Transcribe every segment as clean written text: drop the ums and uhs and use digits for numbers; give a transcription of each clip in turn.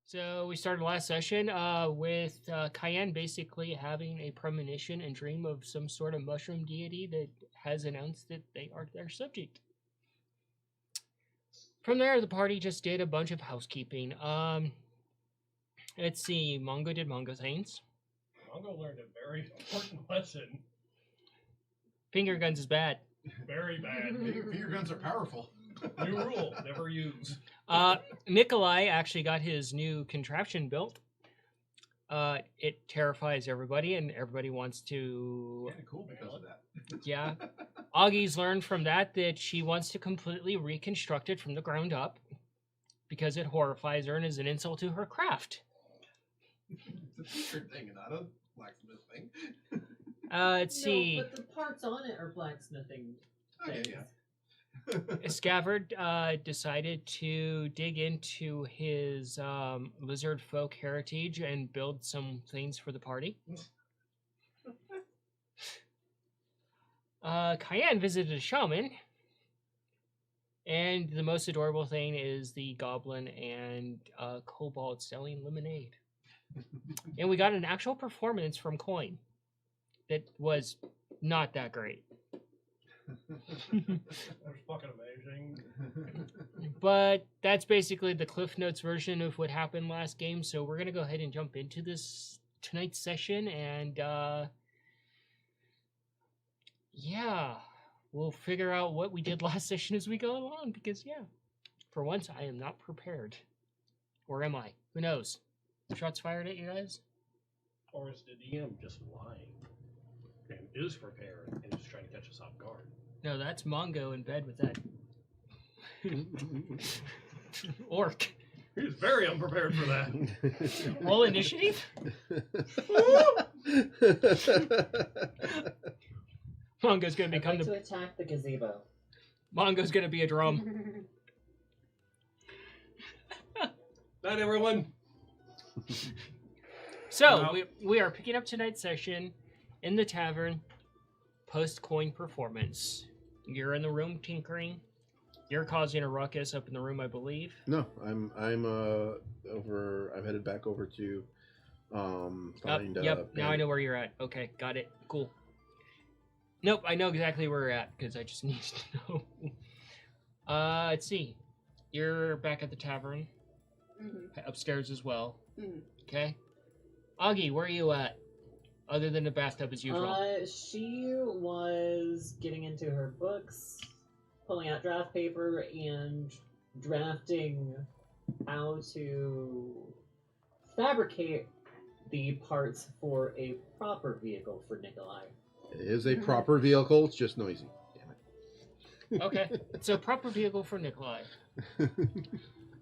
So we started last session with Cayenne basically having a premonition and dream of some sort of mushroom deity that has announced that they are their subject. From there, the party just did a bunch of housekeeping. Let's see, Mongo did Mongo things. Mongo learned a very important lesson. Finger guns is bad. Very bad. Finger guns are powerful. New rule, never use. Nikolai actually got his new contraption built. It terrifies everybody, and everybody wants to... Yeah, cool because of that. Yeah. Augie's learned from that she wants to completely reconstruct it from the ground up because it horrifies her and is an insult to her craft. It's a t-shirt thing and not a blacksmith thing. Let's see. But the parts on it are blacksmithing things. Okay, yeah. Scabbard decided to dig into his lizard folk heritage and build some things for the party. Cayenne visited a shaman, and the most adorable thing is the goblin and kobold selling lemonade. And we got an actual performance from Coin that was not that great. That was fucking amazing. But that's basically the Cliff Notes version of what happened last game, so we're going to go ahead and jump into this tonight's session, and yeah, we'll figure out what we did last session as we go along, because yeah, for once I am not prepared. Or am I? Who knows? Shots fired at you guys? Or is the DM just lying and is prepared and is trying to catch us off guard? No, that's Mongo in bed with that orc. He's very unprepared for that. Roll initiative? Mongo's gonna become I'd like to attack the gazebo. Mongo's gonna be a drum. Night, everyone. So we are picking up tonight's session in the tavern, post coin performance. You're in the room tinkering. You're causing a ruckus up in the room, I believe. No, I'm over. I'm headed back over to find. Yep. Now I know where you're at. Okay, got it. Cool. Nope, I know exactly where you're at because I just need to know. Let's see. You're back at the tavern, upstairs as well. Okay. Augie, where are you at? Other than the bathtub as usual. She was getting into her books, pulling out draft paper, and drafting how to fabricate the parts for a proper vehicle for Nikolai. It is a proper vehicle. It's just noisy. Damn Okay, so proper vehicle for Nikolai.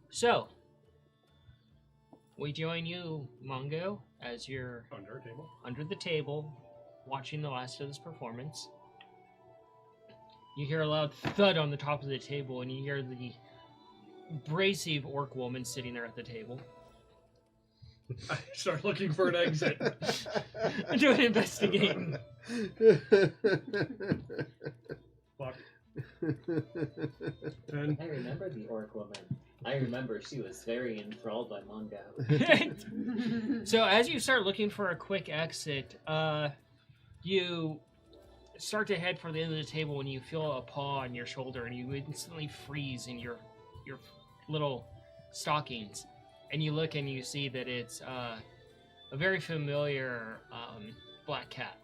So, we join you, Mongo, as you're under the table, watching the last of this performance. You hear a loud thud on the top of the table, and you hear the abrasive orc woman sitting there at the table. I start looking for an exit. Do an investigating. Fuck. I remember the orc woman. I remember she was very enthralled by Mongo. So as you start looking for a quick exit, you start to head for the end of the table and you feel a paw on your shoulder and you instantly freeze in your little stockings. And you look and you see that it's a very familiar black cat.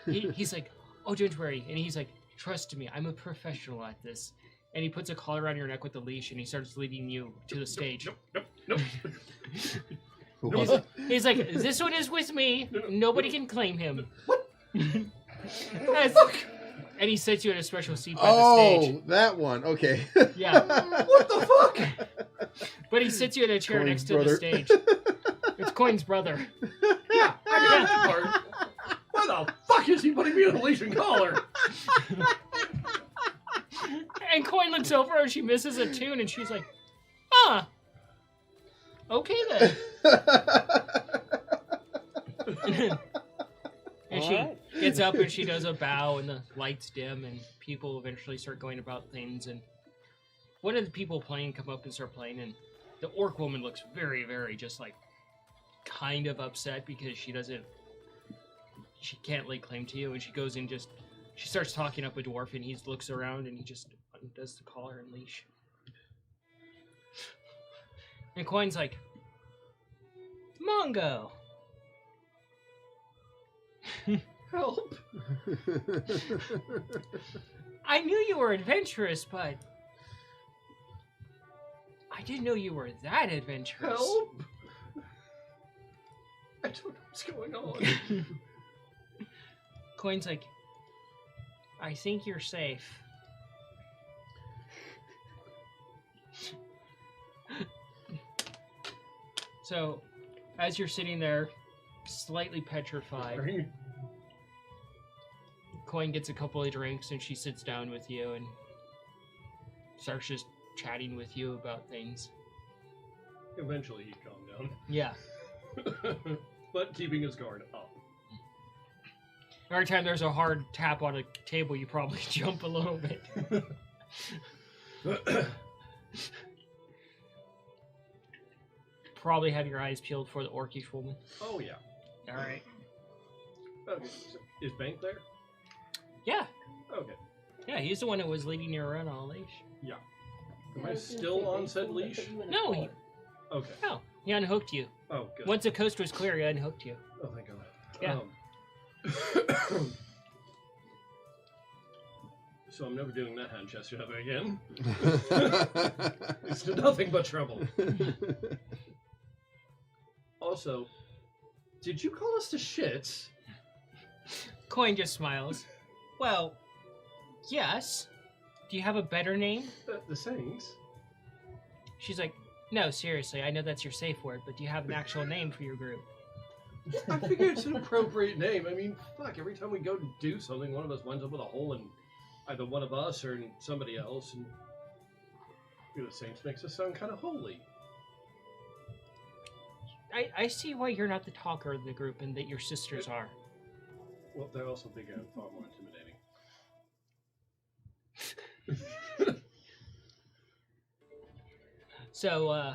He's like, oh, don't worry. And he's like, trust me, I'm a professional at this. And he puts a collar around your neck with a leash and he starts leading you to the stage. Nope. He's like, this one is with me. Nobody can claim him. And he sets you in a special seat by the stage. Oh, that one. Okay. Yeah. What the fuck? But he sits you in a chair Coin's next to brother. the stage. It's Coin's brother. Yeah, I got that part. Why the fuck is he putting me on a leash and collar? And Coin looks over and she misses a tune and she's like, okay then. And she gets up and she does a bow and the lights dim and people eventually start going about things and one of the people playing come up and start playing, and the orc woman looks very, very just like kind of upset because she can't lay claim to you, and she goes and she starts talking up a dwarf, and he looks around and he just undoes the collar and leash. And Coin's like, Mongo! Help! I knew you were adventurous, but I didn't know you were that adventurous. Help! I don't know what's going on. Coin's like, I think you're safe. So, as you're sitting there, slightly petrified, Coin gets a couple of drinks and she sits down with you and starts just chatting with you about things. Eventually he'd calm down. Yeah. But keeping his guard up. Every time there's a hard tap on a table, you probably jump a little bit. Probably have your eyes peeled for the orcish woman. Oh, yeah. Alright. Okay. So is Bank there? Yeah. Okay. Yeah, he's the one that was leading you around on a leash. Yeah. Am I still on said leash? No, he, Okay. no, he unhooked you. Oh, good. Once the coast was clear, he unhooked you. Oh, thank God. Yeah. So I'm never doing that hand gesture ever again. It's nothing but trouble. Also, did you call us to shits? Coin just smiles. Well, yes. Do you have a better name? The Saints? She's like, no, seriously, I know that's your safe word, but do you have an actual name for your group? I figure it's an appropriate name. I mean, fuck, every time we go to do something, one of us winds up with a hole in either one of us or in somebody else, and the Saints makes us sound kind of holy. I see why you're not the talker of the group and that your sisters are. Well, they're also bigger and far more intimidating. So,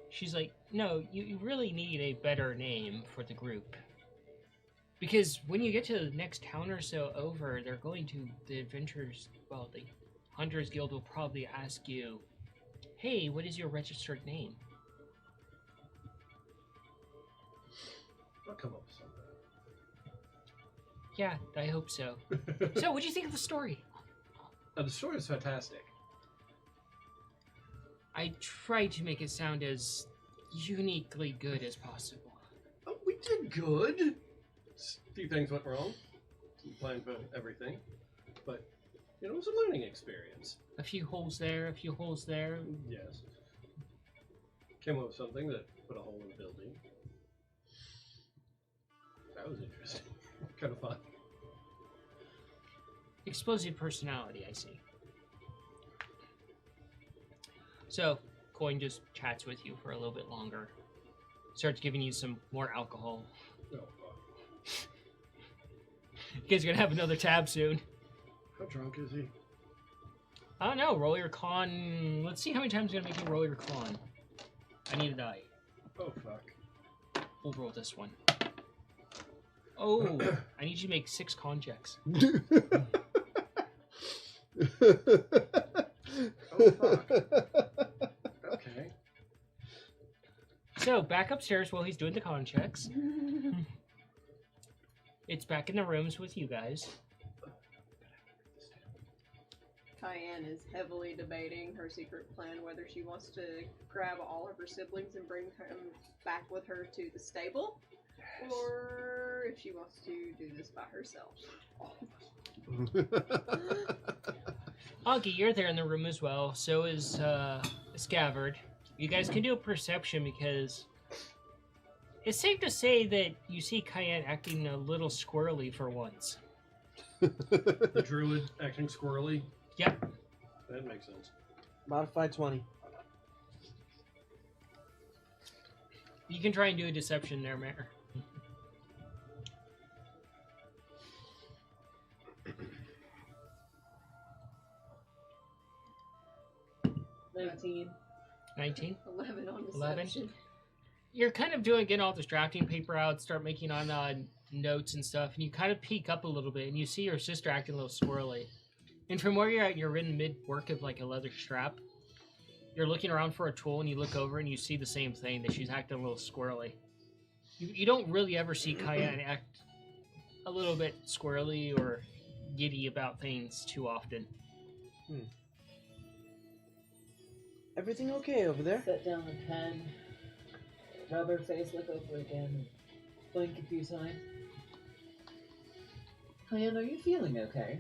she's like, no, you really need a better name for the group. Because when you get to the next town or so over, they're going to, the adventurers, well, the Hunters Guild will probably ask you, hey, what is your registered name? I'll come up with something. Yeah, I hope so. So, what do you think of the story? The story is fantastic. I tried to make it sound as uniquely good as possible. Oh, we did good. A few things went wrong. Didn't plan for everything. But, it was a learning experience. A few holes there, a few holes there. Yes. Came up with something that put a hole in the building. That was interesting. Kind of fun. Explosive personality, I see. So, Coin just chats with you for a little bit longer. Starts giving you some more alcohol. Oh, fuck. You guys are gonna have another tab soon. How drunk is he? I don't know, roll your con. Let's see how many times it's gonna make you roll your con. I need a die. Oh, fuck. We'll roll this one. Oh, I need you to make 6 con checks. Oh, fuck. Okay. So, back upstairs while he's doing the con checks. It's back in the rooms with you guys. Cayenne is heavily debating her secret plan, whether she wants to grab all of her siblings and bring them back with her to the stable, or if she wants to do this by herself. Augie, you're there in the room as well. So is Scavard. You guys can do a perception because it's safe to say that you see Cayenne acting a little squirrely for once. The druid acting squirrely. Yep. That makes sense. Modified 20. You can try and do a deception there, Mare. 19. 19. 11 on 11? deception. You're kind of getting all this drafting paper out, start making on notes and stuff, and you kind of peek up a little bit, and you see your sister acting a little squirrely. And from where you're at, you're in mid-work of like a leather strap. You're looking around for a tool, and you look over, and you see the same thing, that she's acting a little squirrely. You don't really ever see Cayenne act a little bit squirrely or giddy about things too often. Everything okay over there? Set down the pen, rub her face, look over again, blink a few times. Cayenne, are you feeling okay?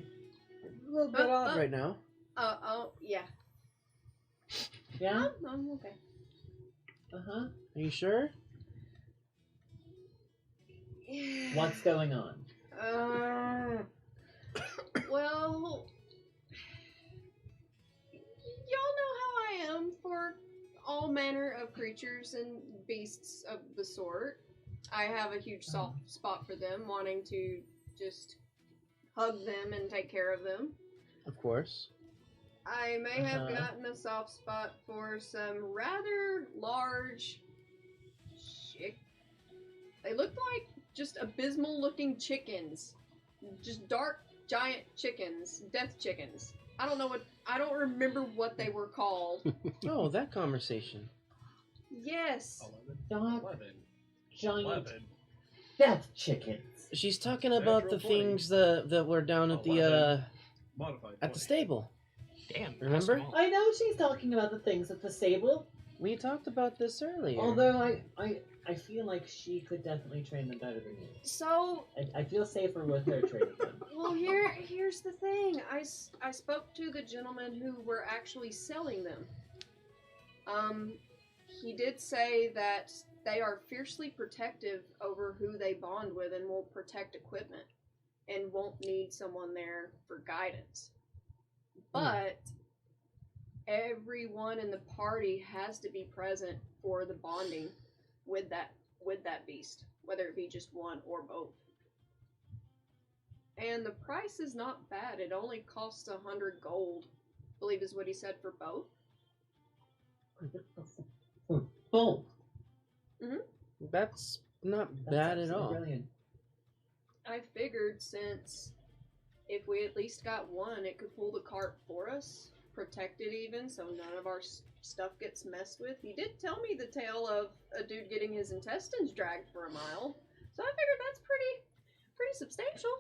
A little bit odd right now. Yeah. Yeah? I'm okay. Uh-huh. Are you sure? What's going on? Well, y'all know how I am for all manner of creatures and beasts of the sort. I have a huge soft spot for them, wanting to just hug them and take care of them. Of course. I may have gotten a soft spot for some rather large They looked like just abysmal looking chickens. Just dark, giant chickens. Death chickens. I don't remember what they were called. Oh, that conversation. Yes. 11. Eleven. Giant 11. death chickens. She's talking about the Natural 20. things that were down at the 11. Modified. at the 20. stable. Damn. Remember? that's small. I know she's talking about the things at the stable, We talked about this earlier. although I feel like she could definitely train them better than you. So, I feel safer with her training them. well, here's the thing. I spoke to the gentlemen who were actually selling them. He did say that they are fiercely protective over who they bond with and will protect equipment and won't need someone there for guidance. But everyone in the party has to be present for the bonding with that beast, whether it be just one or both. And the price is not bad. It only costs 100 gold, I believe is what he said for both. Boom. That's not That's bad at absolutely all. Brilliant. I figured since if we at least got one, it could pull the cart for us, protect it even, so none of our stuff gets messed with. He did tell me the tale of a dude getting his intestines dragged for a mile, so I figured that's pretty substantial.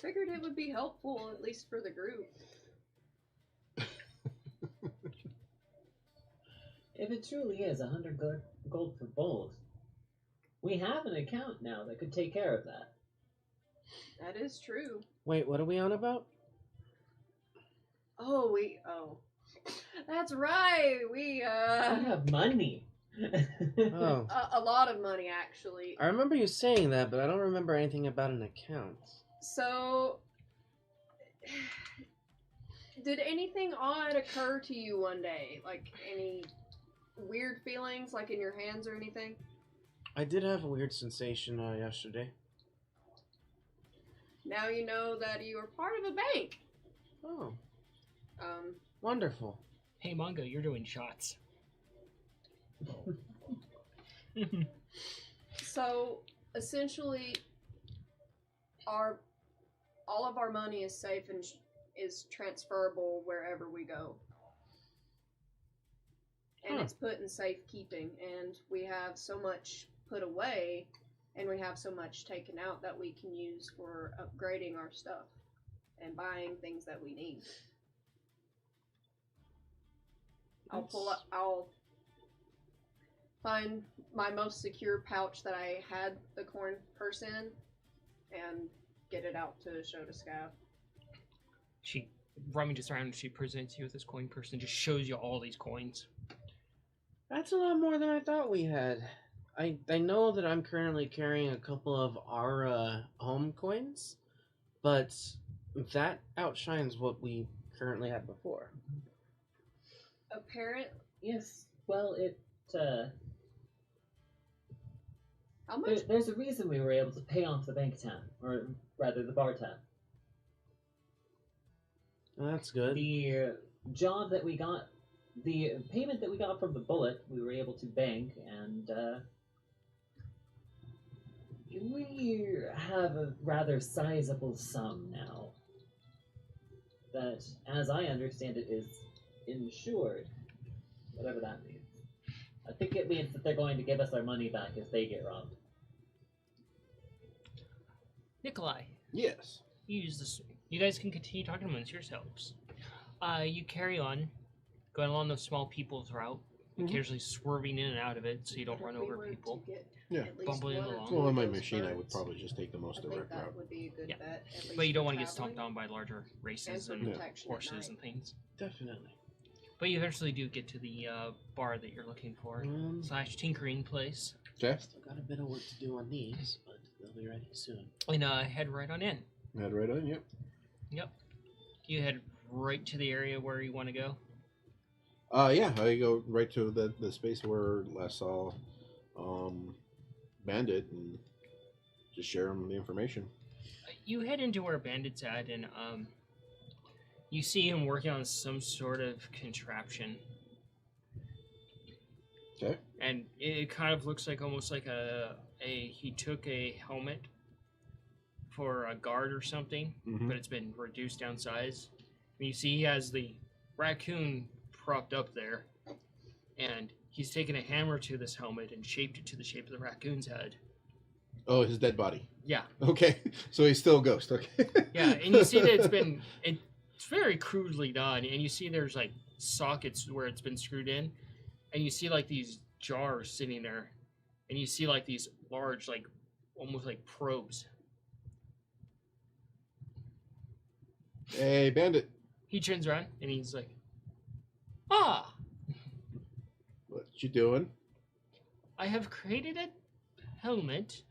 Figured it would be helpful, at least for the group. If it truly is 100 gold for both, we have an account now that could take care of that. That is true. Wait, what are we on about? Oh, that's right. We We have money. Oh, a lot of money actually. I remember you saying that, but I don't remember anything about an account. So, did anything odd occur to you one day? Like any weird feelings, like in your hands or anything? I did have a weird sensation yesterday. Now you know that you are part of a bank. Oh, Um, wonderful. Hey, Mongo, you're doing shots. so essentially, all of our money is safe and is transferable wherever we go. And Huh. it's put in safekeeping, and we have so much put away, and we have so much taken out that we can use for upgrading our stuff and buying things that we need. I'll find my most secure pouch that I had the coin purse in and get it out to show to Scav. She rummages around and she presents you with this coin purse and just shows you all these coins. That's a lot more than I thought we had. I know that I'm currently carrying a couple of our home coins, but that outshines what we currently had before. Apparent. Yes, well, How much? there's a reason we were able to pay off the bank tab, or rather the bar tab. That's good. The job that we got, the payment that we got from the bullet, we were able to bank, and we have a rather sizable sum now. That, as I understand it, is insured. Whatever that means. I think it means that they're going to give us our money back if they get robbed. Nikolai, Yes. you use this. You guys can continue talking amongst yourselves. You carry on, going along the small people's route, occasionally swerving in and out of it so you don't run If we over were to people. get Yeah. at least Bumbling one or along. two Well, on of my those machine, I would birds, probably just take the most I think direct that route. would be a good Yeah. bet. At least But you don't for want to get stomped traveling. on by larger races for and protection at horses night. and things. Definitely. But you eventually do get to the bar that you're looking for / tinkering place, Okay. Still got a bit of work to do on these, but they'll be ready soon. and head right on in. Head right on. Yep. Yep. You head right to the area where you want to go. Yeah. I go right to the space where last saw Bandit and just share him the information. You head into where Bandit's at, and you see him working on some sort of contraption. Okay. And it kind of looks like almost like he took a helmet for a guard or something, Mhm. but it's been reduced down size. And you see he has the raccoon propped up there, and he's taken a hammer to this helmet and shaped it to the shape of the raccoon's head. Oh, his dead body. Yeah, Okay. So he's still a ghost. Okay. yeah, and you see that it's very crudely done, and you see there's like sockets where it's been screwed in, and you see like these jars sitting there, and you see like these large, like almost like probes. Hey, Bandit. He turns around and he's like, "Ah, What you doing? I have created a helmet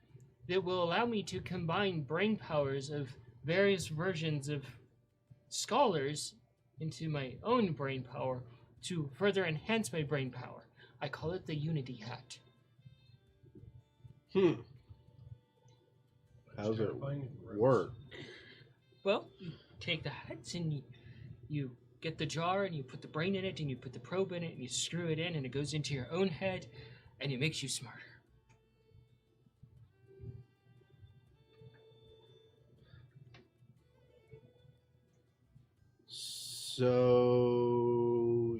that will allow me to combine brain powers of various versions of scholars into my own brain power to further enhance my brain power. I call it the Unity Hat." How's it Terrifying. work? Well, you take the hats and you get the jar and you put the brain in it and you put the probe in it and you screw it in and it goes into your own head and it makes you smarter. So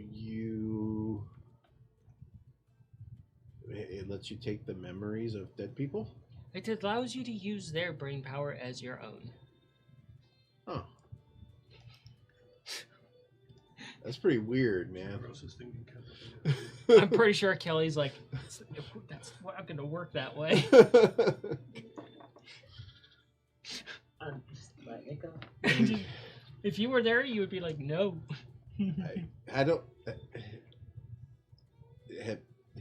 it lets you take the memories of dead people? It allows you to use their brain power as your own. Oh. That's pretty weird, man. Grossest thing you can. I'm pretty sure Kelly's like, that's not going to work that way. Just let it go. If you were there, you would be like, no. I don't.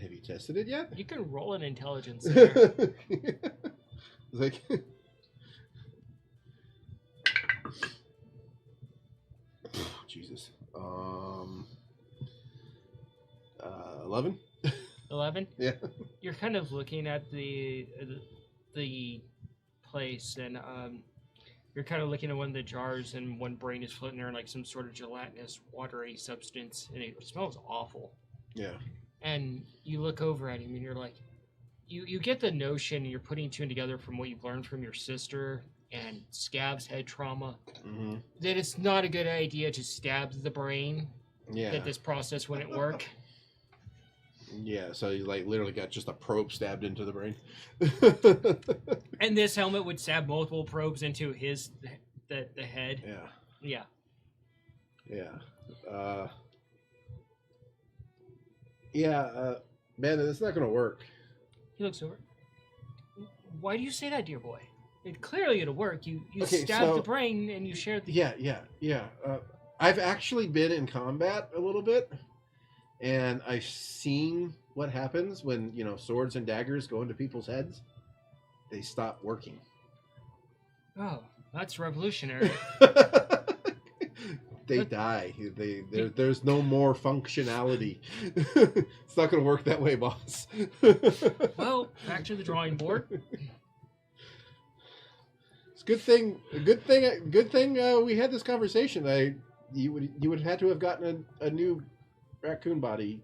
Have you tested it yet? You can roll an intelligence there. Like. Jesus. 11. 11? Yeah. You're kind of looking at the place, and you're kind of looking at one of the jars, and one brain is floating there like some sort of gelatinous, watery substance, and it smells awful. Yeah. And you look over at him, and you're like, you get the notion, and you're putting two and together from what you've learned from your sister and Scab's head trauma, Mm-hmm. that it's not a good idea to stab the brain, Yeah. that this process wouldn't work. Yeah. So you like literally got just a probe stabbed into the brain. And this helmet would stab multiple probes into the head. Yeah. Yeah. Yeah. Man, it's not gonna work. He looks over. Why do you say that, dear boy? It clearly it'll work. You Okay, stabbed so- the brain and you shared the. Yeah. I've actually been in combat a little bit, and I've seen what happens when swords and daggers go into people's heads. They stop working. Oh, that's revolutionary. They But- die. There's no more functionality. It's not going to work that way, boss. Well, back to the drawing board. It's a good thing we had this conversation. you would have had to have gotten a new raccoon body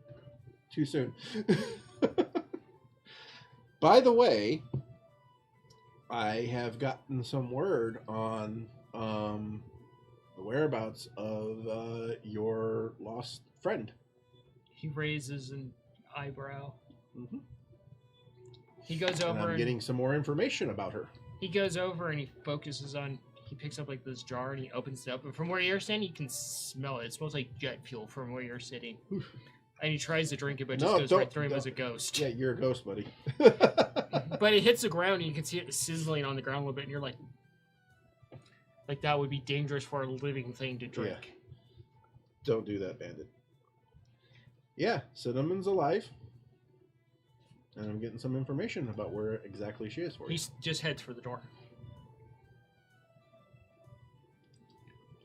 too soon. By the way, I have gotten some word on the whereabouts of your lost friend. He raises an eyebrow. Mm-hmm. He goes And over I'm and getting some more information about her. he goes over and he focuses on. He picks up like this jar and he opens it up. And from where you're standing, you can smell it. It smells like jet fuel from where you're sitting. And he tries to drink it, but it just goes right through him as a ghost. Yeah, you're a ghost, buddy. But it hits the ground and you can see it sizzling on the ground a little bit. And you're like that would be dangerous for a living thing to drink. Yeah. Don't do that, Bandit. Yeah, Cinnamon's alive. And I'm getting some information about where exactly she is for you. He just heads for the door.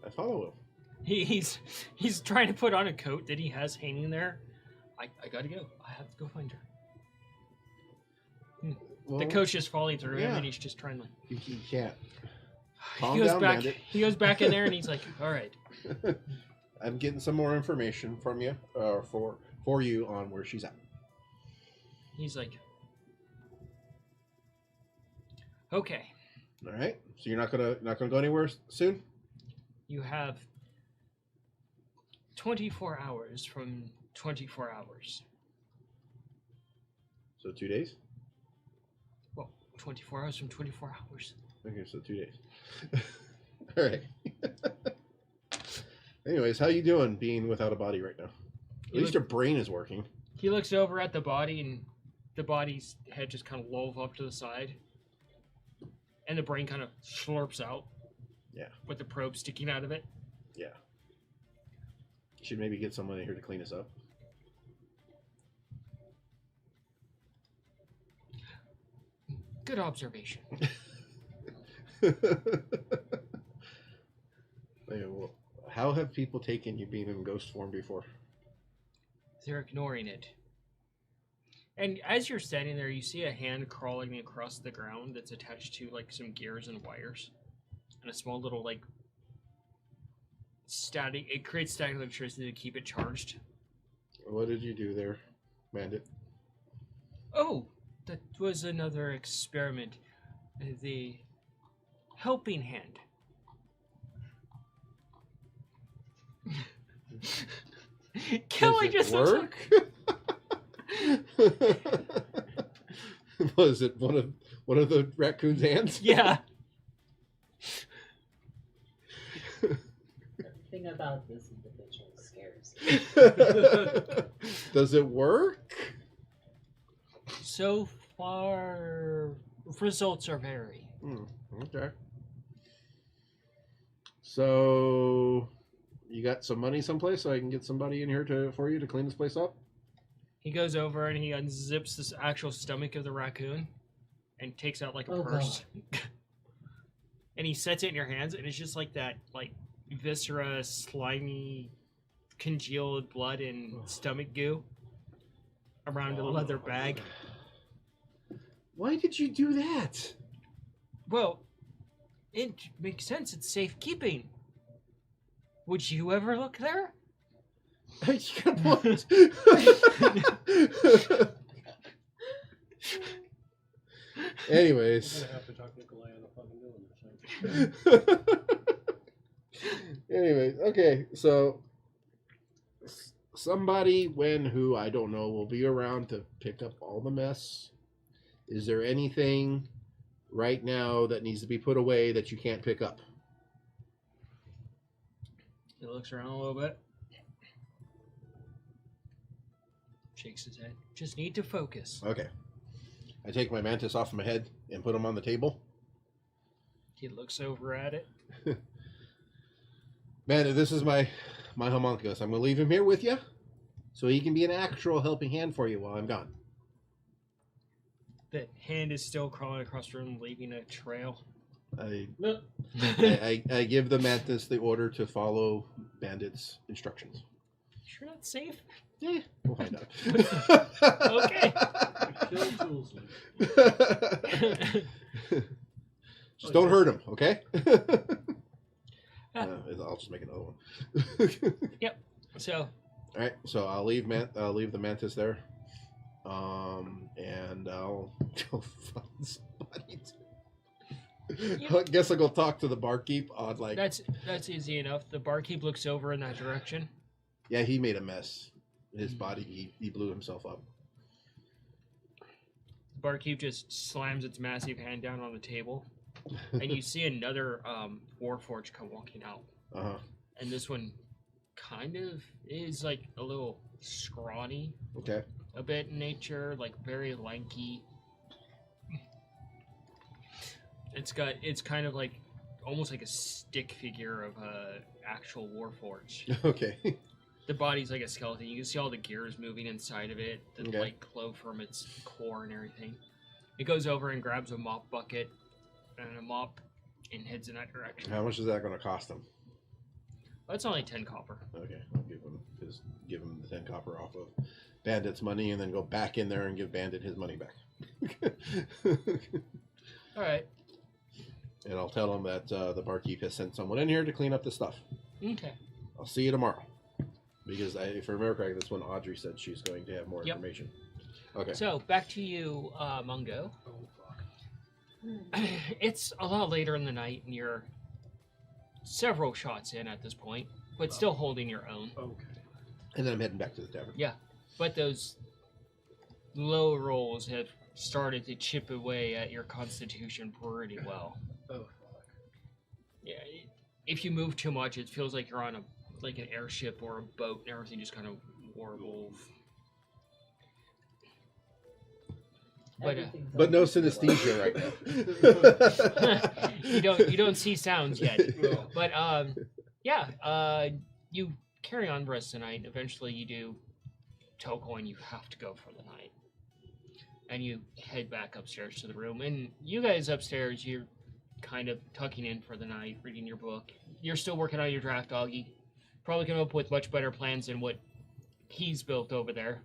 I follow him. He's trying to put on a coat that he has hanging there. I gotta go. I have to go find her. Well, The coat's just falling through him, yeah. and he's just trying to. you can't. He Calm goes down, back. Bandit. He goes back in there, and he's like, "All right." I'm getting some more information from you, for you on where she's at. He's like, "Okay, All right. So you're not gonna go anywhere soon. you have 24 hours from 24 hours. So 2 days. Well, 24 hours from 24 hours. Okay, so 2 days. All right. Anyways, how you doing being without a body right now? At least your brain is working. He looks over at the body, and the body's head just kind of lolls off to the side, and the brain kind of slurps out. Yeah. With the probe sticking out of it. Yeah. Should maybe get someone in here to clean us up. Good observation. Well, how have people taken you being in ghost form before? They're ignoring it. And as you're standing there, you see a hand crawling across the ground that's attached to like some gears and wires, and a small little like static. It creates static electricity to keep it charged. What did you do there, Bandit? Oh, that was another experiment. The helping hand. Kelly Does just it work? Was it one of the raccoon's hands? Yeah. Everything about this individual scares me. Does it work? So far, results are varying. Okay. So, you got some money someplace so I can get somebody in here for you to clean this place up? He goes over and he unzips this actual stomach of the raccoon and takes out like a purse. And he sets it in your hands, and it's just like that, like viscera, slimy, congealed blood and stomach goo around a leather bag. Why did you do that? Well, it makes sense. It's safekeeping. Would you ever look there? You got what? Anyways. I'm gonna have to talk Nikolai on the fucking doing this. Anyways, okay, so somebody who I don't know will be around to pick up all the mess. Is there anything right now that needs to be put away that you can't pick up? He looks around a little bit. Shakes his head. Just need to focus. Okay. I take my mantis off my head and put them on the table. He looks over at it. Man, this is my homunculus. I'm going to leave him here with you so he can be an actual helping hand for you while I'm gone. The hand is still crawling across the room, leaving a trail. I give the mantis the order to follow Bandit's instructions. Sure that's safe? Yeah, we'll find out. Okay. Kill tools. Just don't hurt him, okay? I'll just make another one. So, All right, so I'll leave the mantis there, and I'll go find somebody. I guess I'll go talk to the barkeep on like. that's easy enough. The barkeep looks over in that direction. Yeah, he made a mess. His body, he blew himself up. The barkeep just slams its massive hand down on the table, and you see another Warforged come walking out. And this one kind of is like a little scrawny, Okay. a bit in nature, like very lanky. It's kind of like almost like a stick figure of a actual Warforged. Okay. The body's like a skeleton. You can see all the gears moving inside of it, the Okay. light glow from its core and everything. It goes over and grabs a mop bucket and a mop and heads in that direction. How much is that going to cost him? That's only 10 copper. Okay, I'll give him the 10 copper off of Bandit's money, and then go back in there and give Bandit his money back. All right. And I'll tell him that the barkeep has sent someone in here to clean up the stuff. Okay. I'll see you tomorrow. Because if I remember correctly, that's when Audrey said she's going to have more Yep. information. Okay. So back to you, Mungo. Oh fuck. It's a lot later in the night, and you're several shots in at this point, but still holding your own. Okay. And then I'm heading back to the tavern. But those low rolls have started to chip away at your constitution pretty well. Oh fuck. Yeah, if you move too much, it feels like you're on like an airship or a boat, and everything just kind of warbles. But Everything's But no on- synesthesia right now. you don't see sounds yet. Well, But you carry on the rest of the night. Eventually, you do Toko, and you have to go for the night. And you head back upstairs to the room. And you guys upstairs, you're kind of tucking in for the night, reading your book. You're still working on your draft, Augie. Probably come up with much better plans than what he's built over there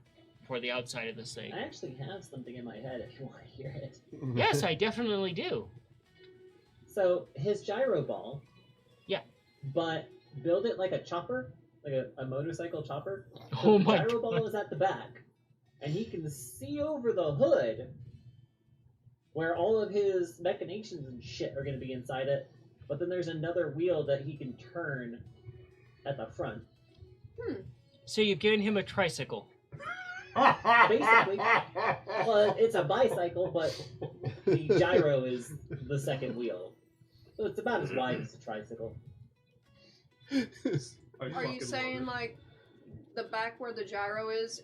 for the outside of this thing. I actually have something in my head if you want to hear it. Yes, I definitely do. So his gyro ball. Yeah. But build it like a chopper, like a motorcycle chopper. Oh the my gyro god. ball is at the back, and he can see over the hood where all of his machinations and shit are going to be inside it. But then there's another wheel that he can turn at the front. So you've given him a tricycle. Basically. Well, it's a bicycle, but the gyro is the second wheel. So it's about as wide as a tricycle. Are you saying like the back where the gyro is,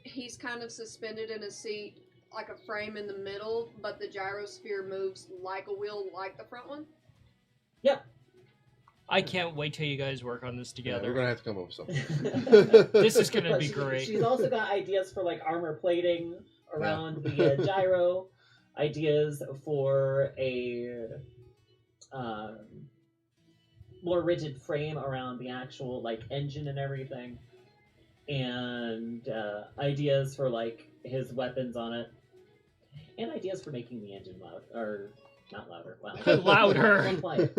he's kind of suspended in a seat like a frame in the middle, but the gyrosphere moves like a wheel like the front one? I can't wait till you guys work on this Yeah, we're together. gonna have to come up with something. This is gonna But be great. She's also got ideas for like armor plating around the gyro, ideas for a more rigid frame around the actual like engine and everything, and ideas for like his weapons on it, and ideas for making the engine loud or not louder. Wow. Louder. More quiet.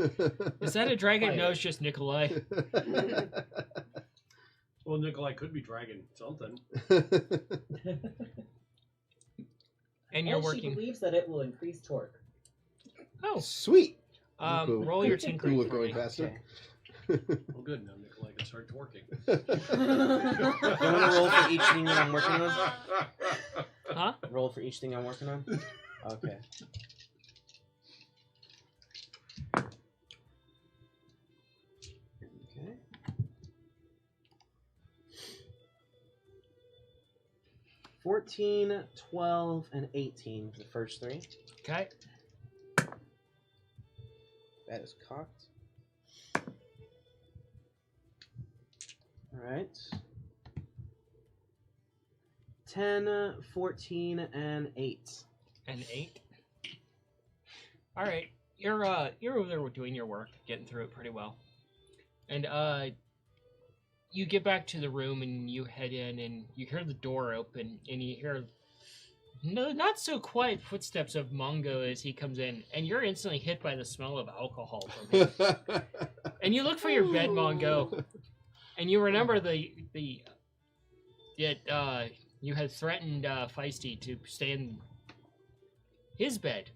Is that a dragon? Fire. No, it's just Nikolai. well, Nikolai could be dragging something. And you're And she working. believes that it will increase torque. Oh, Sweet. Cool. roll your Cool tinkering with for going me. faster. Well, good. Now Nikolai can start twerking. You want to roll for each thing that I'm working on? Huh? Roll for each thing I'm working on? Okay. Okay. 14, 12, and 18 for the first three. Okay. That is cocked. Alright. 10, 14, and 8. And 8. All right. You're over there doing your work, getting through it pretty well. And you get back to the room and you head in and you hear the door open and you hear not so quiet footsteps of Mongo as he comes in, and you're instantly hit by the smell of alcohol from him. And you look for your bed, Mongo, and you remember you had threatened Feisty to stay in his bed.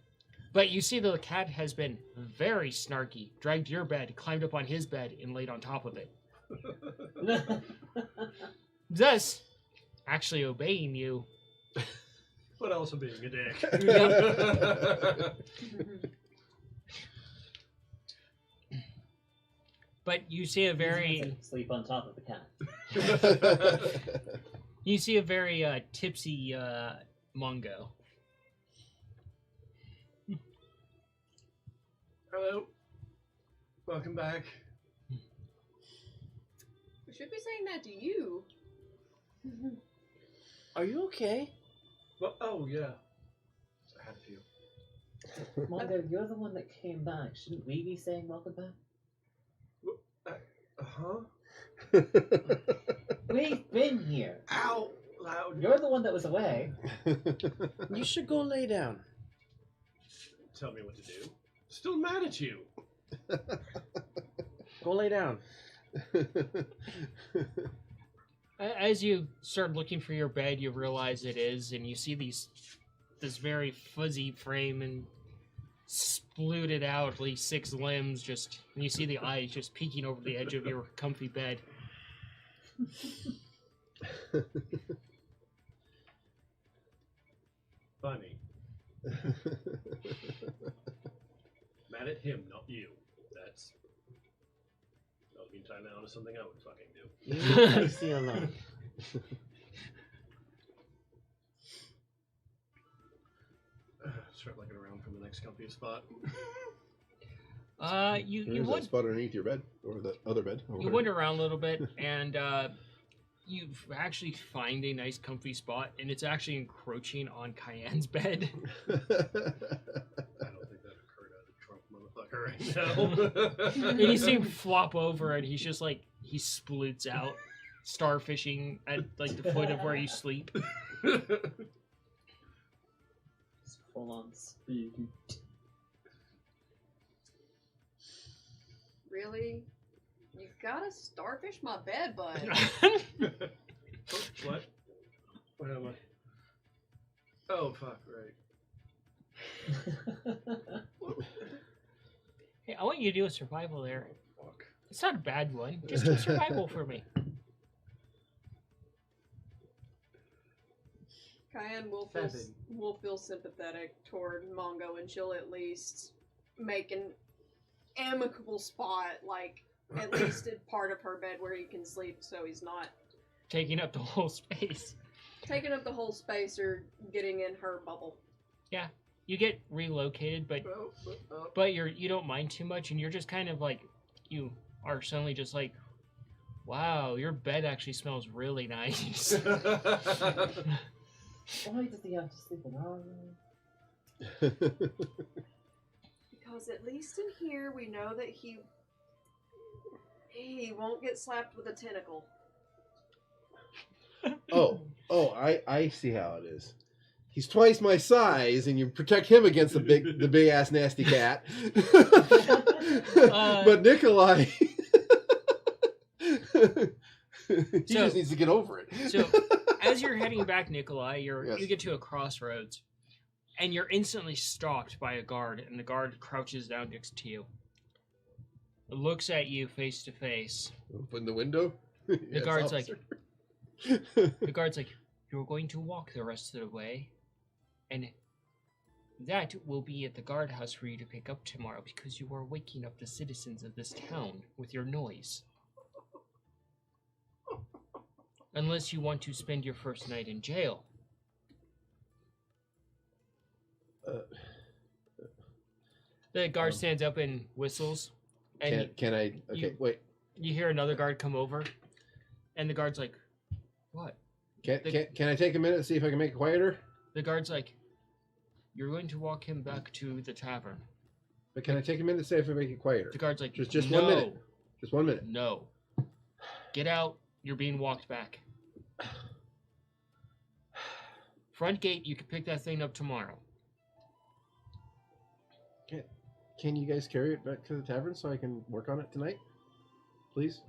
But you see the cat has been very snarky, dragged your bed, climbed up on his bed, and laid on top of it. Thus, actually obeying you. But also being a dick. But you see a very sleep on top of the cat. you see a very tipsy Mongo. Hello. Welcome back. We should be saying that to you. Are you okay? Well, oh, yeah. I had a few. Mongo, you're the one that came back. Shouldn't we be saying welcome back? Uh-huh. We've been here. Ow! Loud. You're the one that was away. You should go lay down. Tell me what to do. Still mad at you. Go lay down. As you start looking for your bed, you realize it is, and you see this very fuzzy frame and spluted out, at least 6 limbs, just, and you see the eyes just peeking over the edge of your comfy bed. Funny. Mad at him, not you. That would be time out of something I would fucking do. Leave Feisty alone. Start looking around for the next comfiest spot. You There's would a spot underneath your bed, or the other bed. you wander around a little bit, and you actually find a nice comfy spot, and it's actually encroaching on Cayenne's bed. I don't think that occurred as a drunk motherfucker right now. And you see him flop over, and he's just like, he sploots out, starfishing at like the foot of where you sleep. It's full on speed. Really? You gotta starfish my bed, bud. What? Where am I? Oh, fuck, right. Hey, I want you to do a survival there. Fuck. It's not a bad one. Just do survival for me. Cayenne will Seven. feel sympathetic toward Mongo, and she'll at least make an amicable spot, like at least a part of her bed where he can sleep, so he's not Taking up the whole space. taking up the whole space or getting in her bubble. You get relocated, but you don't mind too much, and you're just kind of like, you are suddenly just like, wow, your bed actually smells really nice. Why does he have to sleep alone? Because at least in here we know that he won't get slapped with a tentacle. I see how it is. He's twice my size, and you protect him against the big ass nasty cat. But Nikolai, he just needs to get over it. So, as you're heading back, Nikolai, Yes. you get to a crossroads, and you're instantly stalked by a guard, and the guard crouches down next to you. It looks at you face to face. Open the window. The guard's like, you're going to walk the rest of the way, and that will be at the guardhouse for you to pick up tomorrow because you are waking up the citizens of this town with your noise. Unless you want to spend your first night in jail. The guard stands up and whistles, and Can I? Okay, wait. you hear another guard come over, and the guard's like, what? Can I take a minute and see if I can make it quieter? The guard's like, you're going to walk him back to the tavern. But can I take a minute to see if I can make it quieter? The guard's like, Just no, 1 minute. Just 1 minute. No. Get out. You're being walked back. Front gate, you can pick that thing up tomorrow. Can you guys carry it back to the tavern so I can work on it tonight? please.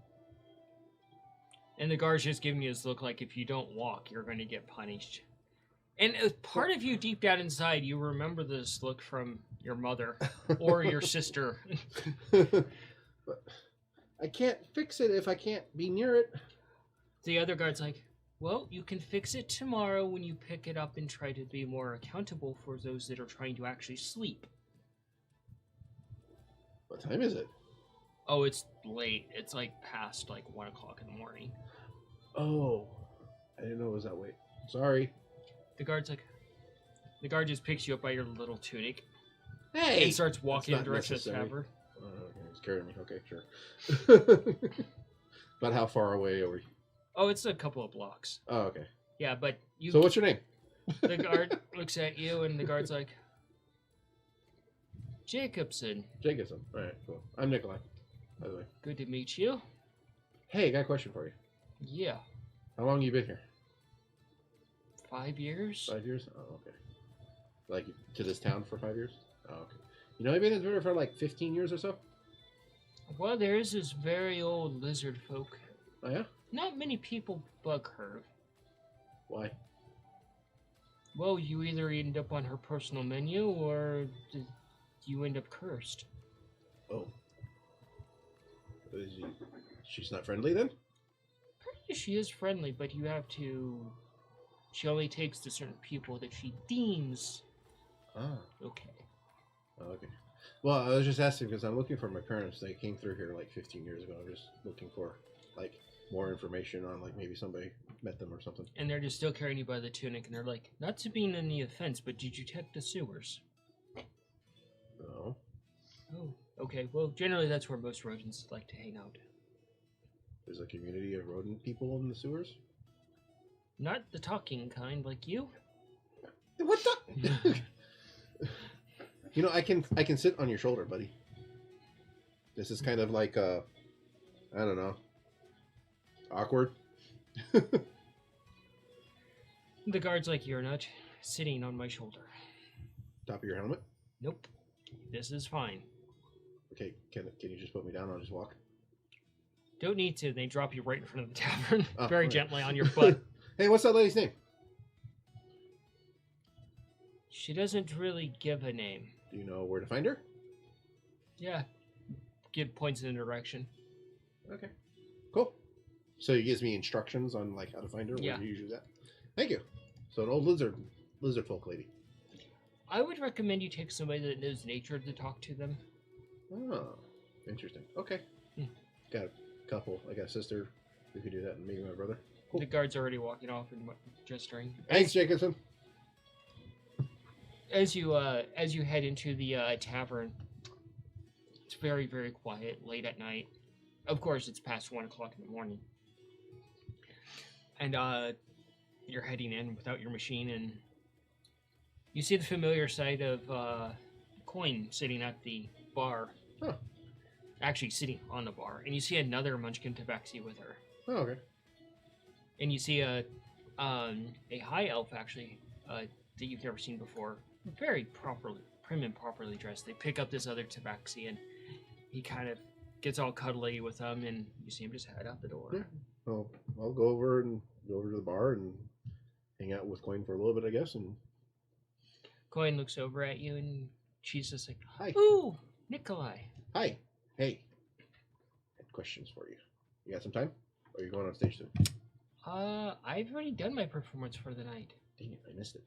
And the guard's just giving you this look like if you don't walk, you're going to get punished. And as part of you deep down inside, you remember this look from your mother or your sister. But I can't fix it if I can't be near it. The other guard's like, well, you can fix it tomorrow when you pick it up and try to be more accountable for those that are trying to actually sleep. What time is it? Oh, it's late. It's like past like 1 o'clock in the morning. Oh, I didn't know it was that late. Sorry. The guard just picks you up by your little tunic Hey! and starts walking in not the direction of the necessary. tavern. Okay, he's carrying me. Okay, sure. But how far away are we? Oh, it's a couple of blocks. Oh, okay. Yeah, but you. So what's your name? The guard looks at you, and the guard's like, Jacobson. Jacobson. All right, cool. I'm Nikolai, by the way. Good to meet you. Hey, I got a question for you. Yeah, How long you been here? 5 years. 5 years? Oh, okay. Like to this town for 5 years? Oh, okay. You know, I've been in here for like 15 years or so. Well, there is this very old lizard folk. Oh yeah? Not many people bug her. Why? Well, you either end up on her personal menu or you end up cursed. Oh. She's not friendly then? She is friendly, but you have to. She only takes to certain people that she deems Ah. okay. Oh, okay. Well, I was just asking because I'm looking for my parents. They came through here like 15 years ago. I'm just looking for like more information on like maybe somebody met them or something. And they're just still carrying you by the tunic, and they're like, not to be in any offense, but did you check the sewers? No. Oh, okay. Well, generally that's where most rodents like to hang out. There's a community of rodent people in the sewers. Not the talking kind, like you. What the? You know, I can sit on your shoulder, buddy. This is kind of like I don't know, awkward. The guard's like, you're not sitting on my shoulder. Top of your helmet. Nope. This is fine. Okay, can you just put me down? I'll just walk. Don't need to. They drop you right in front of the tavern, Oh, very okay. gently on your butt. Hey, what's that lady's name? She doesn't really give a name. Do you know where to find her? Yeah. Give points in the direction. Okay, cool. So he gives me instructions on like how to find her. Yeah. Where you use that. Thank you. So an old lizard folk lady. I would recommend you take somebody that knows nature to talk to them. Oh, interesting. Okay. Hmm. Got a couple. I got a sister who could do that, and maybe my brother. Cool. The guard's already walking off and gesturing. Thanks, Jacobson. As you head into the tavern, it's very, very quiet, late at night. Of course, it's past 1 o'clock in the morning. And you're heading in without your machine, and you see the familiar sight of Coin sitting at the bar. Huh. Actually, sitting on the bar. And you see another Munchkin Tabaxi with her. Oh, okay. And you see a high elf, actually, that you've never seen before. Very prim and properly dressed. They pick up this other Tabaxi, and he kind of gets all cuddly with them, and you see him just head out the door. Yeah. Well, I'll go over to the bar and hang out with Coin for a little bit, I guess. And Coin looks over at you, and she's just like, hi, "Ooh, Nikolai." hi, hey. I had questions for you. You got some time? Or are you going on stage soon? I've already done my performance for the night. Dang it, I missed it.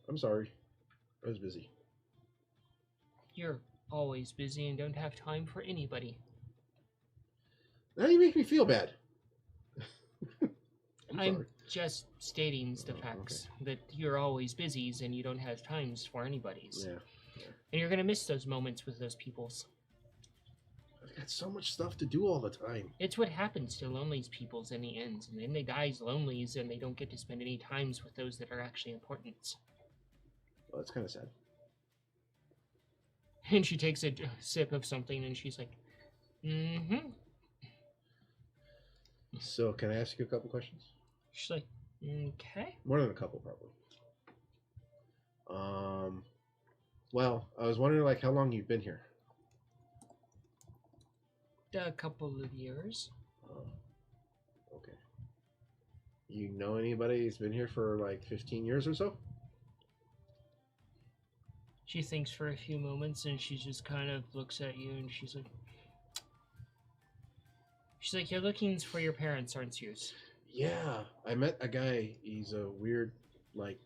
I'm sorry. I was busy. You're always busy and don't have time for anybody. Now you make me feel bad. I'm sorry. just stating the Oh, facts that you're always busy and you don't have times for anybody's. Yeah. And you're gonna miss those moments with those peoples. I've got so much stuff to do all the time. It's what happens to lonely's peoples in the end, and then they dies lonelies and they don't get to spend any times with those that are actually important. Well, that's kind of sad. And she takes a sip of something and she's like, mm-hmm. So, can I ask you a couple questions? She's like, okay. More than a couple, probably. Well, I was wondering, like, how long you've been here. A couple of years. Okay. You know anybody who's been here for like 15 years or so? She thinks for a few moments and she just kind of looks at you and she's like, you're looking for your parents, aren't you? Yeah, I met a guy. He's a weird, like,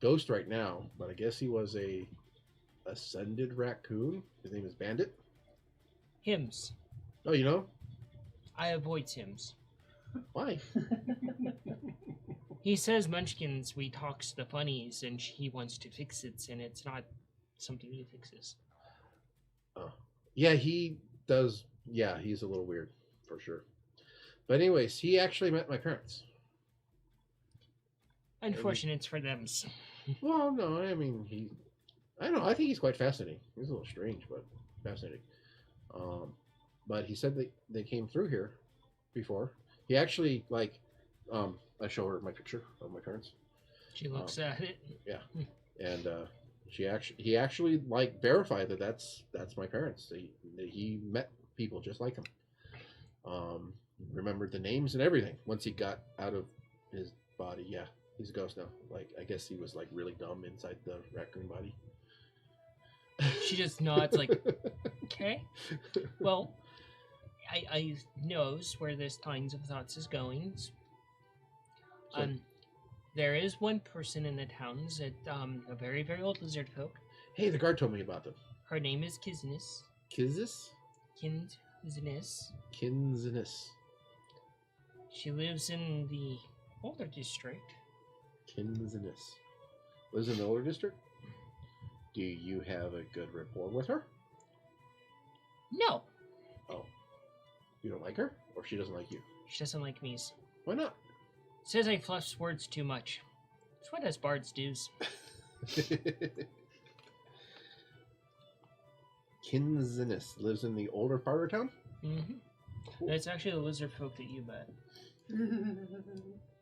ghost right now, but I guess he was a ascended raccoon. His name is Bandit. Hymns. Oh, you know? I avoid hymns. Why? He says Munchkins, we talks the funnies, and he wants to fix it, and it's not something he fixes. Oh. Yeah, he does. Yeah, he's a little weird, for sure. But anyways, he actually met my parents. Unfortunate for them. Well, no, I mean, I don't know, I think he's quite fascinating. He's a little strange, but fascinating. But he said they came through here before. He actually, like, I show her my picture of my parents. She looks at it. Yeah, and he actually like verified that that's my parents. He met people just like him. Remembered the names and everything once he got out of his body. Yeah, he's a ghost now. Like, I guess he was like really dumb inside the raccoon body. She just nods like, okay. Well, I knows where this kinds of thoughts is going. So- There is one person in the towns that a very, very old lizard folk. Hey, the guard told me about them. Her name is Kisnis. Kizis? Kisnis. Kinzinus. She lives in the older district. Kinzinus. Lives in the older district? Do you have a good rapport with her? No, Oh. You don't like her? Or she doesn't like you? she doesn't like me. Why not? Says I fluff words too much. That's what us bards do. Kinzinus lives in the older part of town? Mm-hmm. Cool. It's actually the lizard folk that you met.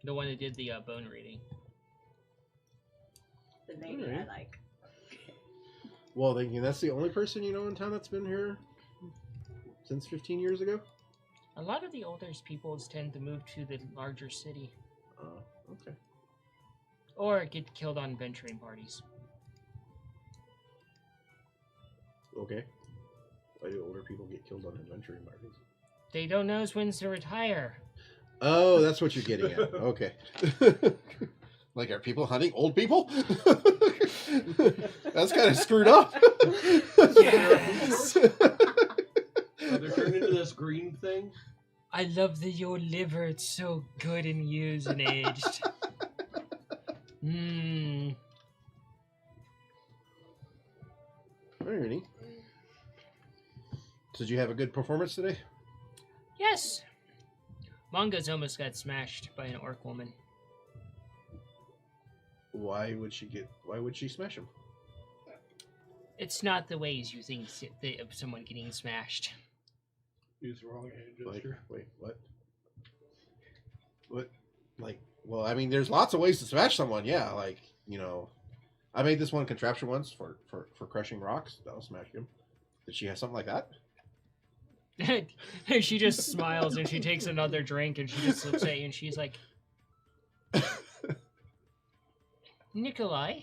The one that did the bone reading. The lady Alright. I like. Well, then that's the only person you know in town that's been here since 15 years ago? A lot of the older peoples tend to move to the larger city Okay. or get killed on venturing parties. Okay. Why do older people get killed on adventuring parties? They don't know when to retire. Oh, that's what you're getting at. Okay. Like, are people hunting old people? That's kind of screwed up. Yes. They're turned into this green thing. I love your liver. It's so good and used and aged. Mmm. Alrighty. So did you have a good performance today? Yes. Manga's almost got smashed by an orc woman. Why would she smash him? It's not the ways you think of someone getting smashed. Use the wrong hand Like, gesture. wait, what? What? Like, well, I mean, there's lots of ways to smash someone. Yeah, like, you know, I made this one contraption once for crushing rocks. That'll smash him. Did she have something like that? She just smiles and she takes another drink and she just looks at you and she's like, Nikolai,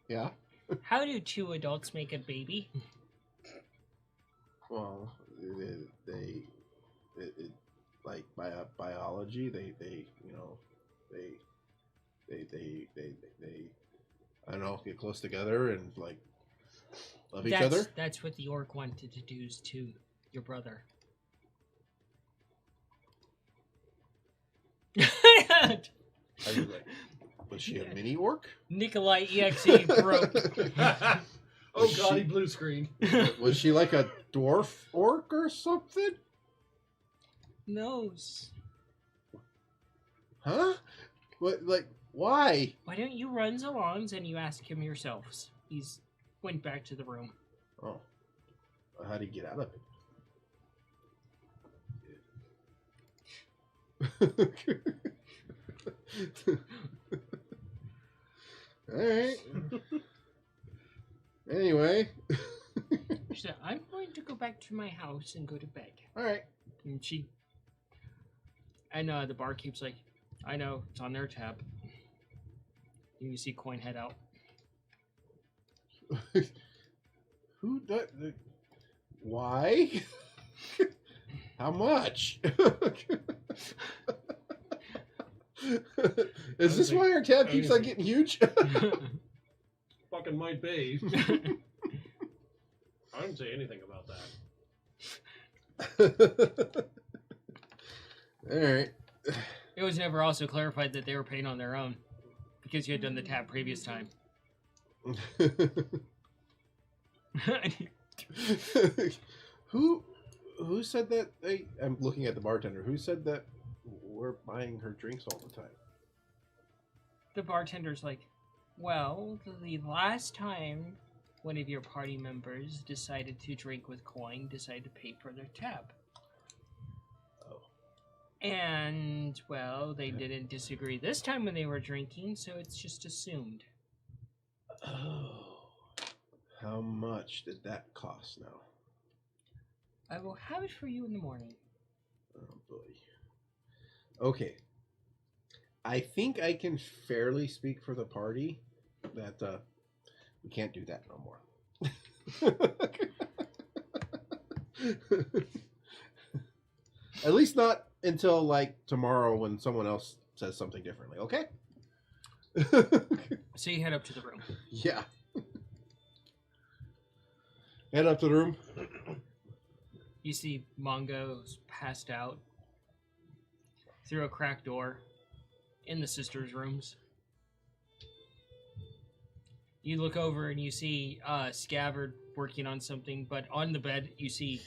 Yeah. how do two adults make a baby? Well, they like biology. They you know they I don't know, get close together and like love each other. That's what the orc wanted to do to your brother. I mean, like, was she a mini orc? Nikolai EXE broke. Oh Was god, she- he blue screen. Was she like a dwarf orc or something? Nose. Huh? What? Like, why? Why don't you run along and you ask him yourselves? He's went back to the room. Oh, how do you get out of it? All right. Anyway. She said, I'm going to go back to my house and go to bed. All right. And she And the barkeep's like, I know, it's on their tab. And you see coin head out. Who does? Why? How much? Is this why our tab keeps on getting huge? Fucking might be. I didn't say anything about that. All right. It was never also clarified that they were paying on their own because you had done the tab previous time. Who said that? I'm looking at the bartender. Who said that we're buying her drinks all the time? The bartender's like, well, the last time one of your party members decided to drink with coin, decided to pay for their tab. Oh. And, well, they didn't disagree this time when they were drinking, so it's just assumed. Oh. How much did that cost now? I will have it for you in the morning. Oh, boy. Okay. I think I can fairly speak for the party that we can't do that no more. At least not until like tomorrow when someone else says something differently, okay? So you head up to the room. Yeah. Head up to the room. You see Mongo's passed out through a cracked door in the sisters' rooms. You look over and you see Scabbard working on something, but on the bed you see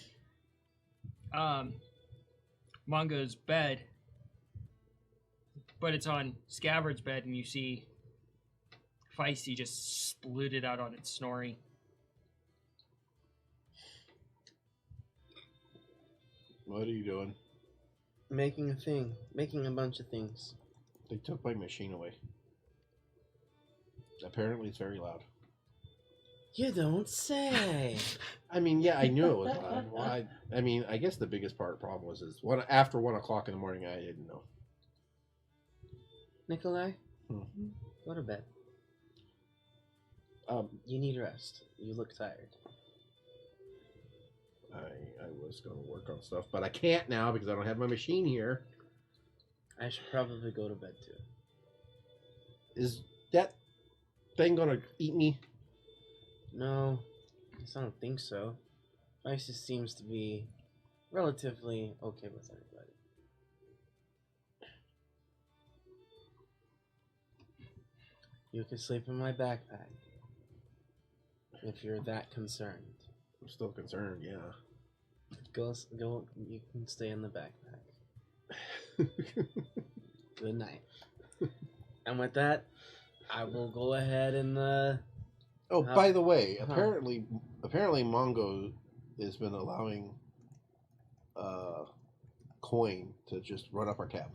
Mongo's bed, but it's on Scabbard's bed, and you see Feisty just splooted out on it, snoring. What are you doing? Making a thing. Making a bunch of things. They took my machine away. Apparently it's very loud. You don't say. I mean, yeah, I knew it was loud. Well, I mean, I guess the biggest problem was after 1 o'clock in the morning, I didn't know. Nikolai, Hmm. go to bed. You need rest. You look tired. I was going to work on stuff, but I can't now because I don't have my machine here. I should probably go to bed too. Is that thing going to eat me? No, I don't think so. Isis seems to be relatively okay with everybody. You can sleep in my backpack if you're that concerned. I'm still concerned, yeah. Go. You can stay in the backpack. Good night. And with that, I will go ahead and. Oh, by the way, Huh. apparently Mongo has been allowing coin to just run up our tab.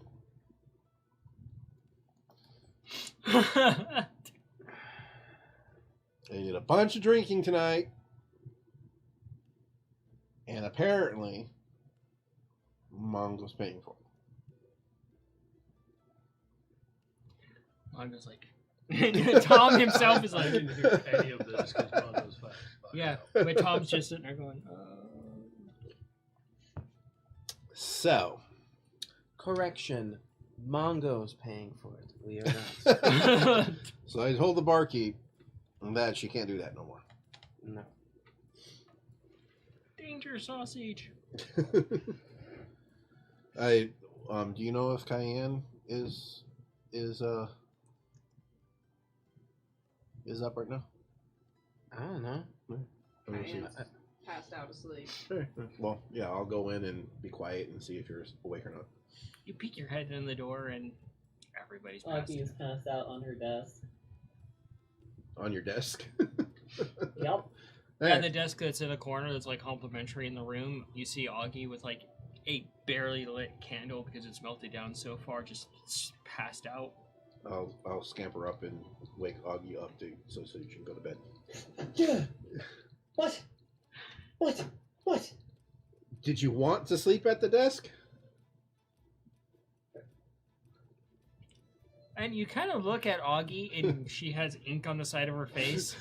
They did a bunch of drinking tonight, and apparently Mongo's paying for it. Mongo's like, Tom himself is I like, didn't hear any of this because Mondo's fast. yeah, but Tom's just sitting there going, So, Correction. Mongo's paying for it. We are not. so I told the barkeep that she can't do that no more. No. Danger sausage. Do you know if Cayenne is up right now? I don't know. Let me see. Passed out asleep. Sure. Well, yeah, I'll go in and be quiet and see if you're awake or not. You peek your head in the door and everybody's passed. Lucky is passed out on her desk. On your desk. Yep. At the desk that's in a corner that's like complimentary in the room, you see Augie with like a barely lit candle because it's melted down so far, just passed out. I'll scamper up and wake Augie up so you can go to bed. Yeah. What? Did you want to sleep at the desk? And you kind of look at Augie, and she has ink on the side of her face.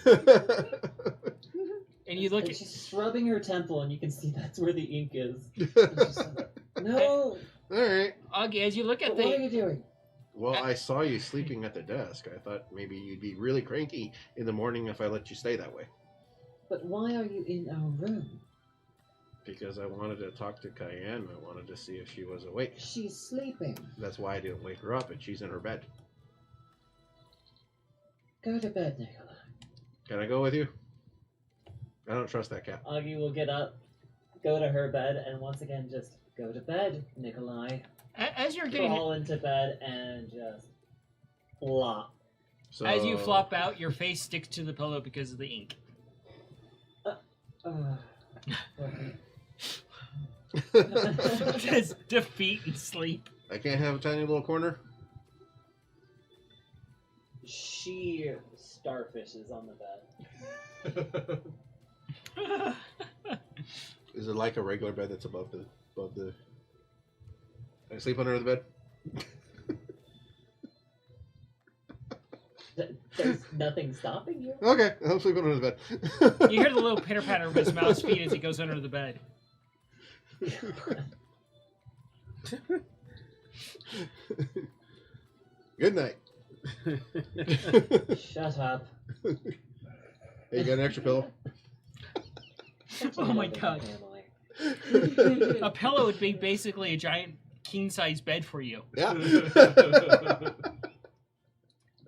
And you look and at... she's rubbing her temple, and you can see that's where the ink is. And she's like, no! Alright. Augie, as you look at What are the... you doing? Well, I saw you sleeping at the desk. I thought maybe you'd be really cranky in the morning if I let you stay that way. But why are you in our room? Because I wanted to talk to Cayenne. I wanted to see if she was awake. She's sleeping. That's why I didn't wake her up, and she's in her bed. Go to bed, Nikolai. Can I go with you? I don't trust that cat. Augie will get up, go to her bed, and once again just go to bed, Nikolai. As you're getting... Crawl into bed and just flop. So, As you flop out, your face sticks to the pillow because of the ink. Just defeat and sleep. I can't have a tiny little corner? She starfishes on the bed. Is it like a regular bed that's above the... Can I sleep under the bed? There's nothing stopping you. Okay, I'll sleep under the bed. You hear the little pitter-patter of his mouse feet as he goes under the bed. Good night. Shut up. Hey, you got an extra pillow? Oh my god. A pillow would be basically a giant king-size bed for you. Yeah.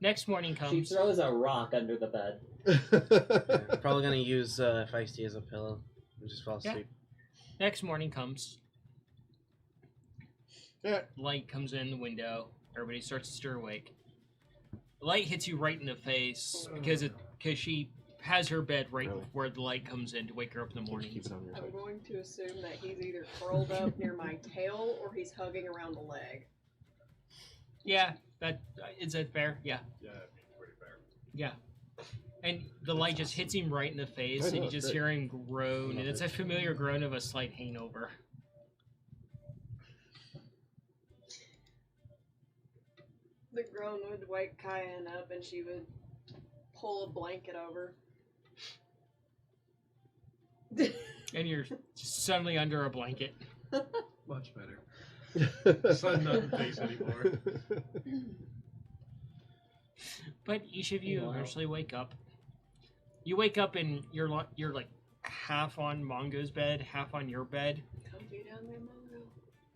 Next morning She comes. throws a rock under the bed. I'm probably gonna use Feisty as a pillow and just fall Yeah. asleep. Next morning comes. Yeah. Light comes in the window. Everybody starts to stir awake. Light hits you right in the face because she has her bed right Really? where the light comes in to wake her up in the morning. Keep it on your I'm side. going to assume that he's either curled up near my tail or he's hugging around the leg. Yeah, is that fair? Yeah, Yeah, pretty fair. yeah. And the light just hits him right in the face, I and know, you just it's hear him groan, Love and it's it. a familiar groan of a slight hangover. The groan would wake Cayenne up and she would pull a blanket over. And you're suddenly under a blanket. Much better. Sun not in face anymore. But each of you Wow. eventually wake up. You wake up and you're like half on Mongo's bed, half on your bed, Comfy down there, Mongo.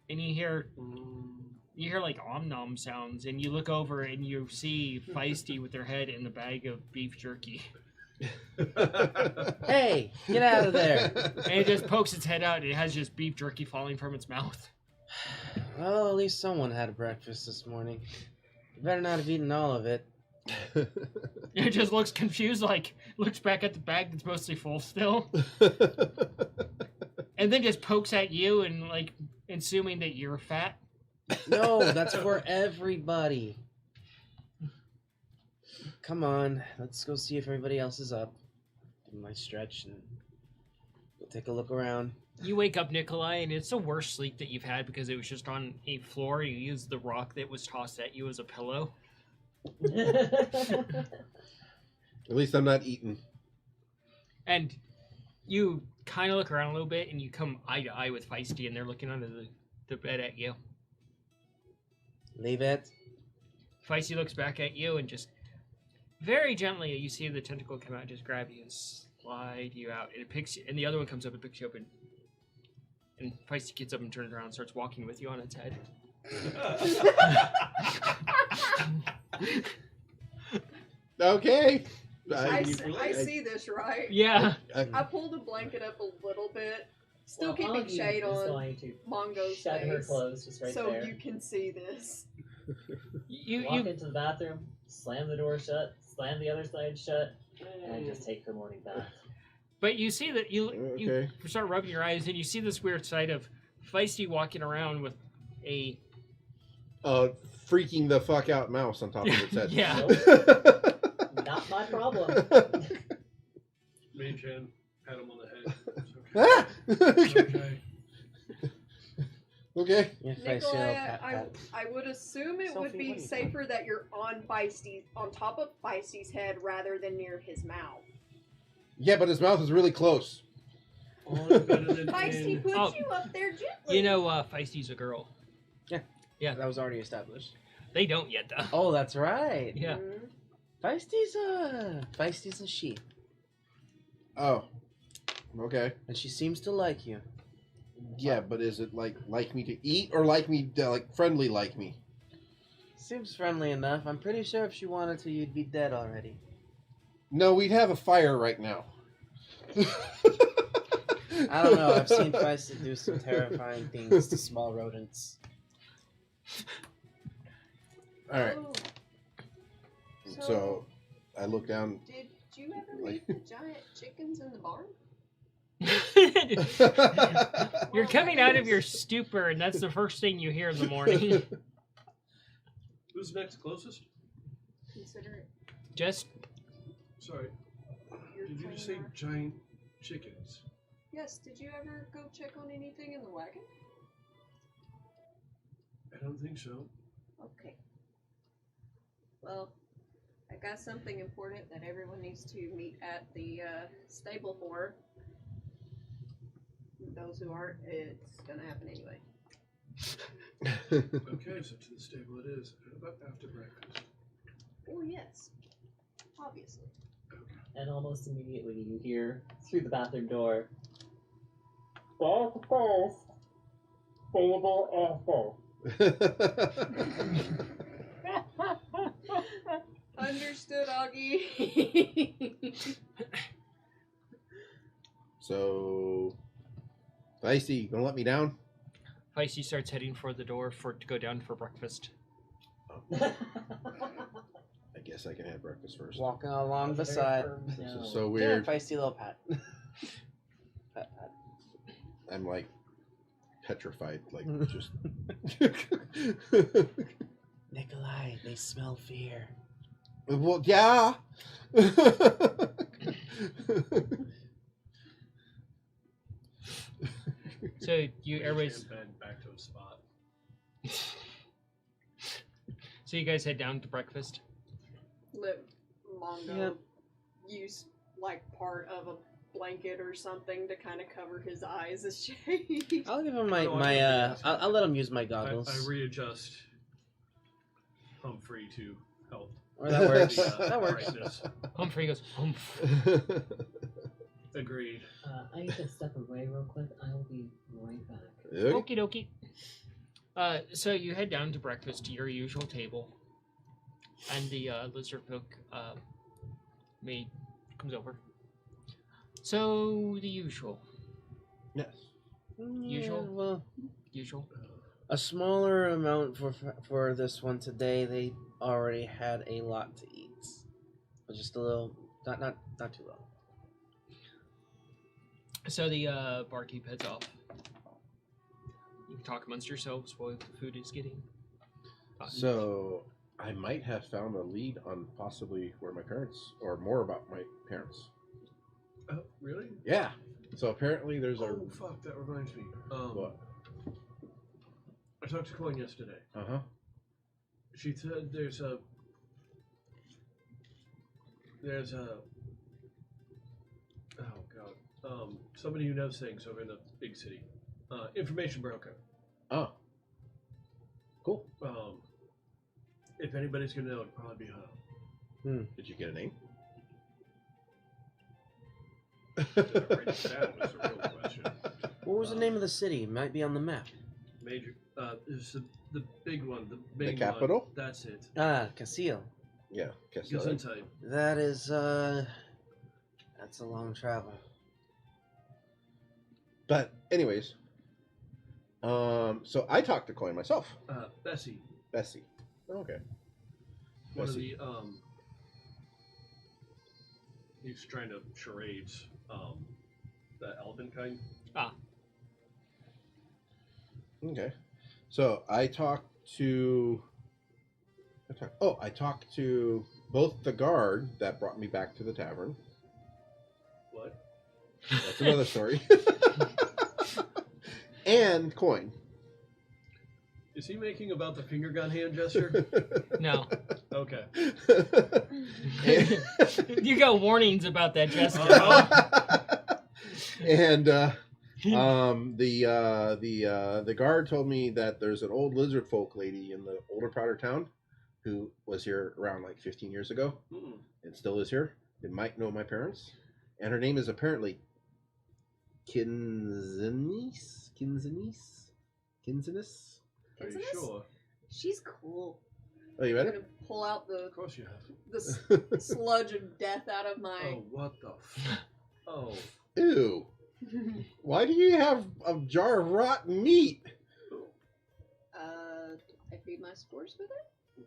and you hear like om nom sounds, and you look over and you see Feisty with her head in the bag of beef jerky, Hey, get out of there! and it just pokes its head out, and it has just beef jerky falling from its mouth. Well, at least someone had breakfast this morning. You better not have eaten all of it. It just looks confused, like looks back at the bag that's mostly full still, and then just pokes at you and like assuming that you're fat. No, that's for everybody. Come on, let's go see if everybody else is up. Do my stretch and we'll take a look around. You wake up, Nikolai, and it's the worst sleep that you've had because it was just on a floor. You used the rock that was tossed at you as a pillow. At least I'm not eating. And you kind of look around a little bit, and you come eye to eye with Feisty, and they're looking under the bed at you. Leave it. Feisty looks back at you, and just very gently, you see the tentacle come out and just grab you and slide you out. And it picks you, and the other one comes up and picks you up, and Feisty gets up and turns around and starts walking with you on its head. Okay. I see this, right? Yeah. I pulled the blanket up a little bit, still Well, keeping Augie shade is on going to Mongo's shut her face, clothes just right so there. you can see this. Walk into the bathroom, slam the door shut, slam the other side shut, and just take her morning bath. But you see that you Okay. start rubbing your eyes, and you see this weird sight of Feisty walking around with a Freaking the fuck out mouse on top of its head. Yeah. Not my problem. Me and Jen pat him on the head. Ah! It's okay. Okay. If I see a Nikolai, pat, pat. I would assume it Sophie, would what be are you safer that you're on top of Feisty's head rather than near his mouth. Yeah, but his mouth is really close. On better than Feisty in. put Oh. you up there gently. You know, Feisty's a girl. Yeah. That was already established. They don't yet, though. Oh, that's right. Yeah. Mhm. Feisty's a she, Oh. Okay. and she seems to like you. Yeah, but is it like me to eat or like me to, like friendly like me? Seems friendly enough. I'm pretty sure if she wanted to, you'd be dead already. No, we'd have a fire right now. I don't know. I've seen Feisty do some terrifying things to small rodents. All right. Oh. So I look down. Did you ever meet the giant chickens in the barn? You're coming out of your stupor, and that's the first thing you hear in the morning. Who's next closest? Consider it Just Sorry. your Did you just say trainer. giant chickens? Yes, did you ever go check on anything in the wagon? I don't think so. Okay. Well, I got something important that everyone needs to meet at the stable for. Those who aren't, it's gonna happen anyway. Okay, so to the stable it is. How about after breakfast? Oh yes, obviously. And almost immediately you hear through the bathroom door. There's the first stable Understood, Augie. So, Feisty, gonna let me down? Feisty starts heading for the door to go down for breakfast. I guess I can have breakfast first. Walking along beside. This No. is so Yeah, weird. Feisty little pat. Pat, pat. I'm like petrified, like just. Nikolai, they smell fear. Well, yeah. So everybody's. Back to a spot. So you guys head down to breakfast. Let Mongo Yep. use like part of a blanket or something to kind of cover his eyes as shade. I'll give him my No, I my. don't think I'll let him use my goggles. I readjust Humphrey to help. Or that works. the, That works. brightness. Humphrey goes, humph. Agreed. I need to step away real quick. I will be right back. Okie dokie. So you head down to breakfast to your usual table, and the lizard folk maid comes over. So the usual, Yes. Usual? Well, usual. a smaller amount for this one today. They already had a lot to eat, but just a little, not too low. So the barkeep heads off. You can talk amongst yourselves while the food is getting. So I might have found a lead on possibly where my parents, or more about my parents. Oh, really? Yeah. So apparently there's a. Oh, fuck, that reminds me. What? I talked to Coin yesterday. Uh huh. She said there's a oh god, somebody who knows things over in the big city, information broker. Oh. Cool. If anybody's gonna know, it'd probably be her. Did you get a name? Did I write it down? Was the real question. What was the name of the city? Might be on the map. Major, is the big one, the big capital? one. That's it. Ah, Casil. Yeah. Goes inside. That is that's a long travel. But anyways, so I talked to Coin myself. Bessie, Bessie. Okay. one of Bessie. the he's trying to charades, the elven kind. Okay. So I talked to both the guard that brought me back to the tavern. What? That's another story. And Coin. Is he making about the finger gun hand gesture? No. Okay. You got warnings about that, Jessica. And the guard told me that there's an old lizard folk lady in the older part of town who was here around like 15 years ago Mm. and still is here. They might know my parents, and her name is apparently Kinzinis. Are you Isn't this- sure? She's cool. Oh, you I'm read gonna pull out Of course you have. the sludge of death out of my. Oh, what the Oh. Ew. Why do you have a jar of rotten meat? I feed my spores with it,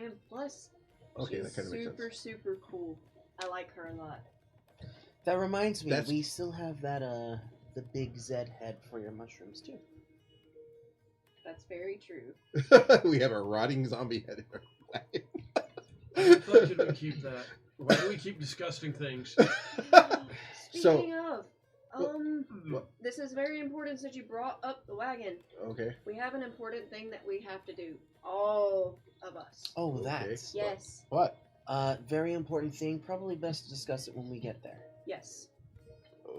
and plus, Okay, she's that kind of makes sense. super cool. I like her a lot. That reminds me, That's- we still have that the big Zed head for your mushrooms too. That's very true. We have a rotting zombie head in our wagon. I thought you didn't keep that. Why do we keep disgusting things? Speaking of, What? this is very important since you brought up the wagon. Okay. We have an important thing that we have to do. All of us. Oh, Okay. that. Yes. What? Very important thing. Probably best to discuss it when we get there. Yes.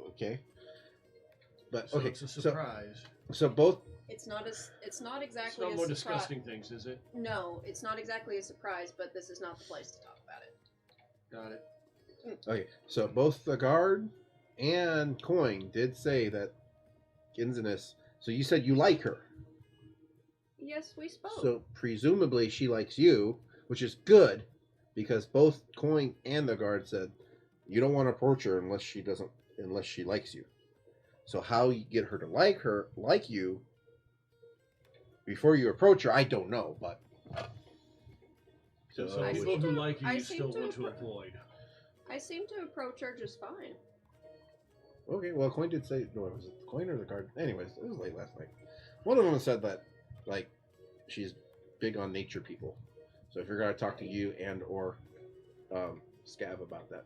Okay. But So okay, it's a surprise. so both. It's not It's exactly not a more surprise. disgusting things, is it? No, it's not exactly a surprise, but this is not the place to talk about it. Got it. Okay, so both the guard and Coin did say that Kinzinis. So you said you like her. Yes, we spoke. So presumably she likes you, which is good, because both Coin and the guard said you don't want to approach her unless she likes you. So how you get her to like you before you approach her, I don't know, but So so some I people seem who to- like you, I you seem still to want to appro- avoid. I seem to approach her just fine. okay. Well, Coin did say no. Was it Coin or the guard? Anyways, it was late last night. One of them said that like she's big on nature people. So if you're gonna talk to you and or Scav about that.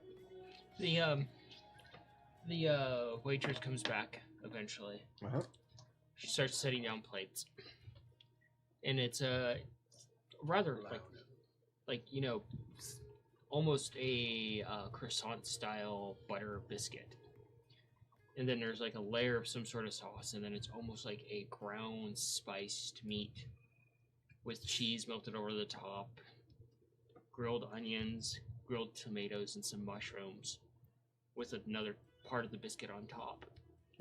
The waitress comes back eventually. Uh-huh. She starts setting down plates, and it's rather like almost a croissant style butter biscuit. And then there's like a layer of some sort of sauce, and then it's almost like a ground spiced meat with cheese melted over the top, grilled onions, grilled tomatoes, and some mushrooms with another part of the biscuit on top.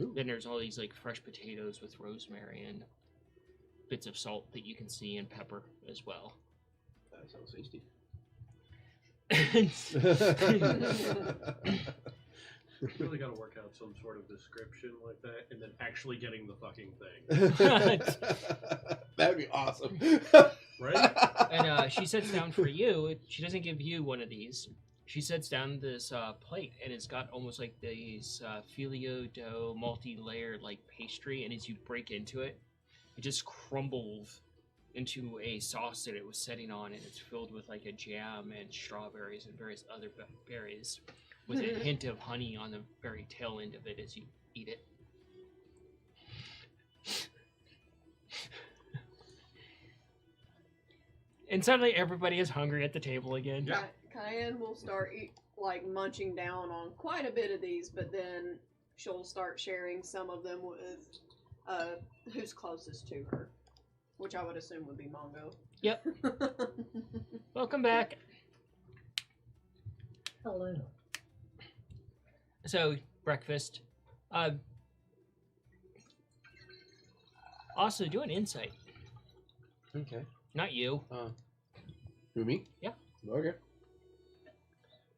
Ooh. Then there's all these like fresh potatoes with rosemary and bits of salt that you can see, and pepper as well. That sounds tasty. You really got to work out some sort of description like that, and then actually getting the fucking thing, That'd be awesome. right? And she sits down for you. She doesn't give you one of these. She sets down this plate, and it's got almost like these filio dough, multi-layered like pastry. And as you break into it, it just crumbles into a sauce that it was setting on, and it's filled with like a jam and strawberries and various other berries, with a hint of honey on the very tail end of it as you eat it. And suddenly everybody is hungry at the table again. Yeah. Cayenne will start munching down on quite a bit of these, but then she'll start sharing some of them with who's closest to her, which I would assume would be Mongo. Yep. Welcome back. Hello. So, breakfast. Also, do an insight. Okay. Not you. Who, me? Yeah. Okay.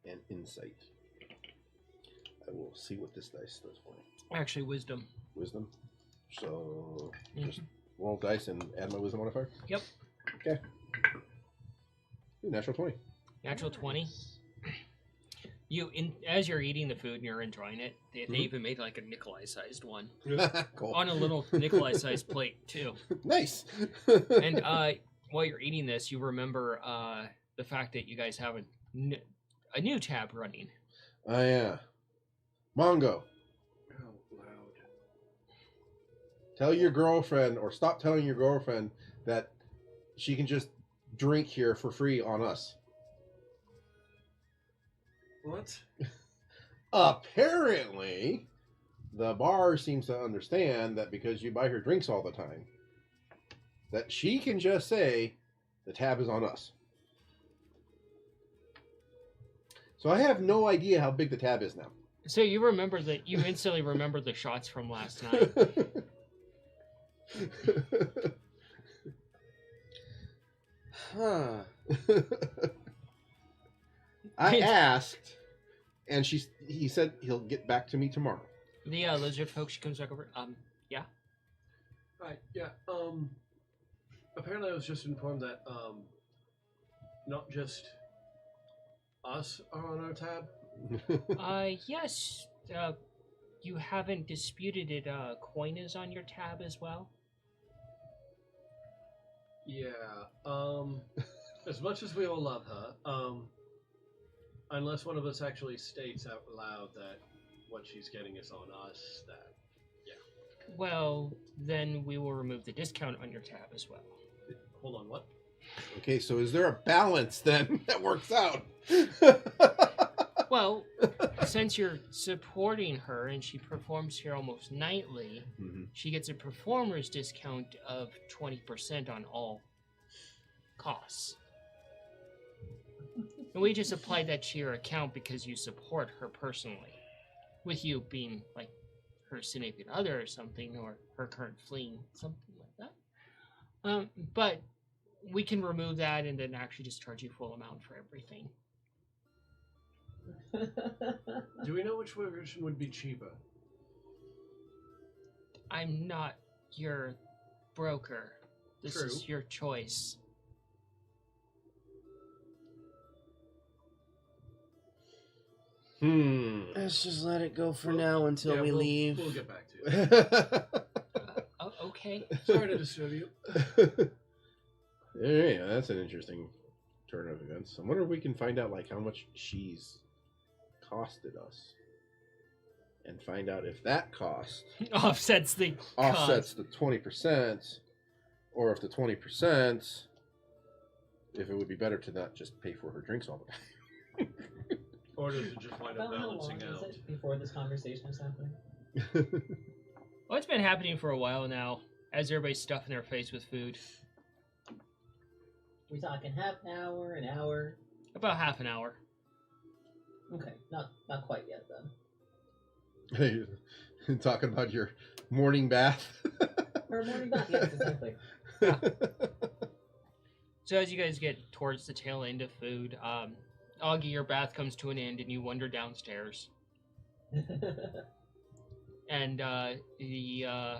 And insight. I will see what this dice does for me. Actually, wisdom. Wisdom. So Mhm. just roll dice and add my wisdom modifier. Yep. Okay. Ooh, natural 20. Natural 20. As you're eating the food and you're enjoying it, they Mhm. even made like a Nikolai-sized one Cool. on a little Nikolai-sized plate too. Nice. And while you're eating this, you remember the fact that you guys have a new tab running. Oh yeah. Mongo, Out loud. tell your girlfriend or stop telling your girlfriend that she can just drink here for free on us. What? Apparently, the bar seems to understand that because you buy her drinks all the time, that she can just say, the tab is on us. So I have no idea how big the tab is now. So you instantly remember the shots from last night. Huh. I asked, and he said he'll get back to me tomorrow. The lizard folk, she comes back over. Yeah. Right. Yeah. Apparently, I was just informed that not just us are on our tab. Yes. You haven't disputed it. Coin is on your tab as well. Yeah. As much as we all love her, unless one of us actually states out loud that what she's getting is on us, that Well, then we will remove the discount on your tab as well. hold on, what? Okay, so is there a balance then that works out? Well, since you're supporting her and she performs here almost nightly, she gets a performer's discount of 20% on all costs. And we just applied that to your account because you support her personally. With you being like her significant other or something, or her current fleeing, something like that. But we can remove that and then actually just charge you full amount for everything. Do we know which version would be cheaper? I'm not your broker. This True. is your choice. Let's just let it go for now until we leave. We'll get back to you. Okay. Sorry to disturb you. Yeah, that's an interesting turn of events. I wonder if we can find out like how much she's costed us, and find out if that cost Offsets the offsets the 20%, or if the 20%, if it would be better to not just pay for her drinks all the time. Or does it just wind up About how long balancing is out? it before this conversation is happening? Well, it's been happening for a while now, as everybody's stuffing their face with food. We talking half an hour, an hour? About half an hour. Okay, not quite yet then. Hey, talking about your morning bath. Or morning bath, yes, exactly. So as you guys get towards the tail end of food, Augie, your bath comes to an end and you wander downstairs. And the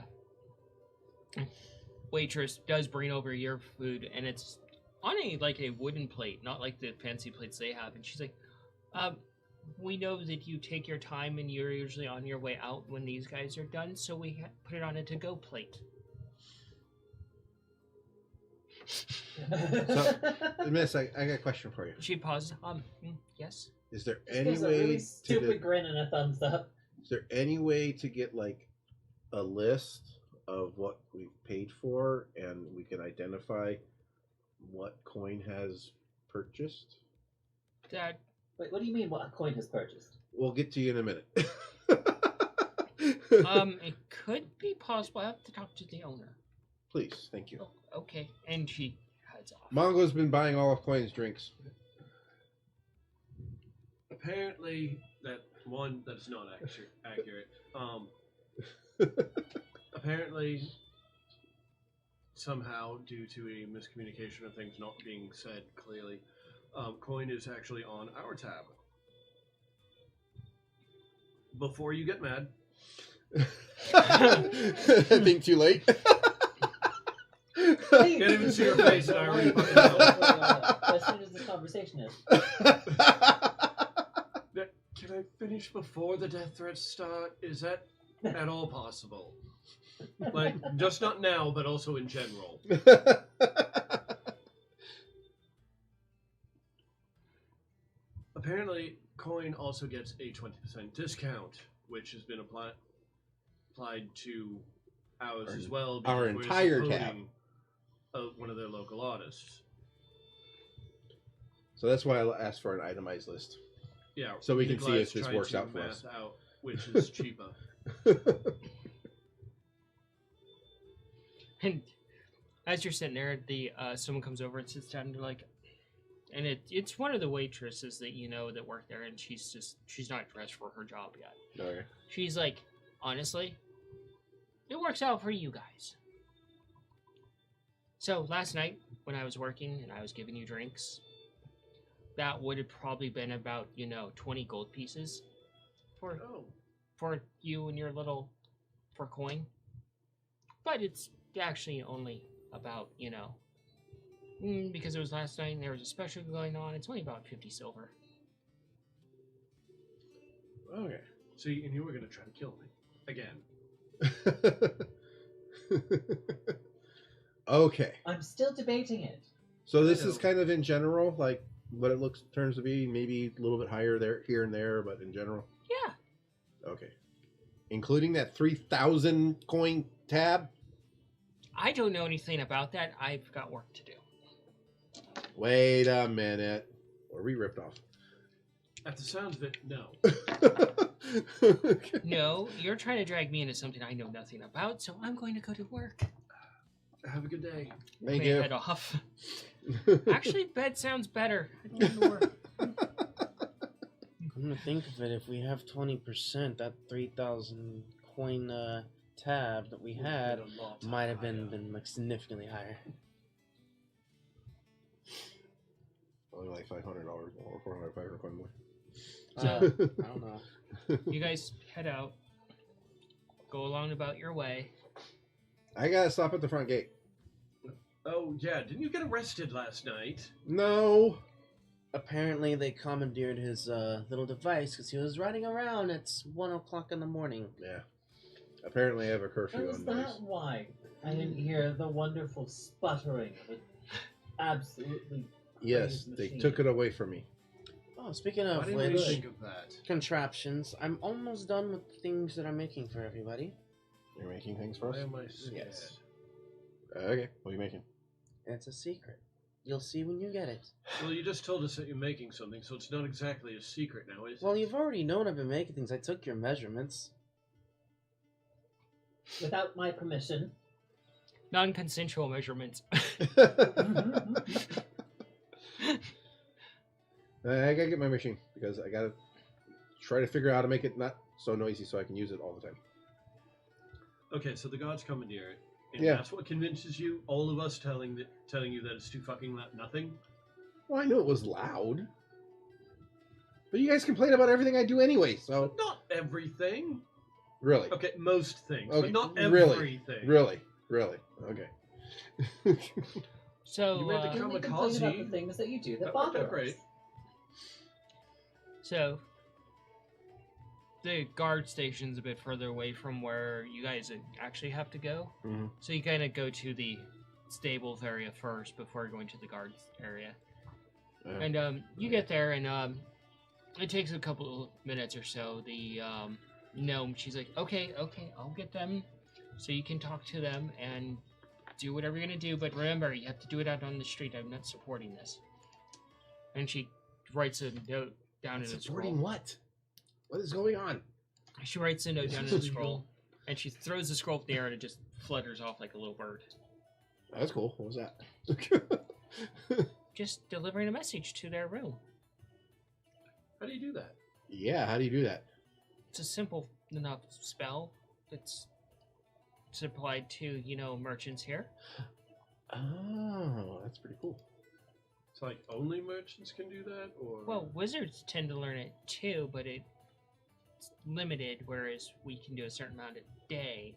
waitress does bring over your food, and it's on a wooden plate, not like the fancy plates they have. And she's like, we know that you take your time and you're usually on your way out when these guys are done, so we put it on a to-go plate. So, Miss, I got a question for you. She pauses. Yes? Is there Just any gives a way really to stupid grin and a thumbs up. is there any way to get like a list of what we've paid for, and we can identify what coin has purchased? That Wait, what do you mean what a coin has purchased? We'll get to you in a minute. it could be possible. I have to talk to the owner. Please, thank you. Oh, okay. And she heads off. Mongo's been buying all of Coin's drinks. Apparently, that's not accurate. Apparently, somehow, due to a miscommunication of things not being said clearly, Coin is actually on our tab. Before you get mad. I think too late. Can't even see your face, and I already fucking know. As soon as this conversation is. Can I finish before the death threats start? Is that at all possible? Like, just not now, but also in general. Apparently, Coin also gets a 20% discount, which has been applied to ours as well. Our because we're entire supporting tab. one of their local artists. So that's why I asked for an itemized list. Yeah. So we can see Nikolai's if this trying works to out for us. math out which is cheaper. And as you're sitting there, the someone comes over and sits down and they're like, and it's one of the waitresses that you know that work there, and she's not dressed for her job yet. Okay. She's like, honestly, it works out for you guys. So last night when I was working and I was giving you drinks, that would have probably been about 20 gold pieces for you and your little for coin. But it's actually only about because it was last night and there was a special going on. It's only about 50 silver. Okay. See, and you were gonna try to kill me again. Okay. I'm still debating it. So this I is know. kind of in general, like what it turns to be, maybe a little bit higher there, here and there, but in general. Yeah. Okay. Including that 3,000 coin tab. I don't know anything about that. I've got work to do. Wait a minute. Or we ripped off. At the sound of it, no. No, you're trying to drag me into something I know nothing about, so I'm going to go to work. Have a good day. Thank May you. head off. Actually, bed sounds better. I'm going to work. Come to think of it, if we have 20%, that 3,000 coin tab that we had A lot might have higher. been like significantly higher. Only like $500 more, or 500 coin more. I don't know. You guys head out. Go along about your way. I gotta stop at the front gate. Oh yeah, didn't you get arrested last night? No. Apparently, they commandeered his little device because he was riding around at 1 o'clock in the morning. Yeah. Apparently, I have a curfew Is on that those. why I didn't hear the wonderful sputtering of it? Absolutely. Yes, crazy they machine. took it away from me. Oh, speaking Why of didn't we which, think of that? contraptions, I'm almost done with the things that I'm making for everybody. You're making things for us? Why am I scared? Yes. Okay. What are you making? It's a secret. You'll see when you get it. Well, you just told us that you're making something, so it's not exactly a secret now, is Well, it? you've already known I've been making things. I took your measurements. Without my permission. Non-consensual measurements. I gotta get my machine because I gotta try to figure out how to make it not so noisy so I can use it all the time. Okay, so the gods commandeer it, and Yeah. that's what convinces you. All of us telling you that it's too fucking nothing. Well, I knew it was loud. But you guys complain about everything I do anyway, so... Not everything. Really? Okay, most things, Okay, but not really? everything. Really? Okay. So, You made the Only complain Kamikaze. about the things that you do that That worked bother out great. us. So, the guard station's a bit further away from where you guys actually have to go. Mhm. So you kind of go to the stables area first before going to the guards area. And you get there, and it takes a couple of minutes or so. The gnome, she's like, okay, I'll get them, so you can talk to them and do whatever you're gonna do. But remember, you have to do it out on the street. I'm not supporting this. And she writes a note down in a Supporting scroll. what? What is going on? She writes a note This down is in a illegal. scroll, and she throws the scroll up in the air, and it just flutters off like a little bird. That's cool. What was that? Just delivering a message to their room. How do you do that? Yeah, how do you do that? It's a simple enough spell that's supplied to, merchants here. Oh, that's pretty cool. It's like only merchants can do that, or Well, wizards tend to learn it too, but it's limited, whereas we can do a certain amount a day.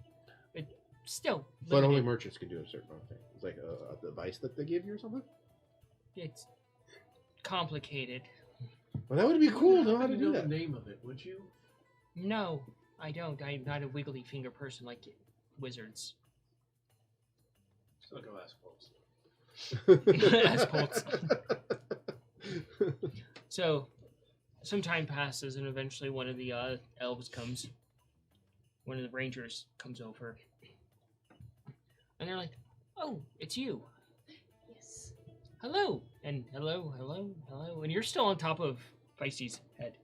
But still, But only limited. merchants can do a certain amount of things. It's like a device that they give you or something? It's complicated. Well, that would be cool to know how How to do do know that. the name of it? Would you? No, I don't. I'm not a wiggly finger person like wizards. I'll go ask Bolts. Ask Bolts. So, some time passes, and eventually one of the elves comes. One of the rangers comes over. And they're like, oh, it's you. hello, and hello, hello, hello, and you're still on top of Feisty's head.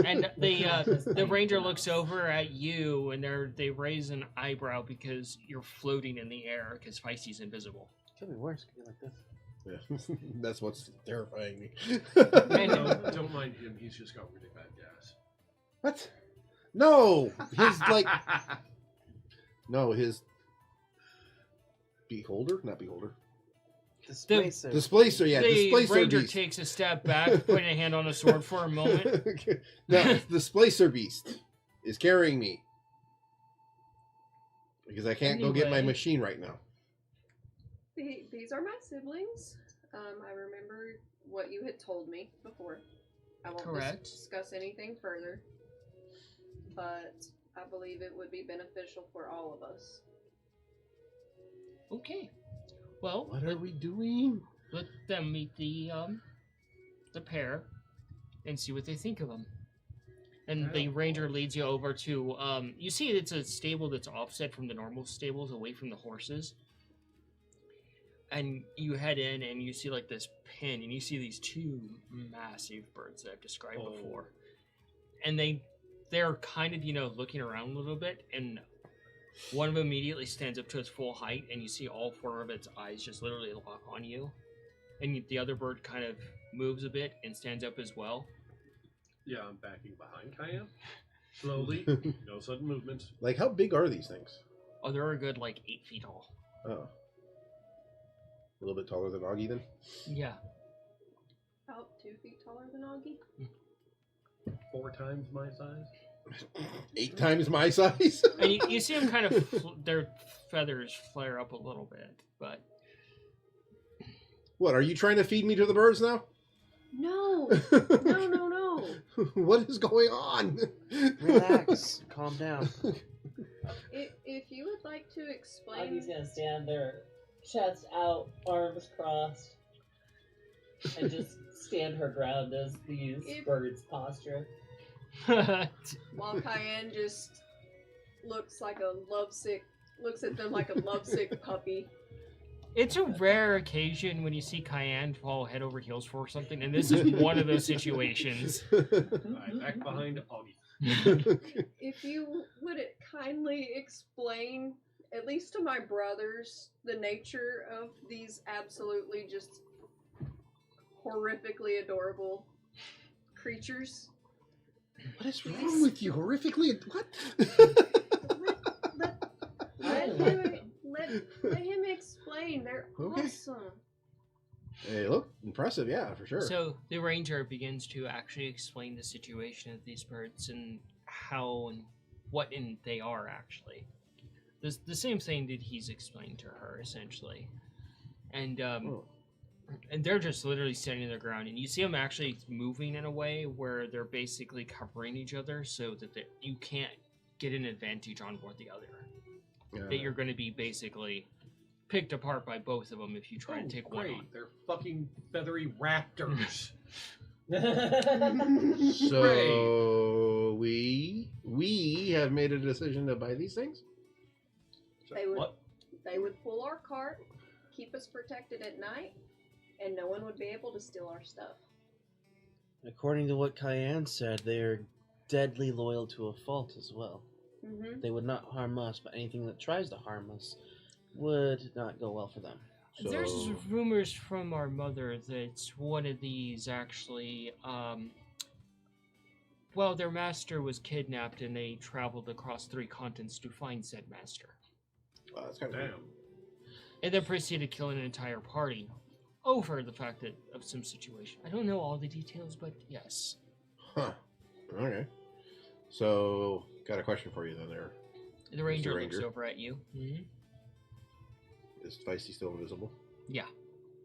And the ranger looks over at you, and they raise an eyebrow because you're floating in the air because Feisty's invisible. Could be worse. Could be like this. Yeah. That's what's terrifying me. And Don't mind him. He's just got really bad gas. What? No, his beholder, not beholder. Displacer. Displacer, yeah, the displacer ranger beast. takes a step back, putting a hand on a sword for a moment. No, the displacer beast is carrying me because I can't go get my Anyway. machine right now. These are my siblings. I remember what you had told me before. I won't Correct. discuss anything further, but I believe it would be beneficial for all of us. Okay. Well, What are we doing? let them meet the pair and see what they think of them. And the ranger leads you over to you see it's a stable that's offset from the normal stables, away from the horses. And you head in and you see like this pen, and you see these two massive birds that I've described before. And they're kind of, looking around a little bit, and one of them immediately stands up to its full height, and you see all four of its eyes just literally lock on you. And the other bird kind of moves a bit and stands up as well. Yeah, I'm backing behind Cayenne. Slowly, no sudden movements. Like, how big are these things? Oh, they're a good 8 feet tall. Oh. A little bit taller than Augie, then? Yeah. About 2 feet taller than Augie. 4 times my size. 8 times my size? And you see them kind of, their feathers flare up a little bit, but... What, are you trying to feed me to the birds now? No, no. What is going on? Relax. Calm down. If you would like to explain, Augie's gonna stand there, chest out, arms crossed, and just stand her ground as these birds posture. while Cayenne just looks at them like a lovesick puppy. It's a rare occasion when you see Cayenne fall head over heels for something, and this is one of those situations. I back behind Augie. If you would kindly explain, at least to my brothers, the nature of these absolutely just horrifically adorable creatures. What is wrong with you? Horrifically? What? Let him explain. They're Okay. awesome. They look impressive, yeah, for sure. So the ranger begins to actually explain the situation of these birds and how and what they are actually. The same thing that he's explained to her, essentially. And and they're just literally standing their ground, and you see them actually moving in a way where they're basically covering each other so that you can't get an advantage on one or the other. That you're going to be basically picked apart by both of them if you try to take one on. They're fucking feathery raptors. So we have made a decision to buy these things? They would pull our cart, keep us protected at night, and no one would be able to steal our stuff. According to what Cayenne said, they are deadly loyal to a fault as well. Mm-hmm. They would not harm us, but anything that tries to harm us would not go well for them. There's rumors from our mother that one of these actually, their master was kidnapped and they traveled across 3 continents to find said master. Wow, that's kind of Damn. And then proceeded to kill an entire party over the fact of some situation. I don't know all the details, but yes. Huh. Okay. So, got a question for you then there. The ranger Ranger. looks over at you. Mm-hmm. Is Feisty still invisible? Yeah.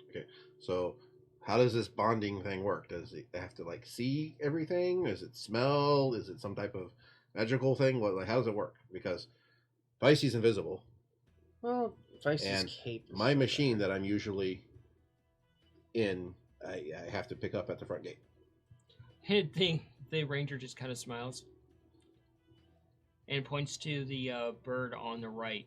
Okay. So, how does this bonding thing work? Does it have to, see everything? Does it smell? Is it some type of magical thing? How does it work? Because Feisty's invisible. Well, Feisty's And cape. is my still machine that I'm usually in, I have to pick up at the front gate. The ranger just kind of smiles and points to the bird on the right.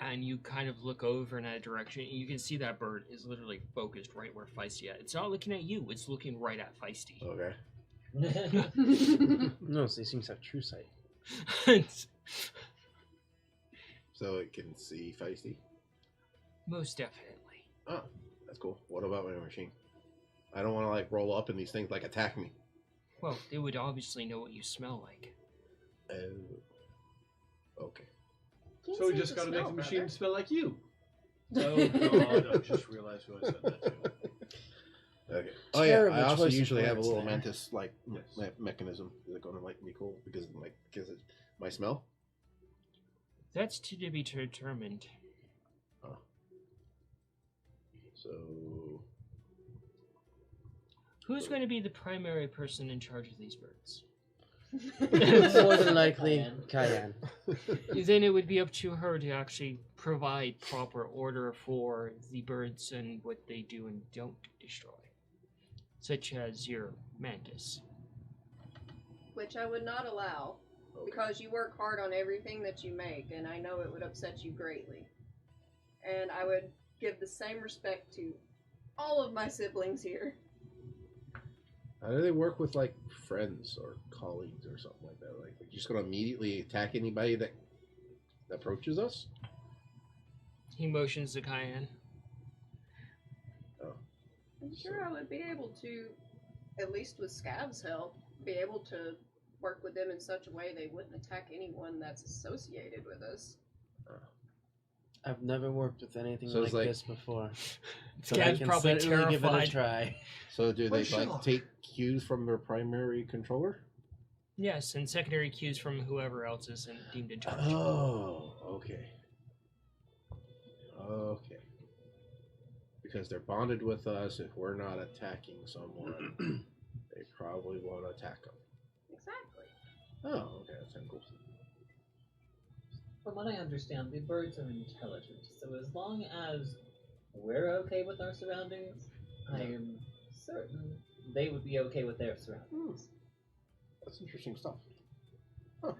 and you kind of look over in that direction, and you can see that bird is literally focused right where Feisty at. It's not looking at you, it's looking right at Feisty. Okay. No, so they seem to have true sight. So it can see Feisty. Most definitely. Oh, that's cool. What about my machine? I don't want to like roll up and these things like attack me. Well, they would obviously know what you smell like. Oh. Okay. So we just got to make the machine smell like you. Oh God! I just realized who I said that to. Okay. Oh yeah. Terrible I also choice of usually have a words little there. mantis like Yes. mechanism. Is it going to like be cool because it's my smell? That's to be determined. So Who's going to be the primary person in charge of these birds? More than likely, Cayenne. Then it would be up to her to actually provide proper order for the birds and what they do and don't destroy. Such as your mantis. Which I would not allow, because you work hard on everything that you make, and I know it would upset you greatly. And I would give the same respect to all of my siblings here. How do they work with like friends or colleagues or something like that? Like you're just gonna immediately attack anybody that approaches us? He motions to Cayenne. I'm sure I would be able to, at least with Scav's help, be able to work with them in such a way they wouldn't attack anyone that's associated with us. I've never worked with anything So like it's like- this before. Scav's probably certainly give it a terrified. try. So do they Well, like sure. take cues from their primary controller? Yes, and secondary cues from whoever else is deemed in charge. Oh, okay. Okay. Because they're bonded with us. If we're not attacking someone, they probably won't attack them. Exactly. Oh, okay. That's cool. From what I understand, the birds are intelligent, so as long as we're okay with our surroundings, I am certain they would be okay with their surroundings. That's interesting stuff. Huh.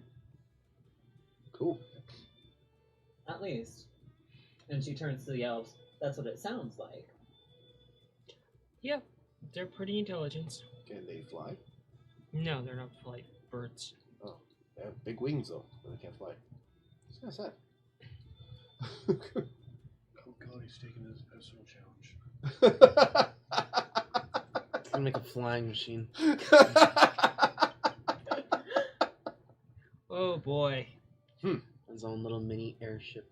Cool. At least. And she turns to the elves. That's what it sounds like. Yep, they're pretty intelligent. Can they fly? No, they're not flight birds. They have big wings though, but they can't fly. It's kind of sad. Oh God, he's taking his personal challenge. It's gonna make a flying machine. Oh boy. His own little mini airship.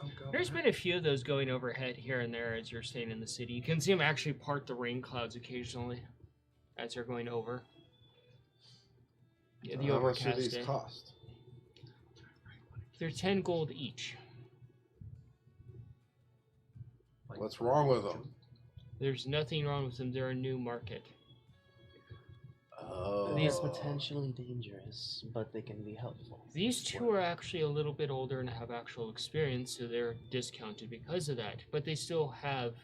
Oh God. There's been a few of those going overhead here and there as you're staying in the city. You can see them actually part the rain clouds occasionally as they're going over. Yeah, the How much do overcast these day. cost? They're 10 gold each. What's wrong with them? There's nothing wrong with them. They're a new market. Oh. These potentially dangerous, but they can be helpful. These two are actually a little bit older and have actual experience, so they're discounted because of that. But they still have.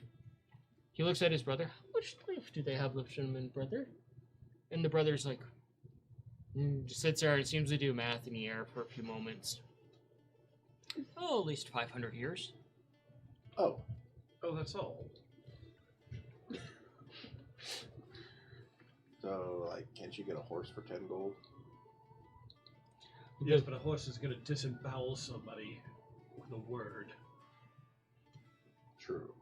He looks at his brother. How much life do they have left in them, brother? And the brother's like, just sits there and seems to do math in the air for a few moments. Oh, at least 500 years. Oh. Oh, that's all. So, like, can't you get a horse for 10 gold? Yes, but a horse is going to disembowel somebody with a word. True.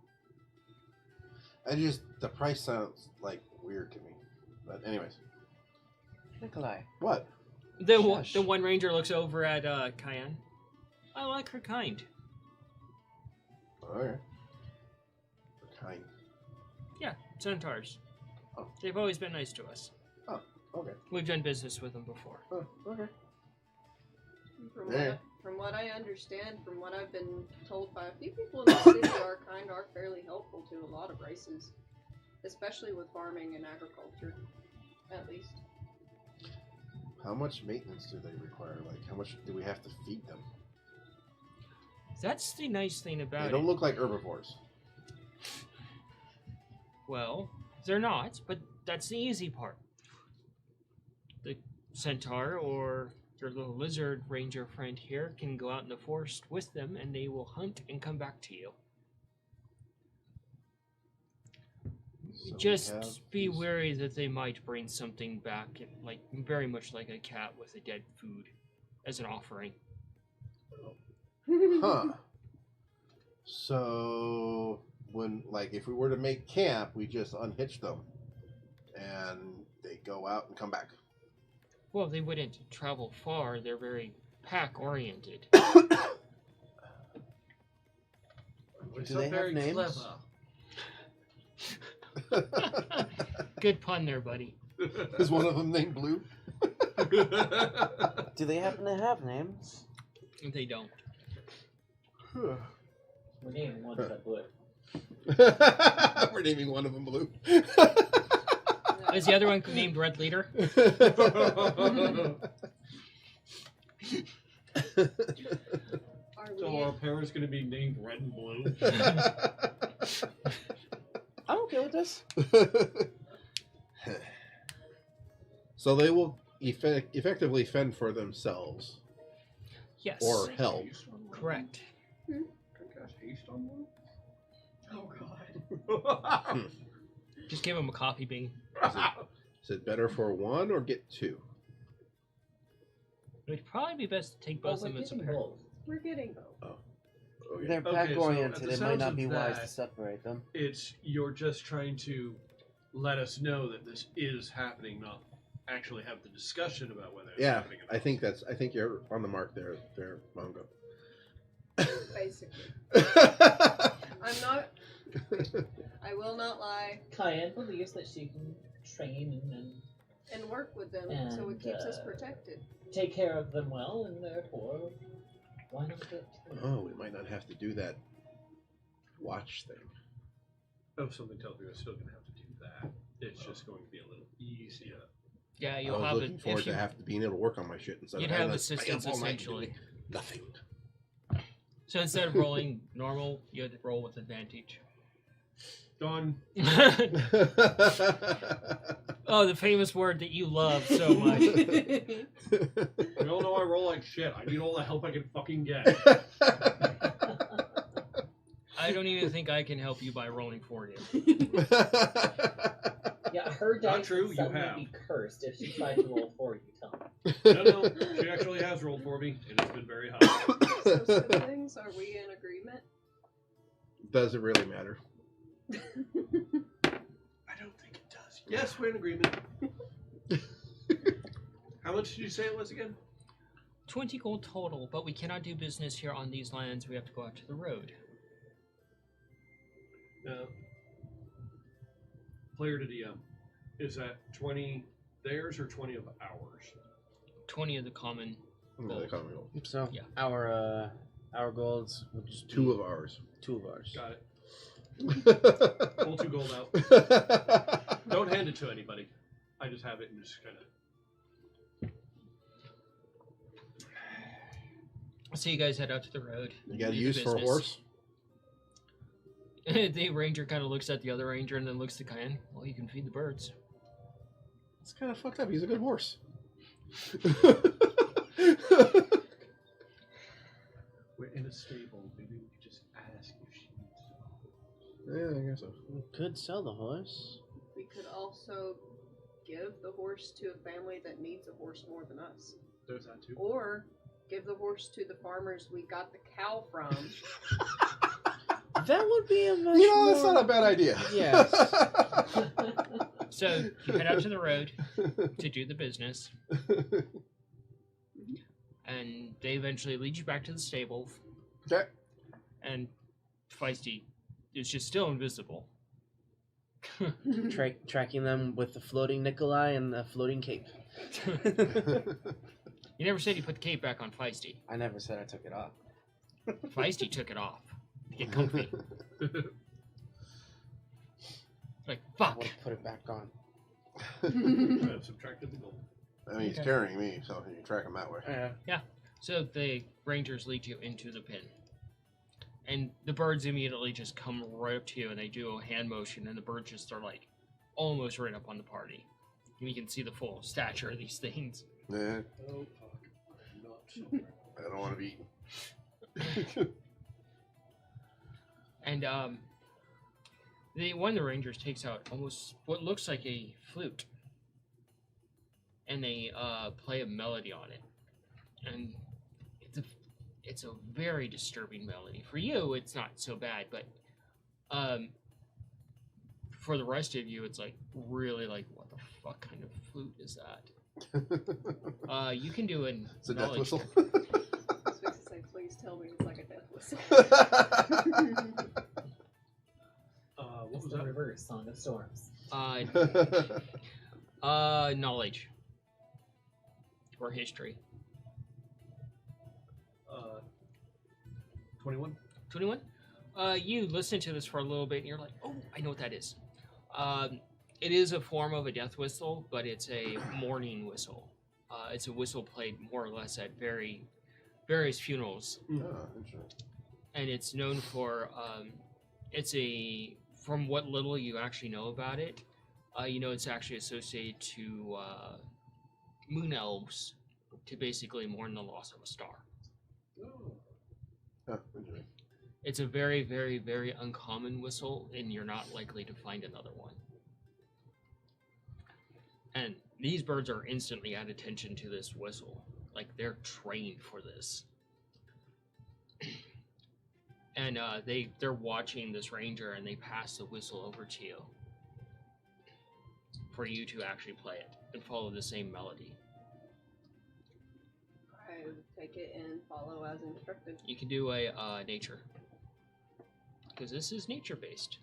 The price sounds, like, weird to me. But anyways. Nikolai. What? Shush. The one ranger looks over at Cayenne. I like her kind. Alright. Kind. Yeah, centaurs. Oh. They've always been nice to us. Okay. We've done business with them before. Oh, okay. From, Yeah. from what I understand, from what I've been told by a few people in the city, our kind are fairly helpful to a lot of races, especially with farming and agriculture, at least. How much maintenance do they require? Like, how much do we have to feed them? That's the nice thing They about don't it. look like herbivores. Well, they're not, but that's the easy part. The centaur or your little lizard ranger friend here can go out in the forest with them, and they will hunt and come back to you. So we Just have be these- wary that they might bring something back, like very much like a cat with a dead food, as an offering. Huh. So when, like, if we were to make camp, we just unhitch them, and they go out and come back. Well, they wouldn't travel far. They're very pack-oriented. We're Do so they have very names? clever. Good pun there, buddy. Is one of them named Blue? Do they happen to have names? They don't. We're naming one that blue. We're naming one of them Blue. Is the other one named Red Leader? Are So we our parents going to be named Red and Blue? I'm okay with this. So they will effectively fend for themselves, Yes. or help. Correct. Can I cast haste on one? Oh god. Just give them a coffee bean. Is it better for one or get two? It would probably be best to take both of them as a pair. We're getting both. Okay. They're Okay, pack so oriented. at the It might sounds not of be wise to that- separate them. It's you're just trying to let us know that this is happening, not actually have the discussion about whether it's Yeah, happening. or I think you're on the mark there, Mongo. Basically. I'm not. I will not lie Cayenne believes that she can train and work with them, so it And, keeps us protected. take care of them well, and therefore, why not get two? Oh, we might not have to do that watch thing. Oh, something tells me we're still going to have to do that. It's just going to be a little easier. Yeah, I you'll was have looking it. forward If you, to have to being able to work on my shit instead you'd of have having to stay assistance up all night essentially. doing nothing. So instead of rolling normal, you have to roll with advantage. Done. Oh, the famous word that you love so much. We all know I roll like shit. I need all the help I can fucking get. I don't even think I can help you by rolling for you. Yeah, her Not dice true, would you suddenly have. be cursed if she tried to roll for you, Tom. No, she actually has rolled for me, and it's been very high. So siblings, are we in agreement? Does it really matter? I don't think it does. Yes, we're in agreement. How much did you say it was again? 20 gold total, but we cannot do business here on these lands. We have to go out to the road. No. Player to DM. Is that 20 theirs or 20 of ours? 20 of the common. No, they call me old. So Yeah. our golds would just Two be of ours. 2 of ours. Got it. Pull 2 gold out. Don't hand it to anybody. I just have it and just kind of. So you guys head out to the road. You got to do the use for a business. horse? The ranger kind of looks at the other ranger and then looks to Cayenne. Well, you can feed the birds. It's kind of fucked up. He's a good horse. We're in a stable. Maybe we could just ask if she needs to. Yeah, I guess so. We could sell the horse. We could also give the horse to a family that needs a horse more than us. There's that too. Or give the horse to the farmers we got the cow from. That would be a much You know, that's more... not a bad idea. Yes. So you head out to the road to do the business, and they eventually lead you back to the stable. Okay. And Feisty is just still invisible. Tracking them with the floating Nikolai and the floating cape. You never said you put the cape back on Feisty. I never said I took it off. Feisty took it off to get comfy. Like, I fuck. would have put it back on. I've subtracted the gold. I mean, he's Okay. carrying me, so you can track him that way. Yeah. So the rangers lead you into the pen. And the birds immediately just come right up to you and they do a hand motion and the birds just are like almost right up on the party. And you can see the full stature of these things. Yeah. Oh, fuck. I don't want to be eaten. And one of the rangers takes out almost what looks like a flute, and they play a melody on it, and it's a very disturbing melody. For you, it's not so bad, but for the rest of you, it's like really like, what the fuck kind of flute is that? You can do an It's a death knowledge whistle. check. I was fixing to say, please tell me it's like a death whistle. What It's was the that? reverse Song of Storms. Knowledge or history. 21. 21. You listen to this for a little bit, and you're like, "Oh, I know what that is." It is a form of a death whistle, but it's a mourning whistle. It's a whistle played more or less at various funerals, Oh, interesting. and it's known for. From what little you actually know about it, it's actually associated to moon elves to basically mourn the loss of a star. Oh, interesting. It's a very, very, very uncommon whistle, and you're not likely to find another one. And these birds are instantly at attention to this whistle. Like, they're trained for this. And they're watching this ranger, and they pass the whistle over to you for you to actually play it and follow the same melody. I take it and follow as instructed. You can do a nature, because this is nature-based.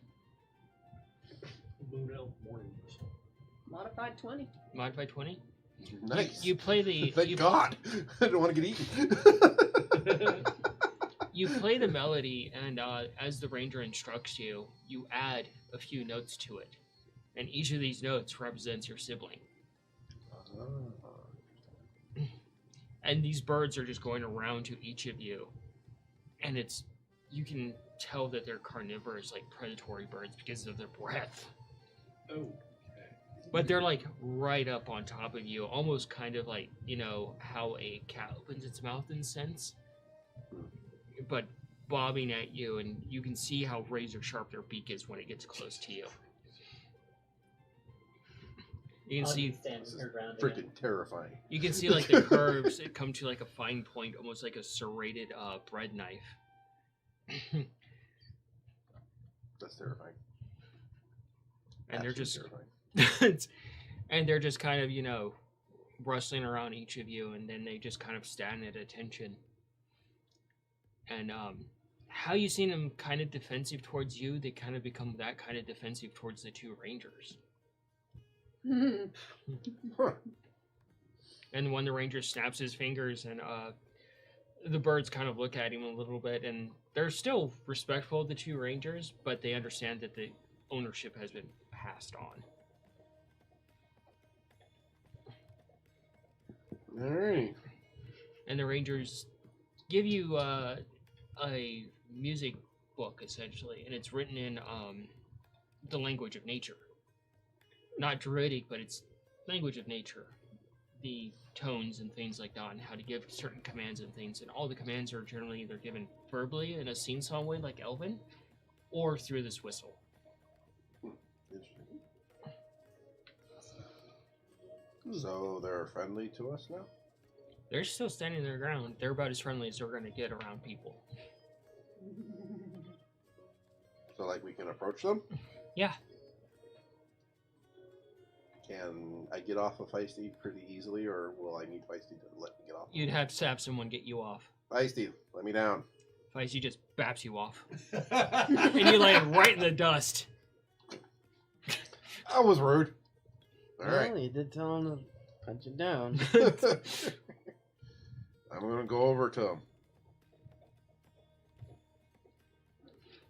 Moon elf morning whistle. Modified 20. Modified 20. Nice. You play the. Thank God. I don't want to get eaten. You play the melody, and as the ranger instructs you, you add a few notes to it. And each of these notes represents your sibling. And these birds are just going around to each of you. And you can tell that they're carnivorous, like predatory birds, because of their breath. Oh. But they're like right up on top of you, almost kind of like, how a cat opens its mouth in a sense. But bobbing at you, and you can see how razor sharp their beak is when it gets close to you. You can see standing her ground Freaking again. terrifying. you can see like the curves that come to like a fine point, almost like a serrated bread knife. That's terrifying. And they're Absolutely just terrifying. and they're just kind of, rustling around each of you, and then they just kind of stand at attention. And how you seen them kind of defensive towards you, they kind of become that kind of defensive towards the two rangers. Huh. And when the ranger snaps his fingers, and the birds kind of look at him a little bit, and they're still respectful of the two rangers, but they understand that the ownership has been passed on. All right. And the rangers give you a music book, essentially, and it's written in the language of nature. Not Druidic, but it's language of nature. The tones and things like that, and how to give certain commands and things. And all the commands are generally either given verbally in a sing-song way, like Elven, or through this whistle. Interesting. So they're friendly to us now? They're still standing their ground. They're about as friendly as they're going to get around people. So, like, we can approach them? Yeah. Can I get off of Feisty pretty easily, or will I need Feisty to let me get off? You'd have to have someone get you off. Feisty, let me down. Feisty just baps you off. And you land right in the dust. That was rude. All Well, right. you did tell him to punch it down. I'm going to go over to him.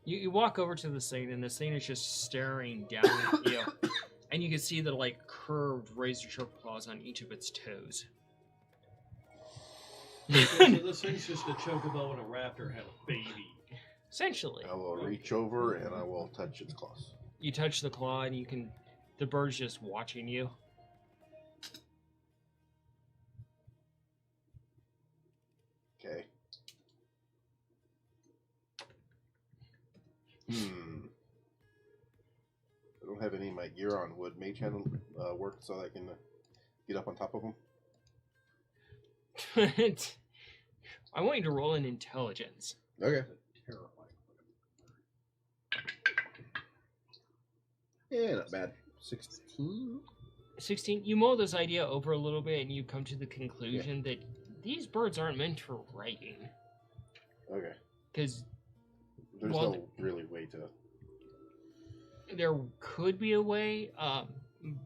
You walk over to the thing, and the thing is just staring down at you. And you can see the, curved razor-sharp claws on each of its toes. So this thing's just a chocobo and a raptor had a baby. Essentially. I will reach over and I will touch its claws. You touch the claw, and the bird's just watching you. Okay. I don't have any of my gear on. Would Mage Hand work so that I can get up on top of them? I want you to roll an intelligence. Okay. Terrifying. Yeah, not bad. 16? 16. You mull this idea over a little bit and you come to the conclusion that these birds aren't meant for writing. Okay. Because There's Well, no really way to... there could be a way,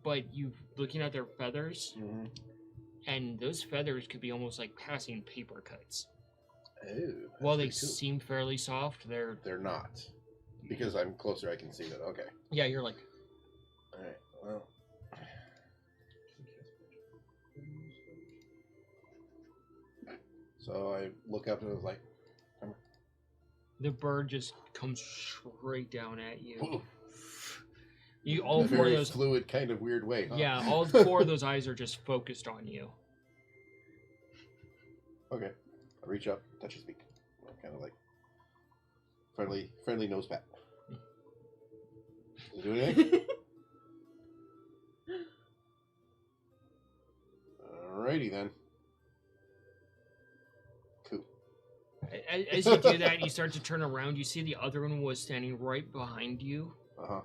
but you looking at their feathers, Mm-hmm. and those feathers could be almost like passing paper cuts. Oh, While they that's pretty cool. seem fairly soft, they're They're not. Because I'm closer, I can see that. Okay. yeah. You're like Alright, well... So I look up and I was like, the bird just comes straight down at you. "Ooh." You In all a four of very those. fluid kind of weird way. Huh? Yeah, all four of those eyes are just focused on you. Okay. I reach up, touch his beak. Kind of like friendly nose pat. Does it do anything? Alrighty then. Cool. As you do that, you start to turn around. You see the other one was standing right behind you Uh-huh.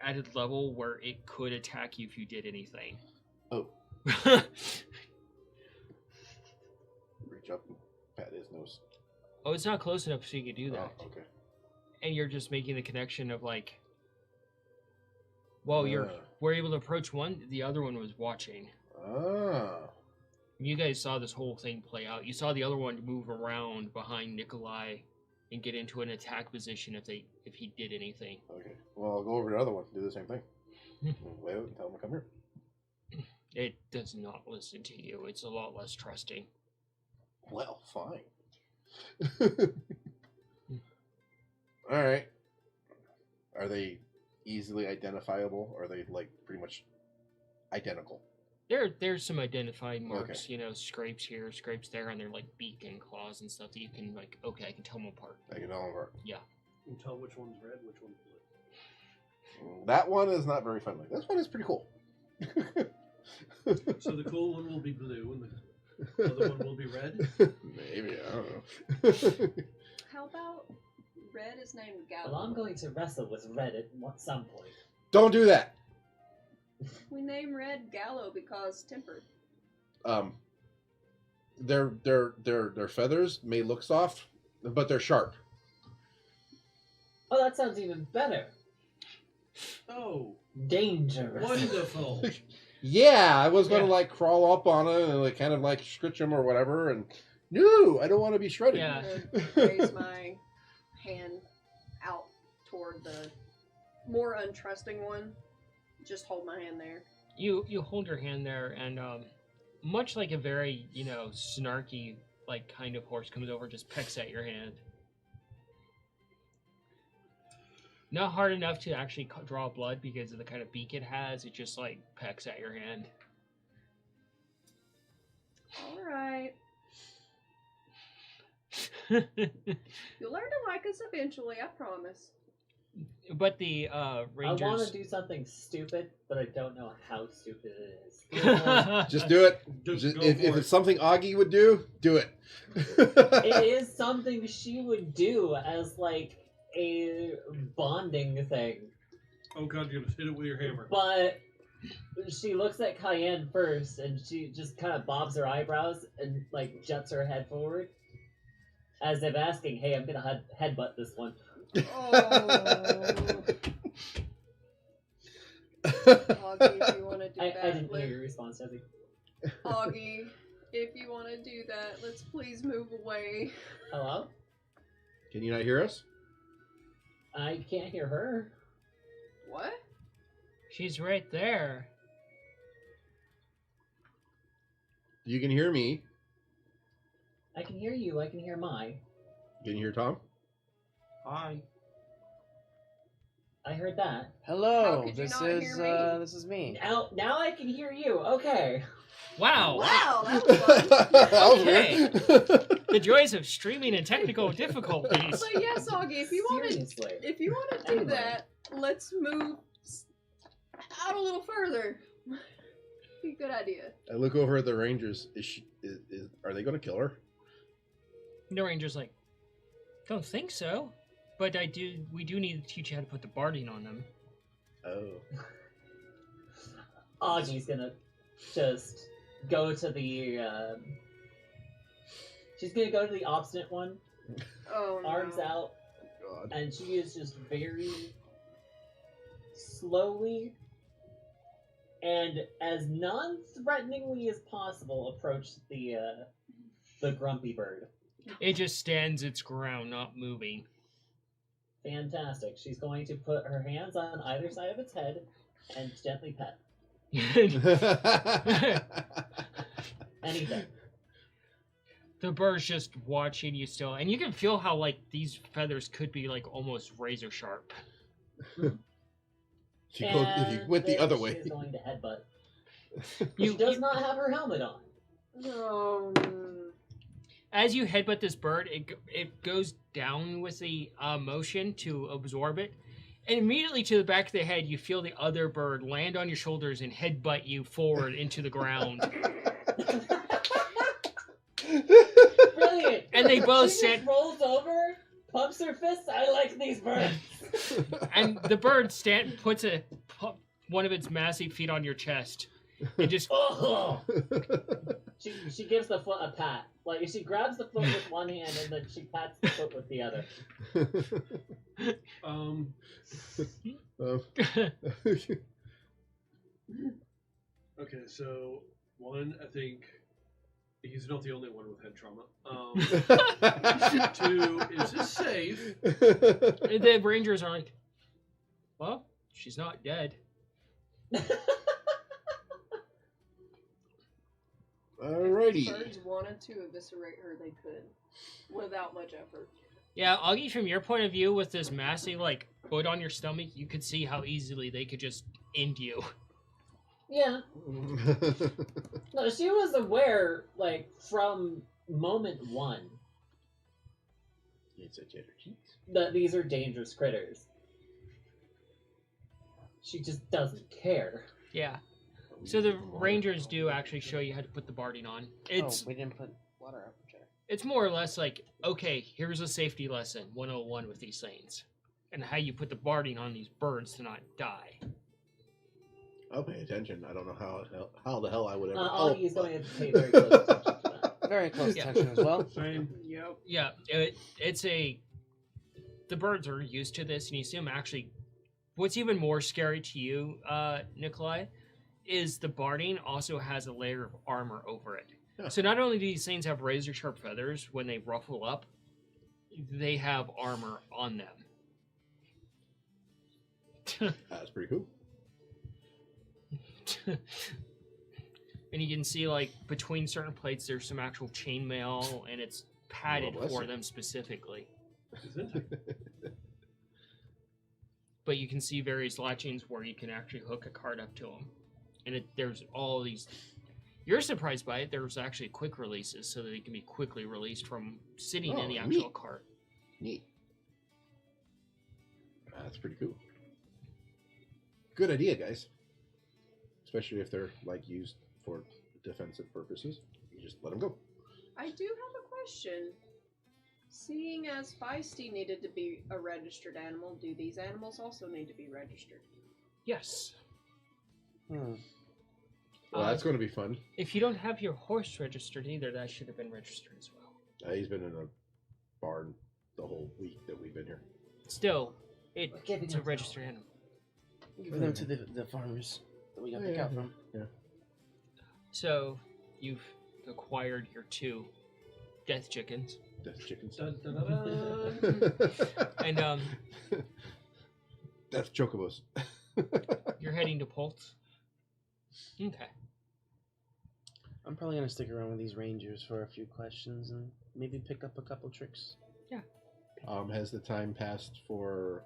at a level where it could attack you if you did anything. Oh. Reach up and pat his nose. Oh, it's not close enough so you can do that. Oh, okay. And you're just making the connection of like, well, Ah. we're able to approach one, the other one was watching. Ah. You guys saw this whole thing play out. You saw the other one move around behind Nikolai and get into an attack position if he did anything. Okay. Well, I'll go over to the other one, do the same thing. Wait out and tell him to come here. It does not listen to you. It's a lot less trusting. Well, fine. Alright. Are they easily identifiable? Or are they, like, pretty much identical? There's some identifying marks, Okay. you know, scrapes here, scrapes there, and they're like beak and claws and stuff that you can like, okay, I can tell them apart. I can tell them apart. You can tell which one's red, which one's blue. That one is not very friendly. This one is pretty cool. So the cool one will be blue, and the other one will be red. Maybe, I don't know. How about red is named Gallo? Well, I'm going to wrestle with Red at some point. Don't do that. We name red Gallo because tempered. Their feathers may look soft, but they're sharp. Oh, that sounds even better. Oh, Dangerous. wonderful! Yeah, I was gonna Yeah. like crawl up on it and like kind of like scritch them or whatever, and no, I don't want to be shredded. Yeah. I'm gonna raise my hand out toward the more untrusting one. Just hold my hand there. You hold your hand there, and much like a very, you know, snarky like kind of horse comes over, just pecks at your hand. Not hard enough to actually draw blood because of the kind of beak it has. It just like pecks at your hand. All right. You'll learn to like us eventually, I promise. But the I want rangers. to do something stupid, but I don't know how stupid it is. Just do it. Just go If for it's something Augie would do it. It is something she would do as like a bonding thing, Oh god, you're gonna hit it with your hammer. but she looks at Cayenne first, and she just kind of bobs her eyebrows and like juts her head forward, as if asking, "Hey, I'm gonna headbutt this one." Oh. Augie, if you want to do I that, didn't hear your response, Desi. Augie, if you want to do that, let's please move away. Hello? Can you not hear us? I can't hear her. What? She's right there. You can hear me. I can hear you. I can hear Mai. Can you hear Tom? Hi. I heard that. How Hello, could you this not is hear me? this is me. Now I can hear you. Okay. Wow. Wow, that was fun. That was Okay. weird. The joys of streaming and technical difficulties. So yeah, Soggy, if you want to do Anyway. that, let's move out a little further. Be a good idea. I look over at the Rangers. Are they going to kill her? The ranger's like, don't think so, but we do need to teach you how to put the barding on them. Oh. Augie's gonna just go to the. She's gonna go to the obstinate one, Oh no. arms out, God. and she is just very slowly and as non-threateningly as possible approach the grumpy bird. It just stands its ground, not moving. Fantastic. She's going to put her hands on either side of its head and gently pet. Anything. The bird's just watching you still, and you can feel how like these feathers could be like almost razor sharp. If you went the then other She way. is going to headbutt. You, She does not have her helmet on. No. as you headbutt this bird, it goes down with the motion to absorb it, and immediately to the back of the head, you feel the other bird land on your shoulders and headbutt you forward into the ground. Brilliant. And they both She said, just rolls over, pumps her fists. I like these birds. and the bird puts one of its massive feet on your chest, and just Oh! She gives the foot a pat. Like she grabs the foot with one hand and then she pats the foot with the other. Okay, so one, I think he's not the only one with head trauma. Two, is this safe? the rangers are like, well, she's not dead. Alrighty. If birds wanted to eviscerate her, they could, without much effort. Yeah, Augie, from your point of view, with this massive like foot on your stomach, you could see how easily they could just end you. Yeah. No, she was aware, like, from moment one, that these are dangerous critters. She just doesn't care. Yeah. So the rangers do actually show you how to put the barding on. It's we didn't put water up there. it's more or less like, okay, here's a safety lesson 101 with these things, and how you put the barding on these birds to not die. I'll pay attention. I don't know how the hell I would ever. Augie's going to pay very close attention to that. Very close Yeah. attention as well. Same. Yep. Yeah, the birds are used to this, and you see them actually. What's even more scary to you, Nikolai, is the barding also has a layer of armor over it. Yeah. So not only do these things have razor sharp feathers when they ruffle up, they have armor on them. That's pretty cool. And you can see, like, between certain plates, there's some actual chainmail, and it's padded Oh, bless for you. them specifically. Isn't it? But you can see various latchings where you can actually hook a card up to them. And there's all these... You're surprised by it. There's actually quick releases so that they can be quickly released from sitting in the actual neat. cart. Neat. That's pretty cool. Good idea, guys. Especially if they're like used for defensive purposes. You just let them go. I do have a question. Seeing as Feisty needed to be a registered animal, do these animals also need to be registered? Yes. Well, that's going to be fun. If you don't have your horse registered either, that should have been registered as well. He's been in a barn the whole week that we've been here. Still, We're giving it's a them registered animal. Give them to the farmers that we got the cow from. Yeah. So, you've acquired your 2 death chickens. Death chickens. Dun, dun, dun, dun. And Death chocobos. you're heading to Pulse? Okay. I'm probably gonna stick around with these rangers for a few questions and maybe pick up a couple tricks. Has the time passed for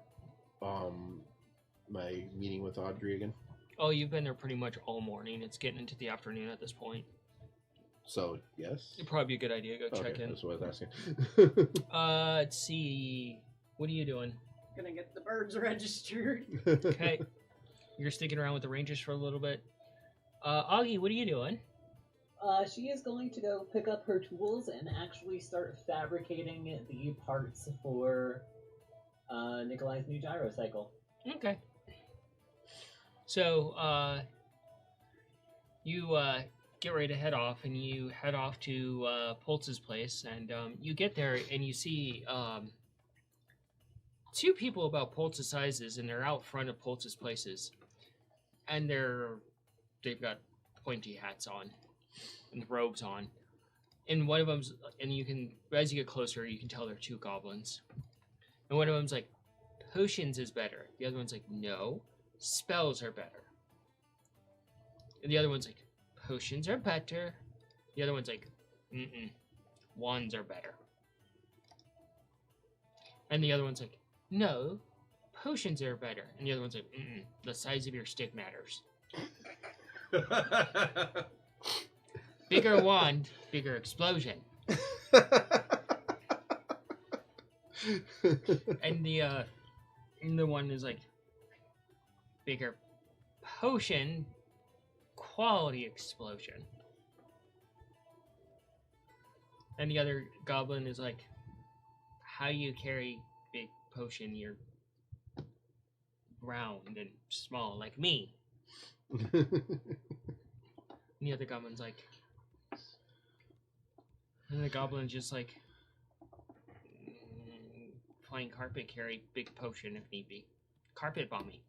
my meeting with Audrey again? Oh, you've been there pretty much all morning. It's getting into the afternoon at this point. So yes. It'd probably be a good idea. Go check Okay, in. that's what I was asking. Let's see. What are you doing? Gonna get the birds registered. Okay. You're sticking around with the Rangers for a little bit. Augie, what are you doing? She is going to go pick up her tools and actually start fabricating the parts for Nikolai's new gyrocycle. Okay. So, you get ready to head off, and you head off to Pultz's place, and you get there, and you see two people about Pultz's sizes, and they're out front of Pultz's places, and they've got pointy hats on and robes on, and one of them's, and you can, as you get closer, you can tell they're two goblins, and one of them's like, potions is better. The other one's like, no, spells are better. And the other one's like, potions are better. The other one's like, wands are better. And the other one's like, no, potions are better. And the other one's like, the size of your stick matters. Bigger wand, bigger explosion. And the one is like, bigger potion, quality explosion. And the other goblin is like, how you carry big potion, you're round and small like me. And the other goblin's like, and the goblin's just like, flying carpet carry big potion if need be. Carpet bombing.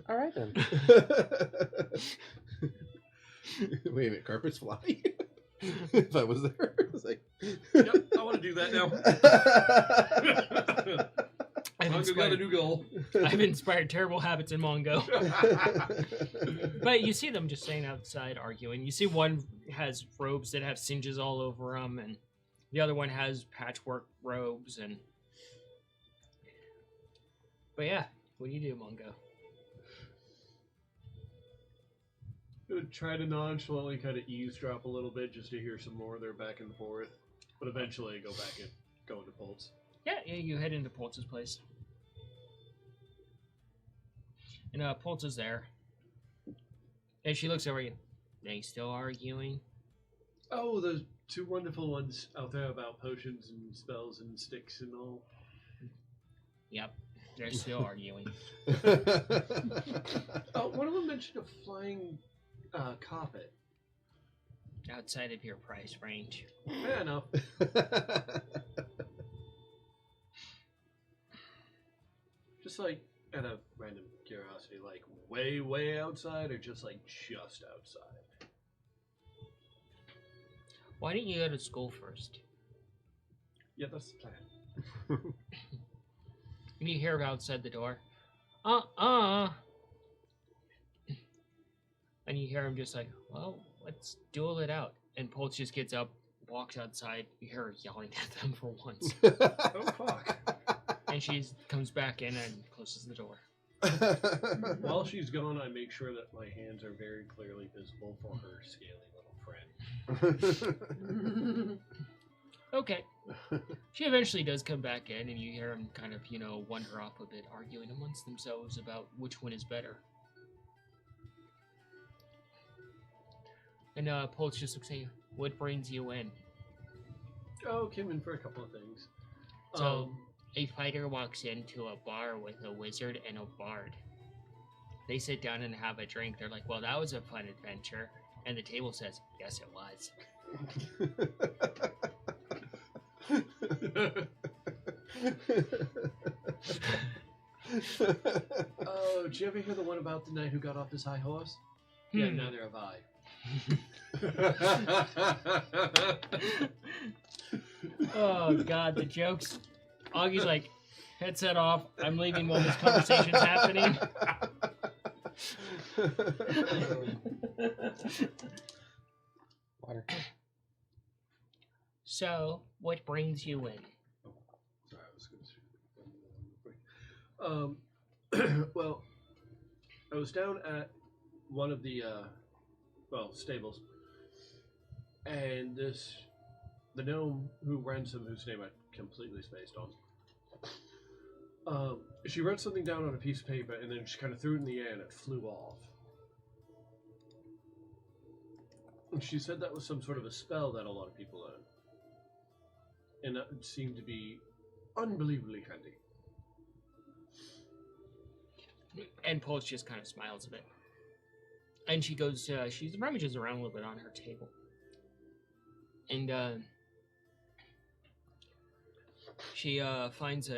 All right then. Wait a minute, carpets fly? If I was there, I was like, Yep, I want to do that now. Mongo got a new goal. I've inspired terrible habits in Mongo. But you see them just staying outside arguing. You see one has robes that have singes all over them, and the other one has patchwork robes. And but yeah, what do you do, Mongo? Try to nonchalantly kind of eavesdrop a little bit just to hear some more of their back and forth, but eventually go back and go into Pulse. Yeah, you head into Pultz's place. And Pultz is there. And she looks over at you. They still arguing? Oh, those two wonderful ones out there about potions and spells and sticks and all. Yep, they're still arguing. Oh, one of them mentioned a flying carpet. Outside of your price range. Fair enough. Just like out of random curiosity, like way, way outside, or just like just outside? Why didn't you go to school first? Yeah, that's the plan. And you hear outside the door, and you hear him just like, well, let's duel it out. And Pulse just gets up, walks outside. You hear her yelling at them for once. Oh, fuck. And she comes back in and closes the door. While she's gone, I make sure that my hands are very clearly visible for her scaly little friend. Okay. She eventually does come back in, and you hear them kind of, wander off a bit, arguing amongst themselves about which one is better. And Pulse just looks at you. What brings you in? Oh, came in for a couple of things. So, a fighter walks into a bar with a wizard and a bard. They sit down and have a drink. They're like, well, that was a fun adventure. And the table says, yes, it was. Oh, did you ever hear the one about the knight who got off his high horse? Yeah, neither have I. Oh, God, the jokes. Augie's like, headset off. I'm leaving while this conversation's happening. Water. So, what brings you in? Sorry, I was going to Well, I was down at one of the stables, and the gnome who runs him, whose name I completely spaced on. She wrote something down on a piece of paper, and then she kind of threw it in the air, and it flew off. And she said that was some sort of a spell that a lot of people learn, and that seemed to be unbelievably handy. And Pulse just kind of smiles a bit. And she goes, she rummages around a little bit on her table. And she finds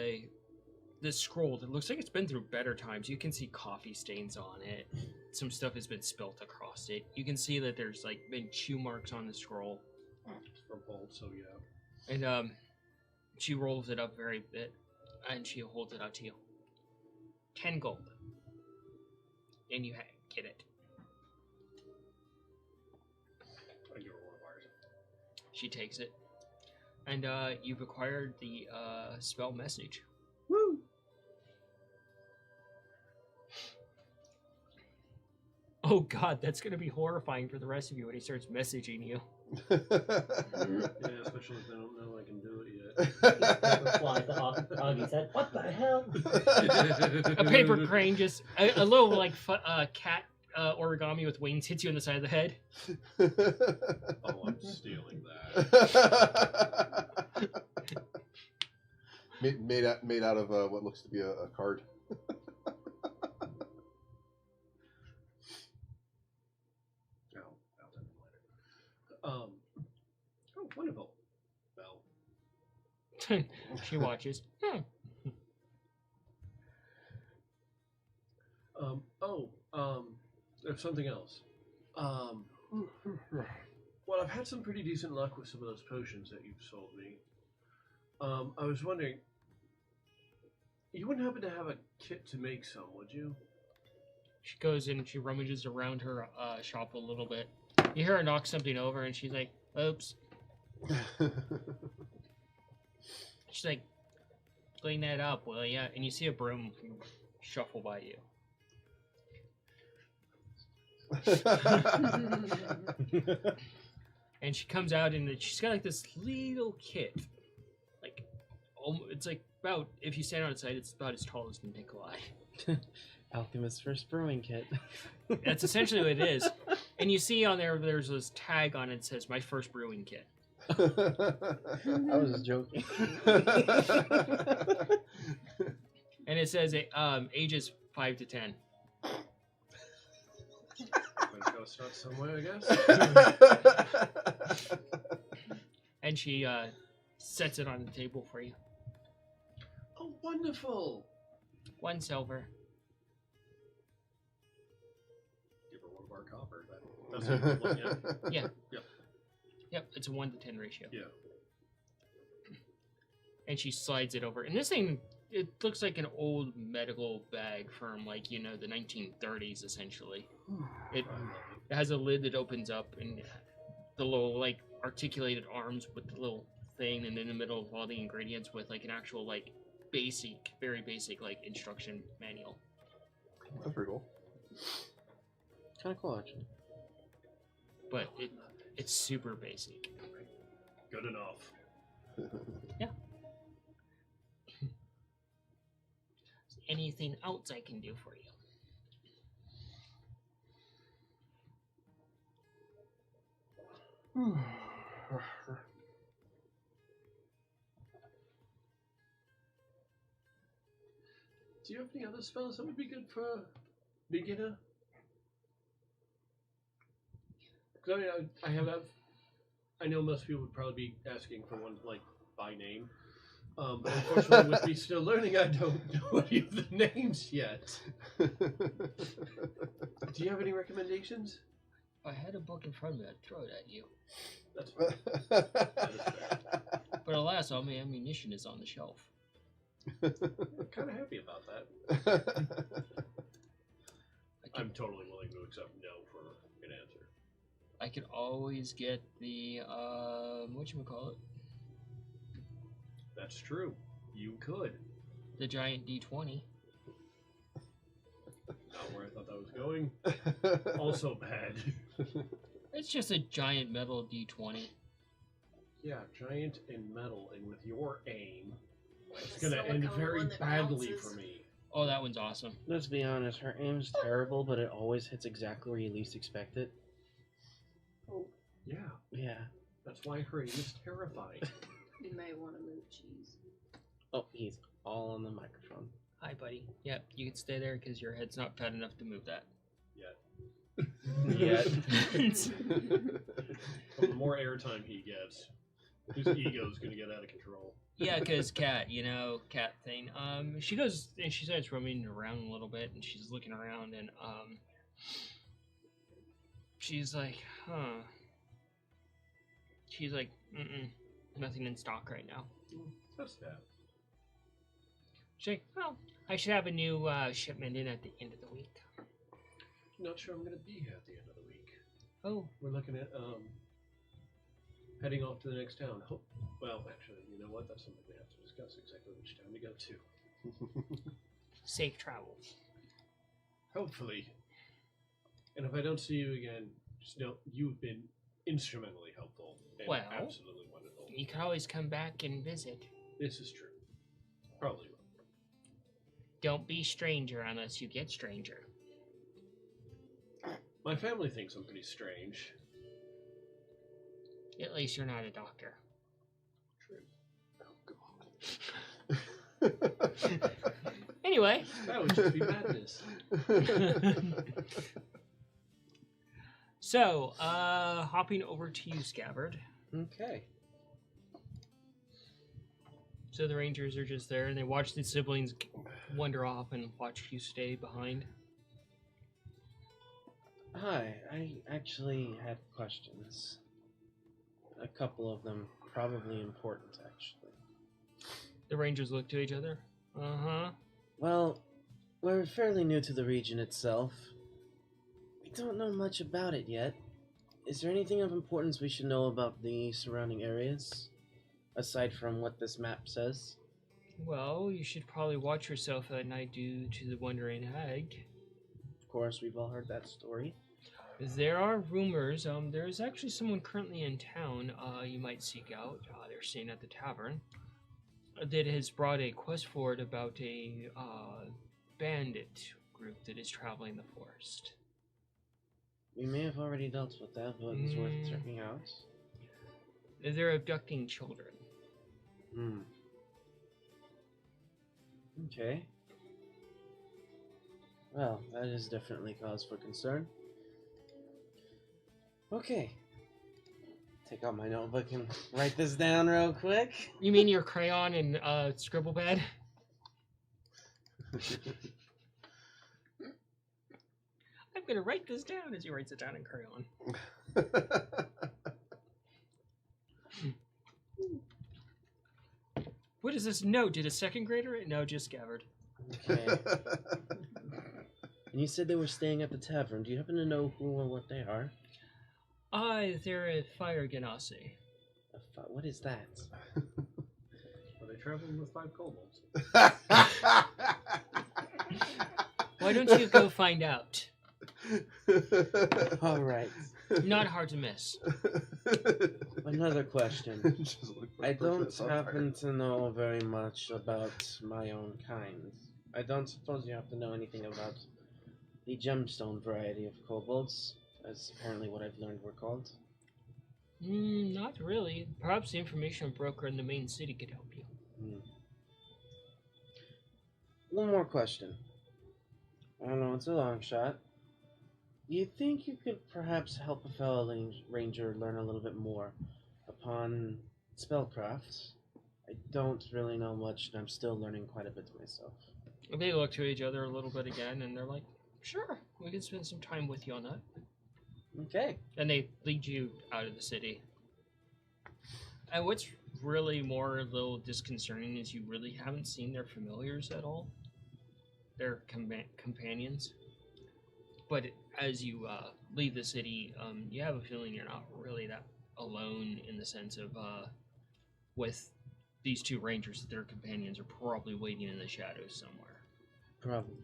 this scroll that looks like it's been through better times. You can see coffee stains on it. Some stuff has been spilt across it. You can see that there's like been chew marks on the scroll. From Bolt, so yeah. And she rolls it up very bit, and she holds it out to you. 10 gold. And you get it. I give her one of ours. She takes it. And you've acquired the spell message. Woo! Oh god, that's going to be horrifying for the rest of you when he starts messaging you. Yeah, especially if they don't know I can do it yet. Fly to Augie's head. What the hell? A paper crane just a little like cat origami with wings hits you on the side of the head. Oh, I'm stealing that. made out of what looks to be a card. I'll tell you later. Oh, wonderful. Bell. She watches. There's something else. Well, I've had some pretty decent luck with some of those potions that you've sold me. I was wondering, you wouldn't happen to have a kit to make some, would you? She goes in and she rummages around her shop a little bit. You hear her knock something over and she's like, oops. She's like, clean that up, will ya? And you see a broom shuffle by you. And she comes out and she's got like this little kit. Like, it's like about, if you stand outside, it's about as tall as Nikolai. Alchemist's first brewing kit. That's essentially what it is. And you see on there's this tag on it that says, my first brewing kit. I was just joking. And it says ages 5 to 10. Let's go start somewhere, I guess. And she sets it on the table for you. Oh, wonderful! 1 silver. Give her one of our copper. That's a good one, yeah. Yeah. Yep. Yep, it's a 1 to 10 ratio. Yeah. And she slides it over. And this thing, it looks like an old medical bag from, like, you know, the 1930s, essentially. It has a lid that opens up, and the little, like, articulated arms with the little thing, and in the middle of all the ingredients with, like, an actual, like, basic, very basic, like, instruction manual. That's pretty cool. Kind of cool, actually. But it's super basic. Good enough. Yeah. Anything else I can do for you? Do you have any other spells that would be good for a beginner? Because I mean, I know most people would probably be asking for one like by name, but unfortunately, with me still learning, I don't know any of the names yet. Do you have any recommendations? If I had a book in front of me, I'd throw it at you. That's fine. That is fair. But alas, all my ammunition is on the shelf. I'm kind of happy about that. I'm totally willing to accept no for an answer. I could always get the whatchamacallit? That's true. You could. The giant D20. Not where I thought that was going. Also bad. It's just a giant metal D20. Yeah, giant and metal, and with your aim, it's The gonna end silicone very one that badly bounces. for me. Oh, that one's awesome. Let's be honest, her aim's terrible, but it always hits exactly where you least expect it. Yeah, Yeah. that's why her aim is terrifying. You may want to move cheese. Oh, he's all on the microphone. Hi, buddy. Yep, you can stay there because your head's not fat enough to move that. Yet. Well, the more airtime he gets, his ego's gonna get out of control. Yeah, because cat, cat thing. She goes and she starts roaming around a little bit, and she's looking around, and she's like, huh. She's like, nothing in stock right now. That's that. She's like, well, I should have a new shipment in at the end of the week. Not sure I'm gonna be here at the end of the week. Oh, We're looking at heading off to the next town. Well, actually, you know what? That's something we have to discuss. Exactly which town to go to. safe travels. Hopefully. And if I don't see you again, just know you've been instrumentally helpful and Well, absolutely wonderful. You can always come back and visit. This is true. Probably will. Don't be stranger unless you get stranger. My family thinks I'm pretty strange. At least you're not a doctor. Oh god. Anyway. That would just be madness. So, hopping over to you, Scabbard. Okay. So the Rangers are just there, and they watch the siblings wander off and watch you stay behind. Hi, I actually had questions. A couple of them, probably important, actually. The Rangers look to each other. Uh-huh. Well, we're fairly new to the region itself. We don't know much about it yet. Is there anything of importance we should know about the surrounding areas? Aside from what this map says? Well, you should probably watch yourself at night due to the Wandering Hag. Of course, we've all heard that story. There are rumors. There's actually someone currently in town you might seek out. They're staying at the tavern. That has brought a quest forward about a bandit group that is traveling the forest. We may have already dealt with that, but it's worth checking out. They're abducting children. Okay. Well, that is definitely cause for concern. Okay. Take out my notebook and write this down real quick. You mean your crayon and scribble pad? I'm gonna write this down as he writes it down in crayon. What is this note? Did a second grader? No, just Gabbard. Okay. And you said they were staying at the tavern. Do you happen to know who or what they are? They're a fire ganassi. What is that? Are they traveling with 5 kobolds? Why don't you go find out? All right. Not hard to miss. Another question. I I don't happen to know very much about my own kind. I don't suppose you have to know anything about the gemstone variety of kobolds, as apparently what I've learned were called. Not really. Perhaps the information broker in the main city could help you. One more question. I don't know, it's a long shot. Do you think you could perhaps help a fellow ranger learn a little bit more upon spellcraft? I don't really know much, and I'm still learning quite a bit myself. They look to each other a little bit again, and they're like, sure, we can spend some time with you on that. Okay. And they lead you out of the city. And what's really more a little disconcerting is you really haven't seen their familiars at all. Their companions. But as you leave the city, you have a feeling you're not really that alone in the sense of with these 2 rangers, their companions are probably waiting in the shadows somewhere. Probably.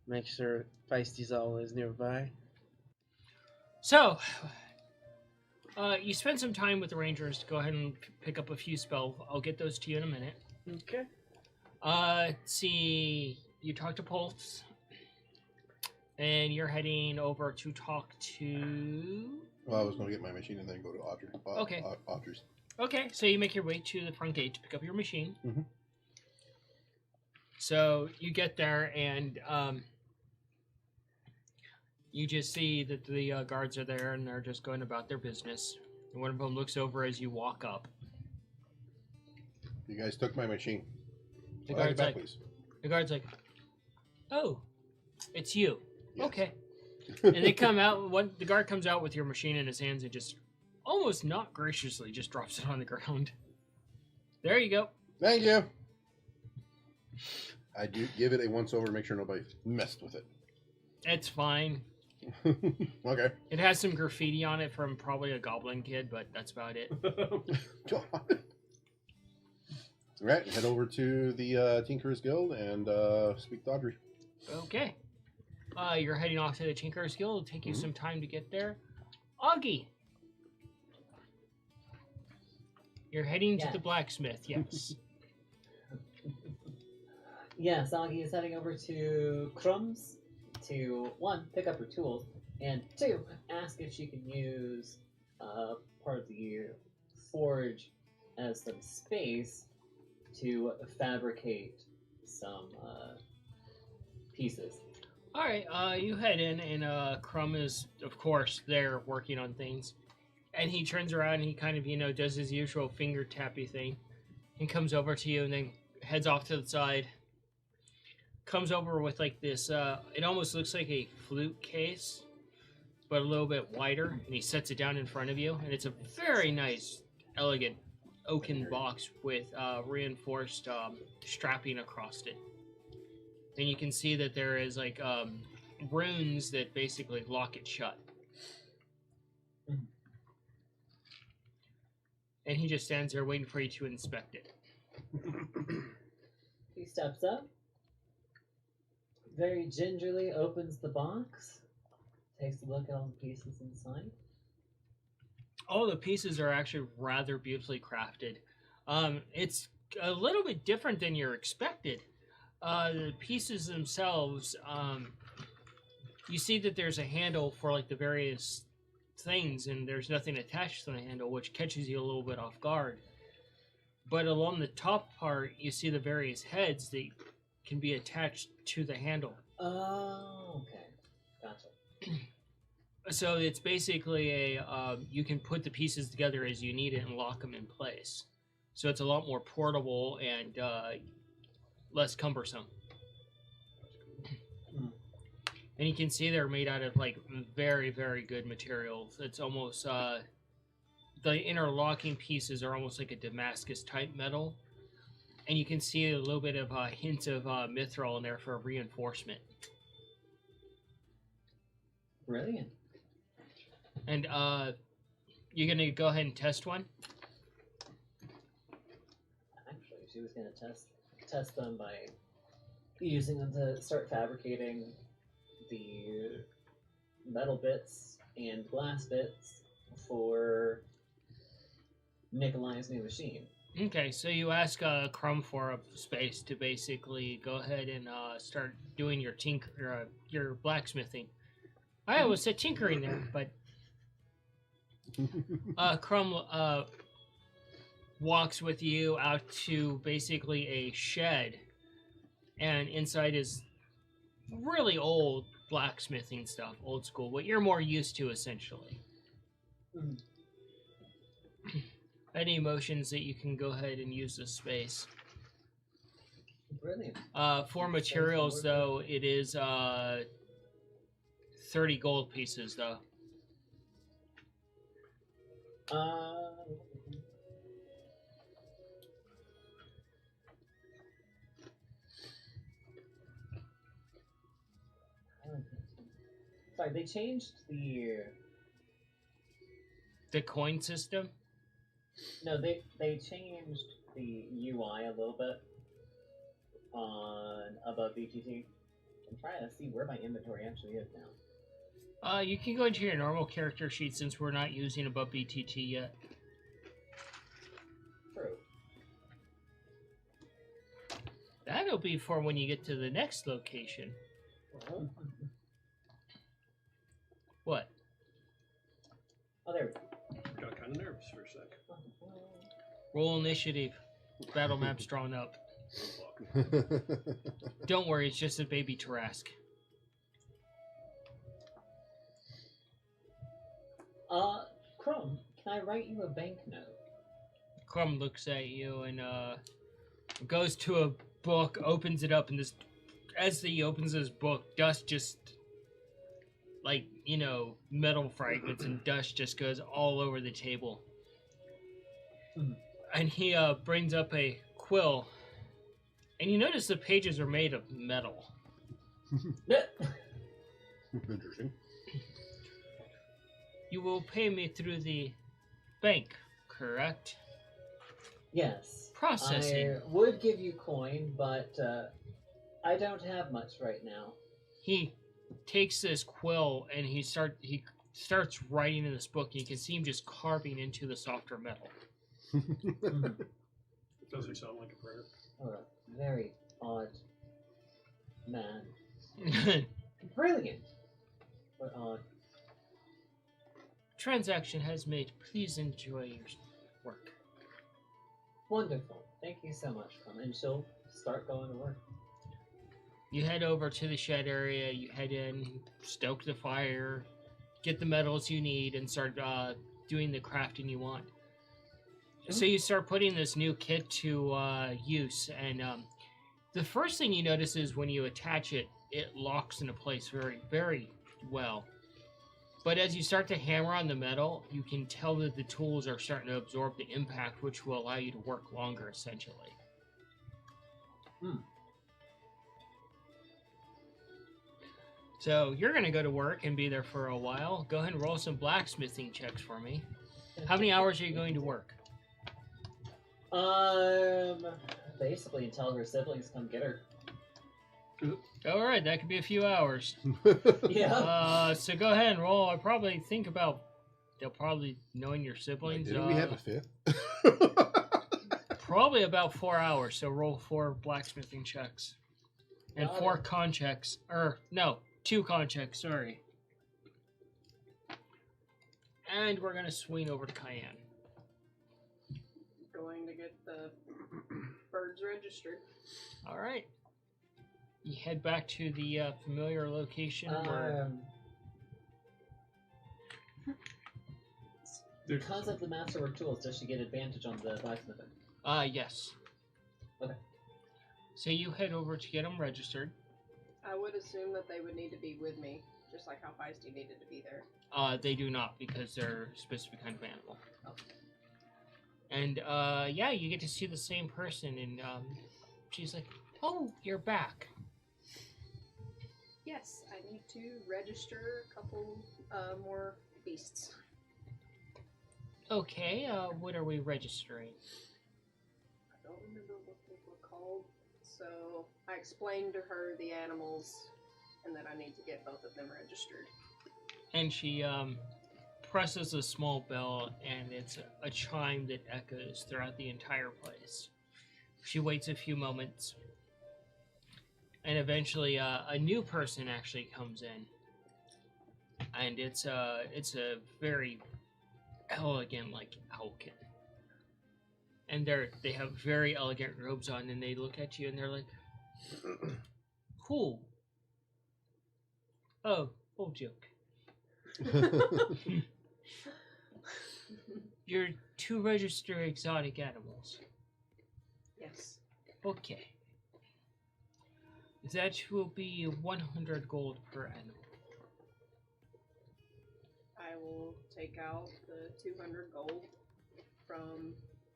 Make sure Feisty's always nearby. So, you spend some time with the Rangers to go ahead and pick up a few spells. I'll get those to you in a minute. Okay. Let's see. You talk to Pulse, and you're heading over to talk to. Well, I was going to get my machine and then go to Audrey. Okay. Audrey's. Okay, so you make your way to the front gate to pick up your machine. Mhm. So you get there, and you just see that the guards are there, and they're just going about their business. And one of them looks over as you walk up. You guys took my machine. The Well, guard's back, like, please. the guard's like, "Oh, it's you." Yes. Okay. And they come out. The guard comes out with your machine in his hands and just almost not graciously just drops it on the ground. There you go. Thank you. I do give it a once over to make sure nobody messed with it. It's fine. Okay. It has some graffiti on it from probably a goblin kid, but that's about it. All right, head over to the Tinkerers Guild and speak to Audrey. Okay. You're heading off to the Tinker's Guild. It'll take you some time to get there. Augie! You're heading to Yeah. the blacksmith, yes. Yes, Augie is heading over to Crumbs to, 1, pick up her tools, and 2, ask if she can use part of the forge as some space to fabricate some pieces. Alright, you head in, and Crumb is, of course, there working on things. And he turns around and he kind of, does his usual finger tappy thing. And comes over to you and then heads off to the side. Comes over with like this, it almost looks like a flute case, but a little bit wider. And he sets it down in front of you. And it's a very nice, elegant oaken box with reinforced strapping across it. And you can see that there is like runes that basically lock it shut. And he just stands there waiting for you to inspect it. He steps up, very gingerly opens the box, takes a look at all the pieces inside. All the pieces are actually rather beautifully crafted. It's a little bit different than you're expected. The pieces themselves, you see that there's a handle for like the various things, and there's nothing attached to the handle, which catches you a little bit off guard. But along the top part, you see the various heads that can be attached to the handle. Oh, okay. Gotcha. So it's basically you can put the pieces together as you need it and lock them in place. So it's a lot more portable and less cumbersome. And you can see they're made out of like very, very good materials. It's almost the interlocking pieces are almost like a Damascus type metal, and you can see a little bit of a hint of mithril in there for reinforcement. Brilliant. And you're gonna go ahead and test one. Actually, she was going to test them by using them to start fabricating the metal bits and glass bits for Nikolai's new machine. Okay, so you ask Crumb for a space to basically go ahead and start doing your blacksmithing. I almost said tinkering there, but Crumb walks with you out to basically a shed, and inside is really old blacksmithing stuff, old school, what you're more used to, essentially. Mm. Any emotions that you can go ahead and use this space. Brilliant. For materials, though, it is 30 gold pieces, though. Sorry, they changed The coin system? No, they changed the UI a little bit on above BTT. I'm trying to see where my inventory actually is now. You can go into your normal character sheet since we're not using above BTT yet. True. That'll be for when you get to the next location. Oh, What? there we go. Got kind of nervous for a sec. Roll initiative. Battle map's drawn up. Oh, fuck. Don't worry, it's just a baby Tarask. Crumb, can I write you a banknote? Crumb looks at you and goes to a book, opens it up, and this, as he opens his book, dust just, like, you know, metal fragments and dust just goes all over the table. And he brings up a quill, and you notice the pages are made of metal. Interesting. You will pay me through the bank, correct? Yes. Processing. I would give you coin, but I don't have much right now. He takes this quill and he starts writing in this book. And you can see him just carving into the softer metal. Does he sound like a prayer? Oh, a very odd man. Brilliant, but odd. Transaction has made. Please enjoy your work. Wonderful. Thank you so much, Crumb. And she'll start going to work. You head over to the shed area. You head in, stoke the fire, get the metals you need, and start doing the crafting you want. So you start putting this new kit to use, and the first thing you notice is when you attach it, it locks into place very, very well. But as you start to hammer on the metal, you can tell that the tools are starting to absorb the impact, which will allow you to work longer, essentially. So you're going to go to work and be there for a while. Go ahead and roll some blacksmithing checks for me. How many hours are you going to work? Basically until her siblings come get her. All right, that could be a few hours. Yeah. So go ahead and roll. I probably think about they'll probably knowing your siblings. Didn't we have a fifth? Probably about 4 hours. So roll 4 blacksmithing checks and Got 4 it. con checks. Or no, 2 con checks. Sorry. And we're gonna swing over to Cayenne. Going to get the birds registered. All right. You head back to the familiar location where. Because of the masterwork tools, does she get advantage on the blacksmithing? Yes. Okay. So you head over to get them registered. I would assume that they would need to be with me, just like how Feisty needed to be there. They do not because they're a specific kind of animal. Oh. And yeah, you get to see the same person, and she's like, "Oh, you're back." Yes, I need to register a couple more beasts. Okay. What are we registering? I don't remember what they were called, so I explained to her the animals, and that I need to get both of them registered. And she presses a small bell, and it's a chime that echoes throughout the entire place. She waits a few moments, and eventually a new person actually comes in, and it's a very elegant, like, Alkin. And they have very elegant robes on, and they look at you and they're like, "Cool. Oh, old joke. You're to register exotic animals. Yes. Okay. That will be 100 gold per animal. I will take out the 200 gold from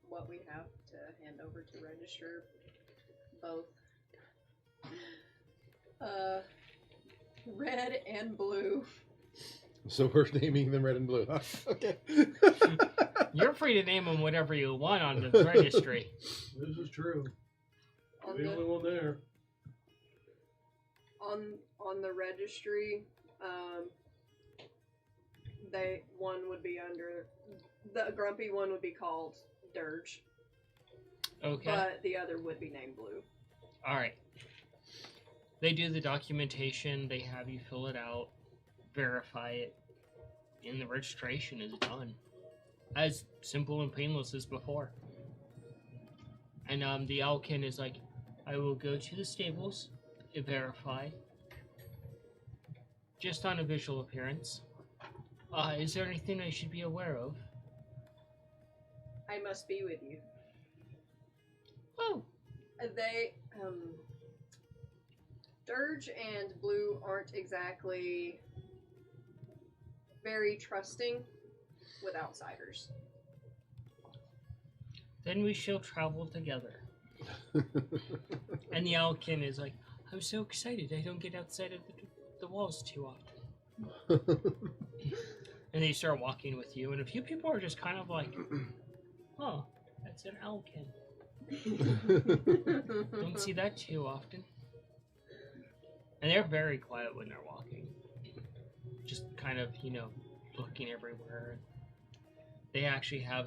what we have to hand over to register both red and blue. So we're naming them red and blue. Huh? Okay. You're free to name them whatever you want on the registry. This is true. On You're the only one there. on the registry, one would be under the grumpy one would be called Dirge, Okay. but the other would be named Blue. All right. They do the documentation. They have you fill it out, verify it, and the registration is done. As simple and painless as before. And the Alkin is like, I will go to the stables, verify, just on a visual appearance. Is there anything I should be aware of? I must be with you. Oh, They, Dirge and Blue aren't exactly very trusting with outsiders. then we shall travel together. And the Alkin is like, I'm so excited. I don't get outside of the walls too often. And they start walking with you, and a few people are just kind of like, oh, that's an Alkin. Don't see that too often. And they're very quiet when they're walking. Just kind of, looking everywhere. They actually have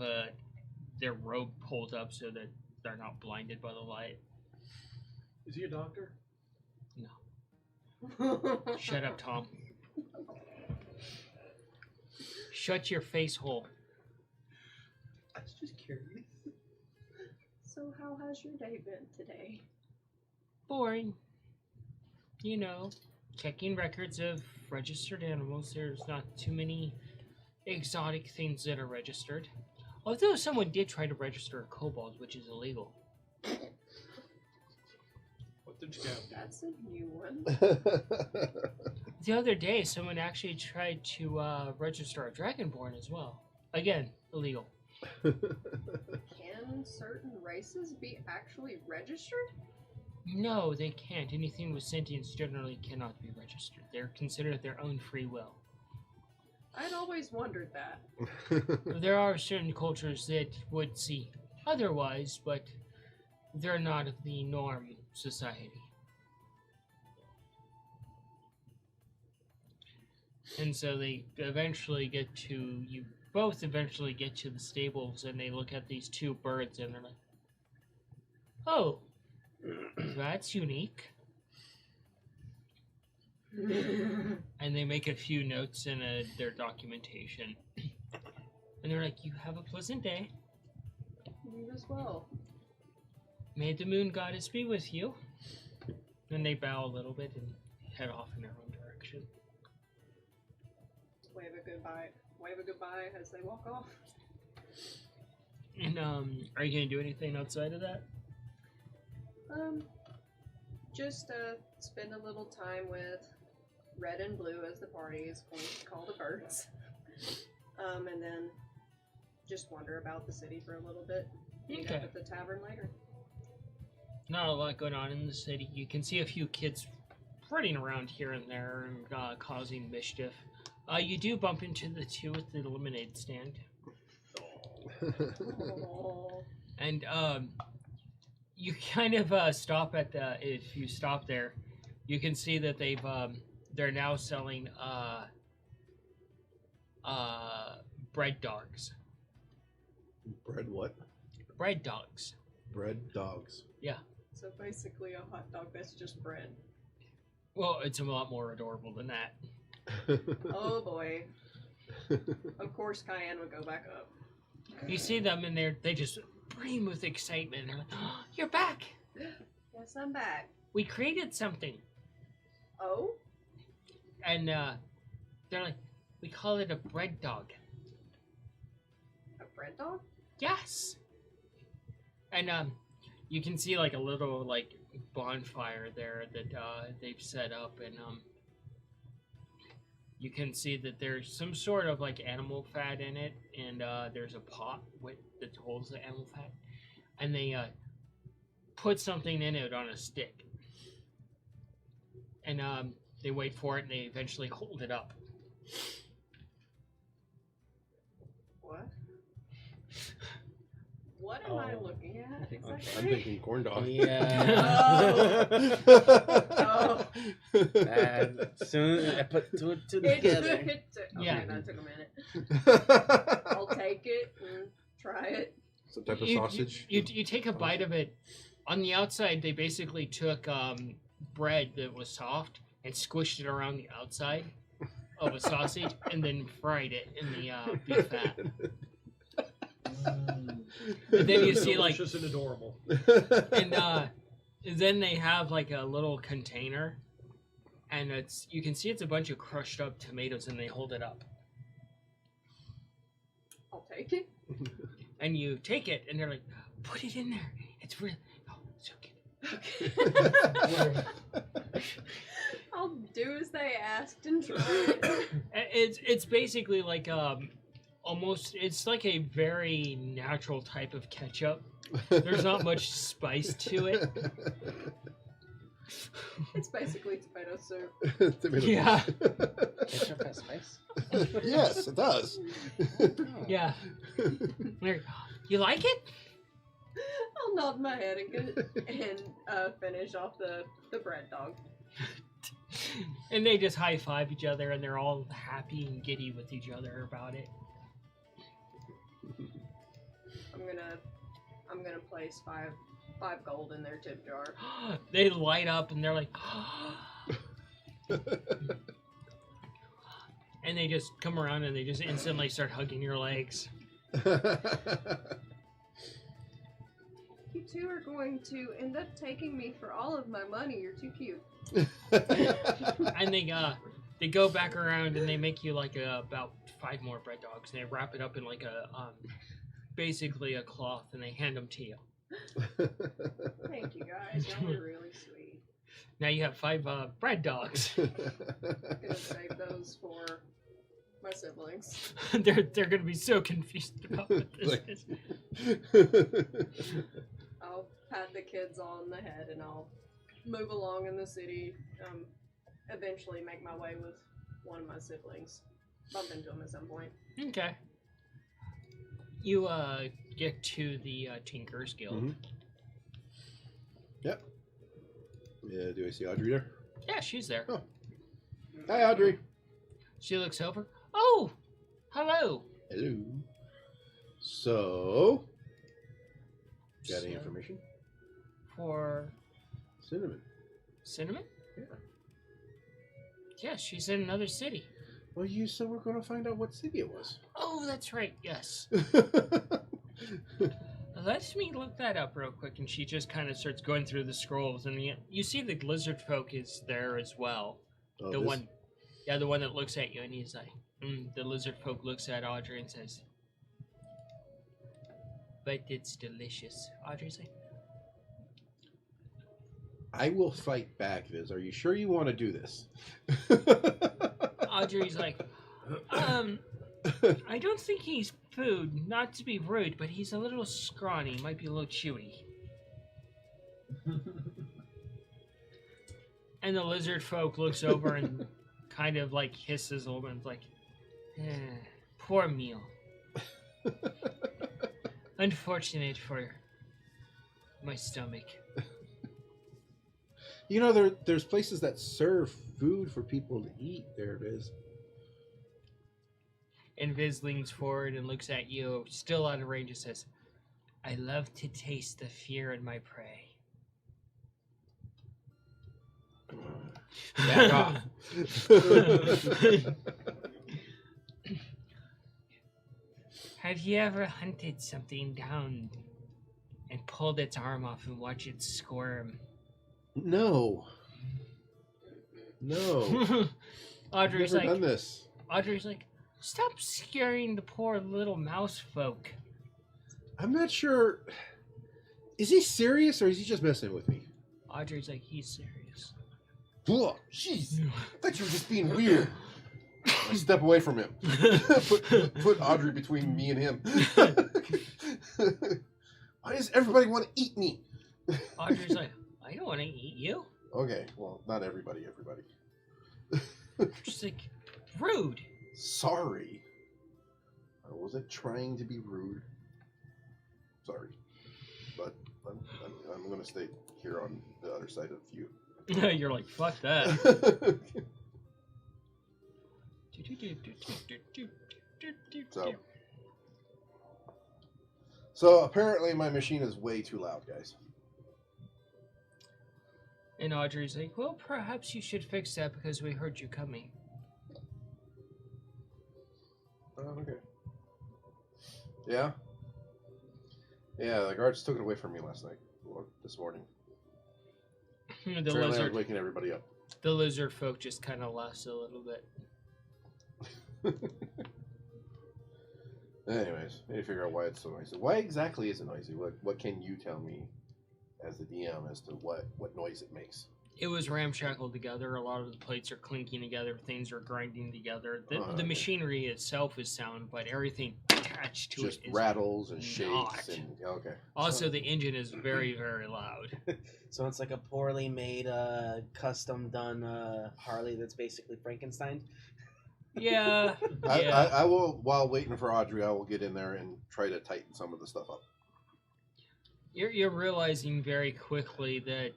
their robe pulled up so that they're not blinded by the light. Is he a doctor? No. Shut up, Tom. Shut your face hole. I was just curious. So how has your day been today? Boring. Checking records of registered animals. There's not too many exotic things that are registered. Although someone did try to register a kobold, which is illegal. What did you do? That's a new one. The other day, someone actually tried to register a dragonborn as well. Again, illegal. Can certain races be actually registered? No, they can't. Anything with sentience generally cannot be registered. They're considered their own free will. I'd always wondered that. There are certain cultures that would see otherwise, but they're not of the norm society. And so they eventually both eventually get to the stables, and they look at these two birds, and they're like, oh, that's unique. And they make a few notes in their documentation. And they're like, you have a pleasant day. You as well. May the moon goddess be with you. And they bow a little bit and head off in their own direction. Wave a goodbye as they walk off. And are you gonna do anything outside of that? Just spend a little time with Red and Blue, as the party is going to call the birds. And then just wander about the city for a little bit. Meet Okay. up at the tavern later. Not a lot going on in the city. You can see a few kids running around here and there and causing mischief. You do bump into the two at the lemonade stand. Oh. And you kind of stop at if you stop there, you can see that they're now selling bread dogs. Bread what? Bread dogs. Bread dogs. So basically a hot dog that's just bread. Well, it's a lot more adorable than that. Oh boy. Of course Cayenne would go back up. You see them and they just scream with excitement. They're like, oh, you're back! Yes, I'm back. We created something. Oh? And they're like, we call it a bread dog. A bread dog? Yes. And you can see like a little like bonfire there that they've set up, and you can see that there's some sort of like animal fat in it, and there's a pot that holds the animal fat, and they put something in it on a stick, and they wait for it, and they eventually hold it up. What? What am I Oh. looking at? I'm Exactly? thinking corn dog. Yeah. Oh. Soon I put two and two It together. okay, Yeah. that took a minute. I'll take it and try it. Some type of You- sausage. You take a bite of it. On the outside, they basically took bread that was soft and squished it around the outside of a sausage and then fried it in the beef fat. And then you see like, Delicious and adorable. and then they have like a little container, and you can see it's a bunch of crushed up tomatoes, and they hold it up, I'll take it. and you take it, and they're like, "Put it in there. It's real. Oh, it's so good." I'll do as they asked and try it. It's basically like almost it's like a very natural type of ketchup. There's not much spice to it. It's basically tomato soup. Tomato Yeah. Ketchup has spice. Yes, it does. Yeah. You like it? I'll nod my head and finish off the bread dog. And they just high five each other, and they're all happy and giddy with each other about it. I'm gonna place five gold in their tip jar. They light up, and they're like, and they just come around, and they just instantly start hugging your legs. You two are going to end up taking me for all of my money. You're too cute. And they go back around, and they make you like about 5 more bread dogs, and they wrap it up in like a basically a cloth, and they hand them to you. Thank you guys. Y'all were really sweet. Now you have 5 bread dogs. I'm gonna save those for my siblings. they're gonna be so confused about what this Like- is. I'll pat the kids on the head and I'll move along in the city. Eventually make my way with one of my siblings. Bump into him at some point. Okay. You get to the Tinkers Guild. Mhm. Yep. Yeah, do I see Audrey there? Yeah, she's there. Oh. Hi, Audrey. She looks over. Oh, hello. Hello. So, got any So, information? for Cinnamon. Cinnamon? Yeah. Yeah, she's in another city. Well, you said we're going to find out what city it was. Oh, that's right. Yes. Let me look that up real quick. And she just kind of starts going through the scrolls, and you see the lizard folk is there as well. Oh, the this- one that looks at you, and he's like, the lizard folk looks at Audrey and says, "But it's delicious." Audrey's like, I will fight back, Viz. Are you sure you want to do this? Audrey's like, I don't think he's food, not to be rude, but he's a little scrawny, might be a little chewy. And the lizard folk looks over and kind of like hisses a little bit and is like, poor meal. Unfortunate for my stomach. You know, there's places that serve food for people to eat there, Viz. And Viz leans forward and looks at you, still out of range, and says, I love to taste the fear in my prey. Back off. Have you ever hunted something down and pulled its arm off and watched it squirm? No. No. I've Audrey's never like, done this. stop scaring the poor little mouse folk. I'm not sure. Is he serious or is he just messing with me? Audrey's like, he's serious. Whoa, jeez. I thought you were just being weird. I step away from him. put Audrey between me and him. Why does everybody want to eat me? Audrey's like, I don't want to eat you. Okay, well, not everybody. Just like, rude. Sorry. I wasn't trying to be rude. sorry, but I'm going to stay here on the other side of you. You're like, fuck that. So apparently my machine is way too loud, guys. And Audrey's like, well, perhaps you should fix that because we heard you coming. Okay. Yeah? Yeah, the guards took it away from me last night. Or this morning. The Apparently I was lizard, waking everybody up. the lizard folk just kind of laughs a little bit. Anyways, I need to figure out why it's so noisy. Why exactly is it noisy? What can you tell me as the DM as to what noise it makes? It was ramshackled together. A lot of the plates are clinking together. Things are grinding together. The Okay. machinery itself is sound, but everything attached to Just it is rattles and shakes not. and okay. Also, the engine is very, very loud. So it's like a poorly made, custom done Harley that's basically Frankenstein. Yeah. I will, while waiting for Audrey, I will get in there and try to tighten some of the stuff up. You're realizing very quickly that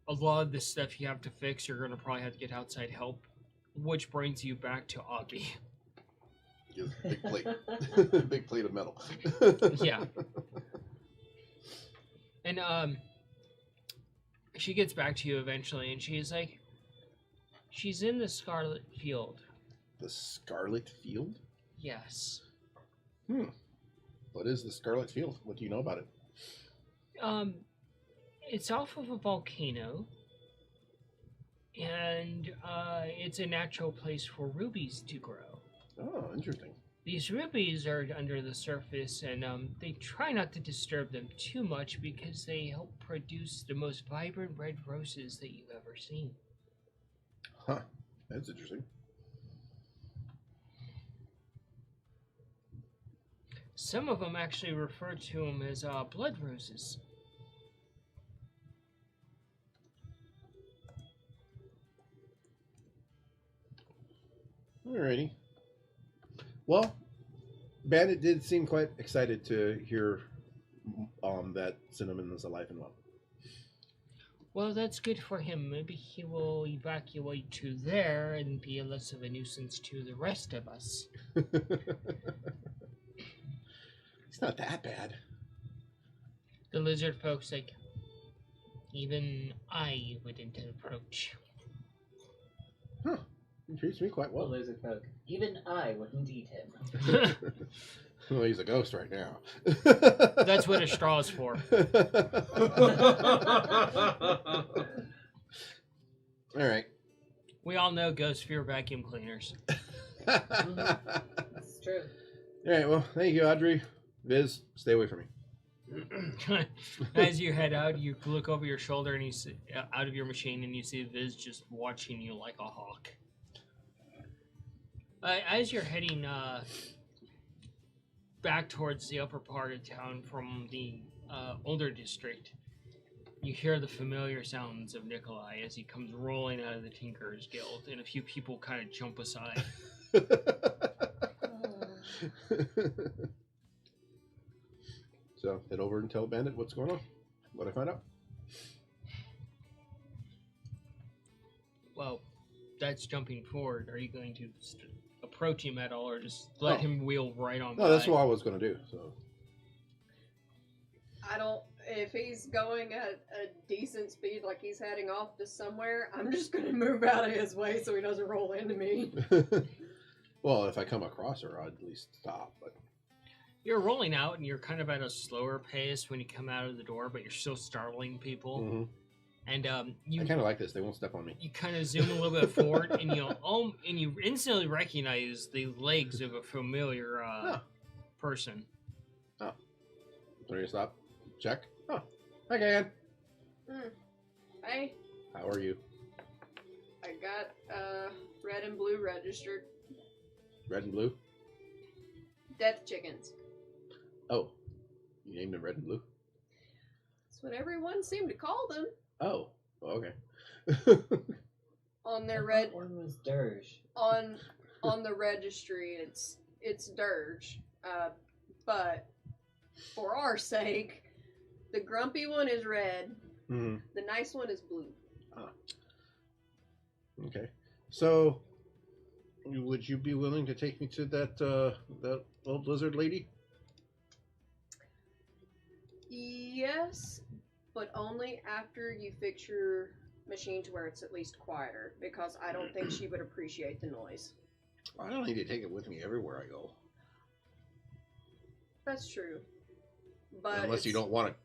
a lot of the stuff you have to fix, you're going to probably have to get outside help, which brings you back to Augie. Give a big plate. Big plate of metal. Yeah. And she gets back to you eventually, and she's like, she's in the Scarlet Field. The Scarlet Field? Yes. What is the Scarlet Field? What do you know about it? It's off of a volcano, and it's a natural place for rubies to grow. Oh, interesting. These rubies are under the surface, and they try not to disturb them too much because they help produce the most vibrant red roses that you've ever seen. Huh. That's interesting. Some of them actually refer to them as blood roses. Alrighty. Well, Bandit did seem quite excited to hear that Cinnamon is alive and well. Well, that's good for him. Maybe he will evacuate to there and be less of a nuisance to the rest of us. It's not that bad. The lizard folks like, even I wouldn't approach. Huh. He treats me quite Well, well. lizard folk. Even I wouldn't eat him. Well, he's a ghost right now. That's what a straw's for. All right. We all know ghosts fear vacuum cleaners. It's true. All right. Well, thank you, Audrey. Viz, stay away from me. As you head out, you look over your shoulder and you see, out of your machine, and you see Viz just watching you like a hawk. As you're heading back towards the upper part of town from the older district, you hear the familiar sounds of Nikolai as he comes rolling out of the Tinker's Guild, and a few people kind of jump aside. So, head over and tell Bandit what's going on. What I find out. Well, that's jumping forward. Are you going to approach him at all, or just let him wheel right on by? No, that's what I was going to do. So, I don't. If he's going at a decent speed, like he's heading off to somewhere, I'm just gonna move out of his way so he doesn't roll into me. well, if I come across her, I'd at least stop. But You're rolling out, and you're kind of at a slower pace when you come out of the door, but you're still startling people. mm-hmm. And I you kind of like this. They won't step on me. you kind of zoom a little bit forward, and you instantly recognize the legs of a familiar person. Oh, ready to stop? Check. Oh, hi, Gagan. Hey, How are you? I got red and blue registered. Red and blue. Death chickens. Oh, you named them red and blue. That's what everyone seemed to call them Oh, okay. on their I red thought one was dirge. on the registry. It's dirge, but for our sake, the grumpy one is red, Mhm. the nice one is blue. Okay. So, would you be willing to take me to that old lizard lady? Yes, but only after you fix your machine to where it's at least quieter, because I don't think she would appreciate the noise. I don't need to take it with me everywhere I go. That's true. But Unless you it's- don't want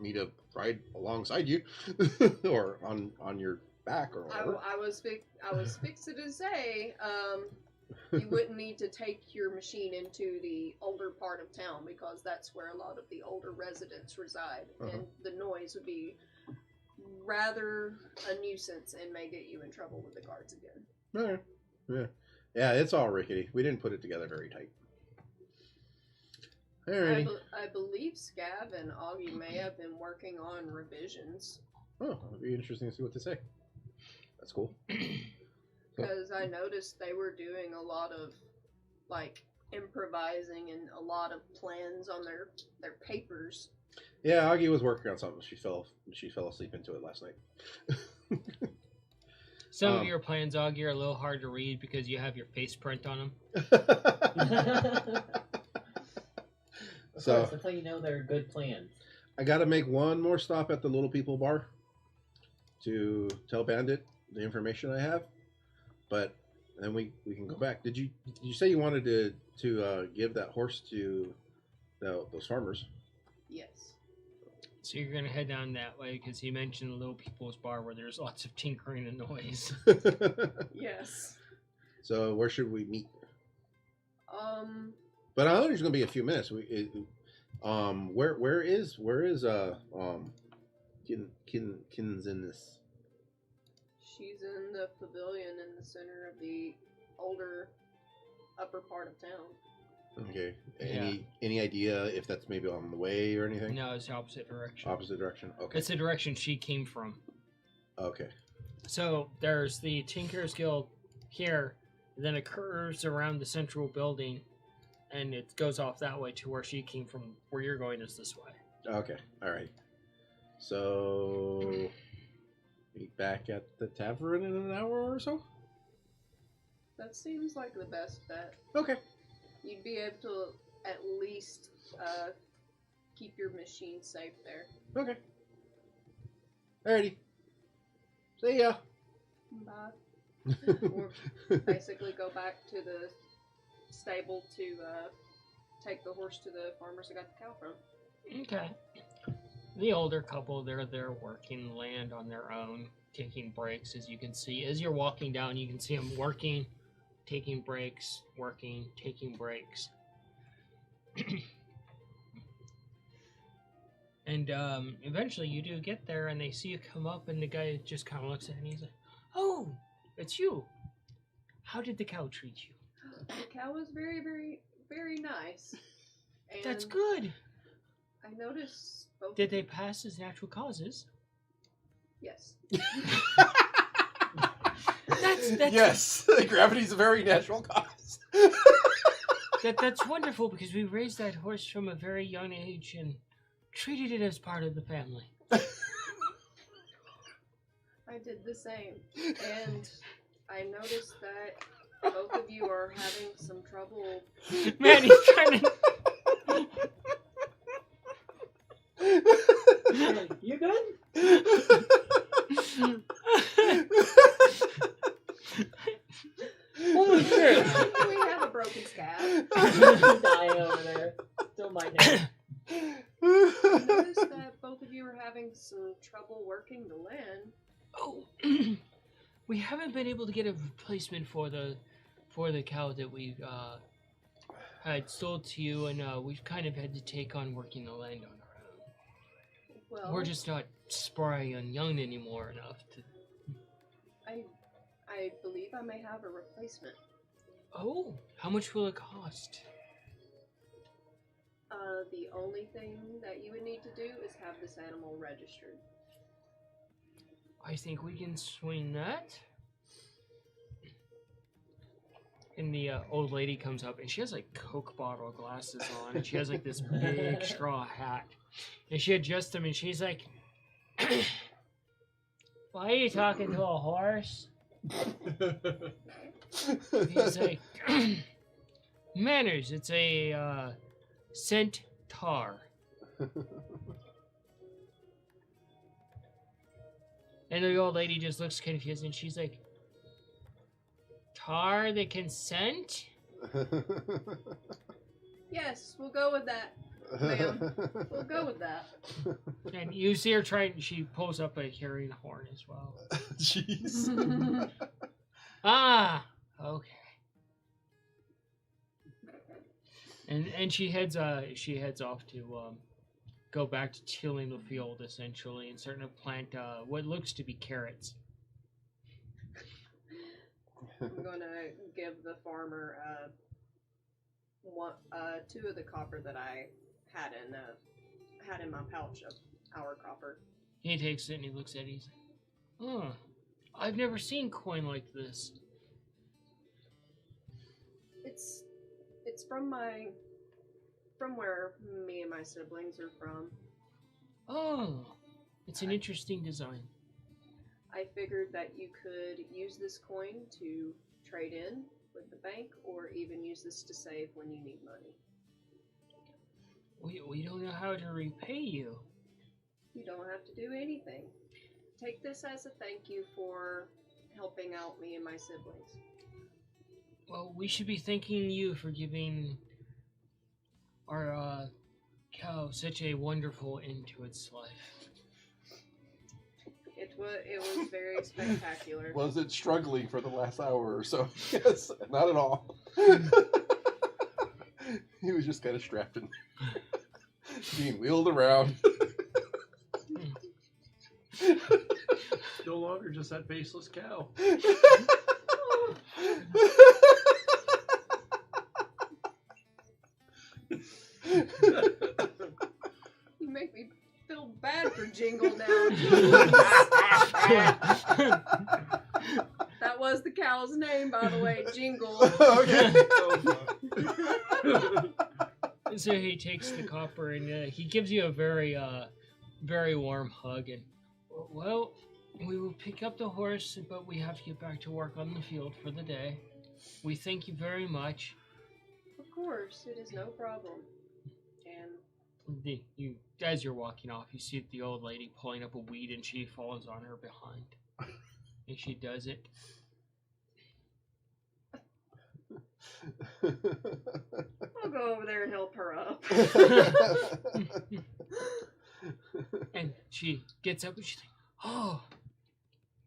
me to ride alongside you or on your back or whatever. I was fixing to say, you wouldn't need to take your machine into the older part of town because that's where a lot of the older residents reside, and the noise would be rather a nuisance and may get you in trouble with the guards again. Okay. Yeah, it's all rickety. We didn't put it together very tight. Alrighty. I believe Scav and Augie may have been working on revisions. Oh, it'll be interesting to see what they say. That's cool. Because I noticed they were doing a lot of, like, improvising and a lot of plans on their papers. Yeah, Augie was working on something. She fell asleep into it last night. Some of your plans, Augie, are a little hard to read because you have your face print on them. So that's how you know they're good plans. I got to make one more stop at the Little People Bar to tell Bandit the information I have, but then we can go back. Did you say you wanted to give that horse to those farmers? Yes. So you're going to head down that way because he mentioned the Little People's Bar where there's lots of tinkering and noise. Yes. So where should we meet? But I know there's going to be a few minutes. Where is Kinzinus? she's in the pavilion in the center of the older upper part of town. Okay. Any idea if that's maybe on the way or anything? No, it's the opposite direction. Opposite direction. Okay. It's the direction she came from. Okay. So there's the Tinker's Guild here, then it curves around the central building, and it goes off that way to where she came from. Where you're going is this way. Okay. All right. So meet back at the tavern in an hour or so. That seems like the best bet. Okay. You'd be able to at least keep your machine safe there. Okay. Alrighty. See ya. Bye. Or basically go back to the stable to take the horse to the farmers I got the cow from. Okay. The older couple, they're there working land on their own, taking breaks. As you can see, as you're walking down, you can see them working, taking breaks, working, taking breaks. And eventually you do get there, and they see you come up, and the guy just kind of looks at it, and he's like, "Oh, it's you. How did the cow treat you?" The cow was very, very, very nice. And That's good. I noticed both. Did they pass as natural causes? Yes. That's Yes, gravity's a very natural cause. That's wonderful because we raised that horse from a very young age and treated it as part of the family. I did the same. And I noticed that both of you are having some trouble. Man, he's trying to. Hey, you good? Holy shit! We have a broken scab. Die over there. Don't mind him. I noticed that both of you are having some trouble working the land. Oh, we haven't been able to get a replacement for the cow that we had sold to you, and we've kind of had to take on working the land on our own. Well, We're just not spry and young anymore enough to. I believe I may have a replacement. Oh, how much will it cost? The only thing that you would need to do is have this animal registered. I think we can swing that. And the old lady comes up, and she has like Coke bottle glasses on, and she has like this big straw hat, and she adjusts them, and she's like, "Why are you talking to a horse?" He's like, "Manners. It's a centaur." And the old lady just looks confused, and she's like, "Tar the consent?" Yes, we'll go with that, ma'am. We'll go with that. And you see her trying. She pulls up a carrying horn as well. Jeez. Ah, okay. And she heads off to go back to tilling the field essentially and starting to plant what looks to be carrots. I'm gonna give the farmer two of the copper that I had in my pouch of our copper. He takes it and he looks at it. He's like, "Oh, I've never seen coin like this." It's from where me and my siblings are from. Oh, it's an interesting design. I figured that you could use this coin to trade in with the bank, or even use this to save when you need money. We don't know how to repay you. You don't have to do anything. Take this as a thank you for helping out me and my siblings. Well, we should be thanking you for giving our cow such a wonderful end to its life. It was very spectacular. Was it struggling for the last hour or so? Yes, not at all. He was just kind of strapped in, being wheeled around. No longer just that faceless cow. You make me feel bad for Jingle now. That was the cow's name, by the way, Jingle. Okay. So he takes the copper and he gives you a very, very warm hug. And well, we will pick up the horse, but we have to get back to work on the field for the day. We thank you very much. Of course, it is no problem. And As you're walking off, you see the old lady pulling up a weed, and she falls on her behind. And she does it. I'll go over there and help her up. And she gets up and she's like, "Oh,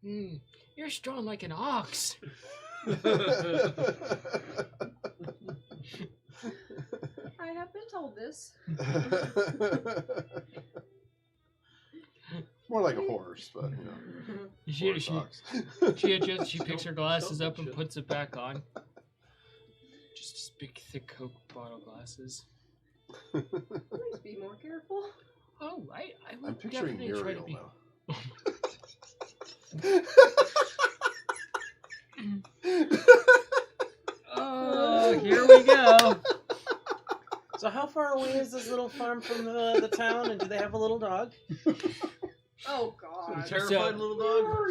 you're strong like an ox." I have been told this. More like a horse, but you know. She picks her glasses up and puts it back on. Just big, thick Coke bottle glasses. Please be more careful. Oh, I would I'm picturing definitely try to Muriel be. now. Oh, here we go. So how far away is this little farm from the town, and do they have a little dog? Oh, God. Terrified little dog.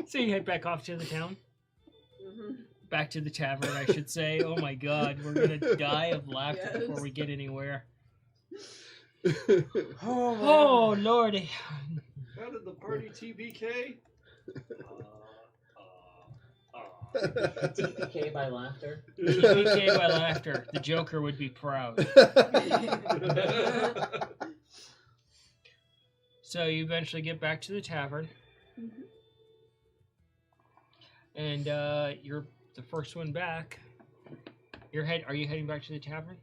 So you head back off to the town? Mm-hmm. Back to the tavern, I should say. Oh my god, we're gonna die of laughter Yes. before we get anywhere. Oh, Oh, lordy. How did the party TBK? TPK by laughter. TBK by laughter. The Joker would be proud. So you eventually get back to the tavern. Mhm. And you're the first one back. Are you heading back to the tavern?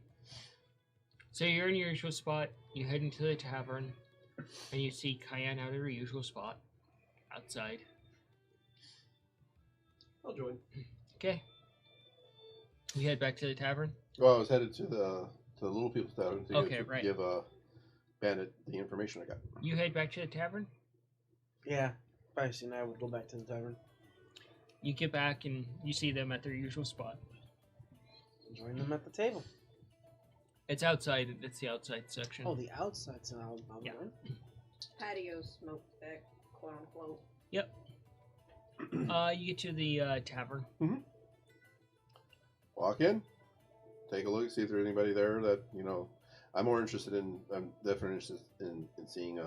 So you're in your usual spot. You head into the tavern, and you see Cayenne out of her usual spot outside. I'll join. Okay. You head back to the tavern. Well, I was headed to the Little People's Tavern to Okay, right. give Bandit the information I got. You head back to the tavern. Yeah, if I seen I would go back to the tavern. You get back and you see them at their usual spot. Join them at the table. It's outside. It's the outside section. Oh, the outside, so I'll Yeah. join. Patio smoke deck, quote unquote. You get to the tavern. Walk in, take a look, see if there's anybody there that, I'm more interested in, I'm definitely interested in seeing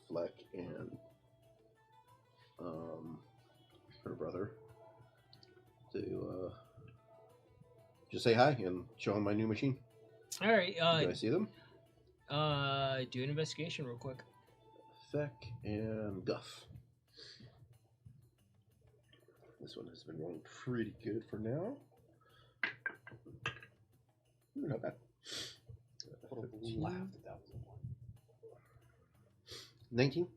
Fleck and her brother to just say hi and show them my new machine. All right. Do I see them? Do an investigation real quick. Feck and Guff. This one has been rolling pretty good for now. Ooh, not bad. I would have laughed if that was a 1. 19.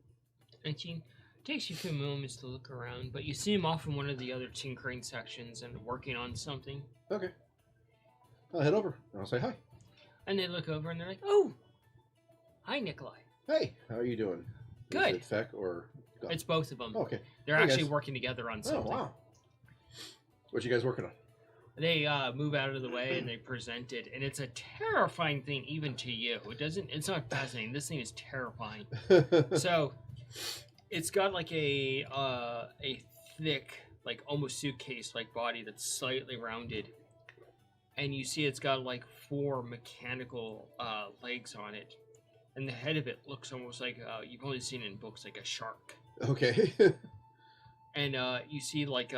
19. Takes you a few moments to look around, but you see him off in one of the other tinkering sections and working on something. Okay. I'll head over and I'll say hi. And they look over and they're like, "Oh, hi, Nikolai." Hey, how are you doing? Good. Is it Feck or Guff? It's both of them. Oh, okay. They're Hey, actually guys. working together on Oh, something. wow. What you guys working on? They move out of the way and they present it, and it's a terrifying thing even to you. It's not fascinating. This thing is terrifying. So, it's got like a thick, like almost suitcase-like body that's slightly rounded, and you see it's got like 4 mechanical legs on it, and the head of it looks almost like you've only seen it in books, like a shark. Okay. And you see like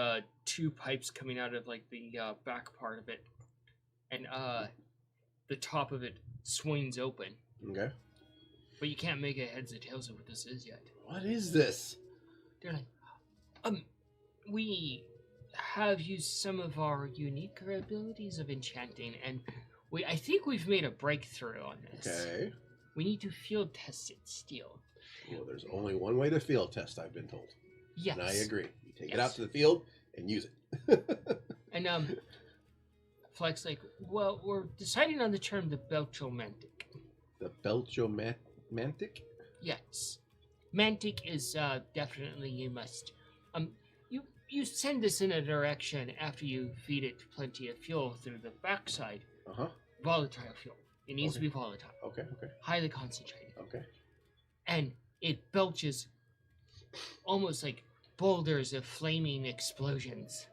2 pipes coming out of like the back part of it, and the top of it swings open, Okay. but you can't make a heads or tails of what this is yet. What is this? They're like, we have used some of our unique abilities of enchanting, and I think we've made a breakthrough on this. Okay. We need to field test it still. Well, there's only one way to field test, I've been told. Yes. And I agree. You take it Yes. out to the field and use it. And Fleck's like, well, we're deciding on the term the Belchomantic. The Belchomantic? Yes. Mantic is definitely you must. You send this in a direction after you feed it plenty of fuel through the backside. Uh-huh. Volatile fuel. It needs to be volatile. Okay. Highly concentrated. Okay. And it belches almost like boulders of flaming explosions.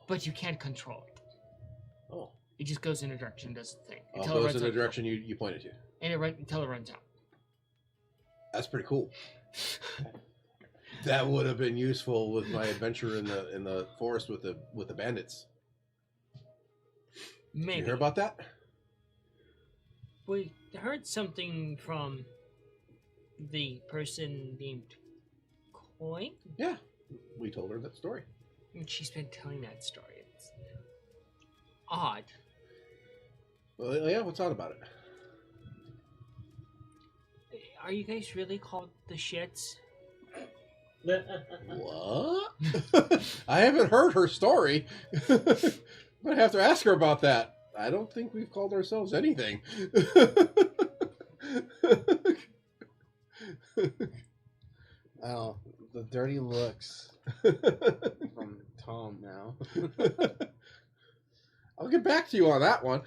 But you can't control it. Oh. It just goes in a direction and does the thing. It it goes runs in the out of direction you pointed to. fuel. And until it runs out. That's pretty cool. That would have been useful with my adventure in the forest with the bandits. Did Maybe. you hear about that? We heard something from the person named Coin. Yeah. We told her that story. And she's been telling that story. It's odd. Well, yeah, what's odd about it? Are you guys really called the Shits? What? I haven't heard her story. I have to ask her about that. I don't think we've called ourselves anything. Oh, the dirty looks from Tom now. I'll get back to you on that one.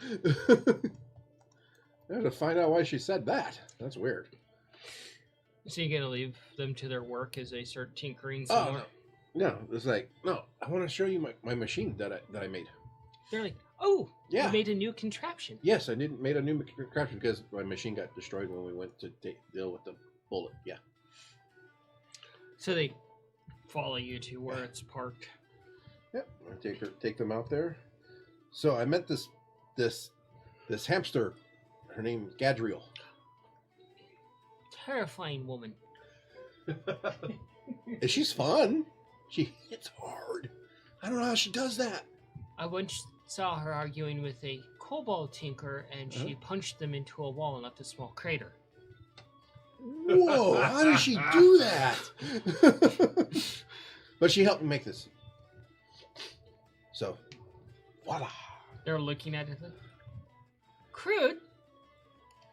I have to find out why she said that. That's weird. So you're gonna leave them to their work as they start tinkering some more? No, it's like, no, I want to show you my machine that I made. They're like, oh, Yeah. you made a new contraption. Yes, I made a new contraption because my machine got destroyed when we went to deal with the bullet. Yeah. So they follow you to where it's parked. Yep. I take them out there. So I met this hamster. Her name's Gadriel. Terrifying woman. And she's fun. She hits hard. I don't know how she does that. I once saw her arguing with a kobold tinker, and she punched them into a wall and left a small crater. Whoa, how did she do that? But she helped me make this. So, voila. They're looking at it like, crude.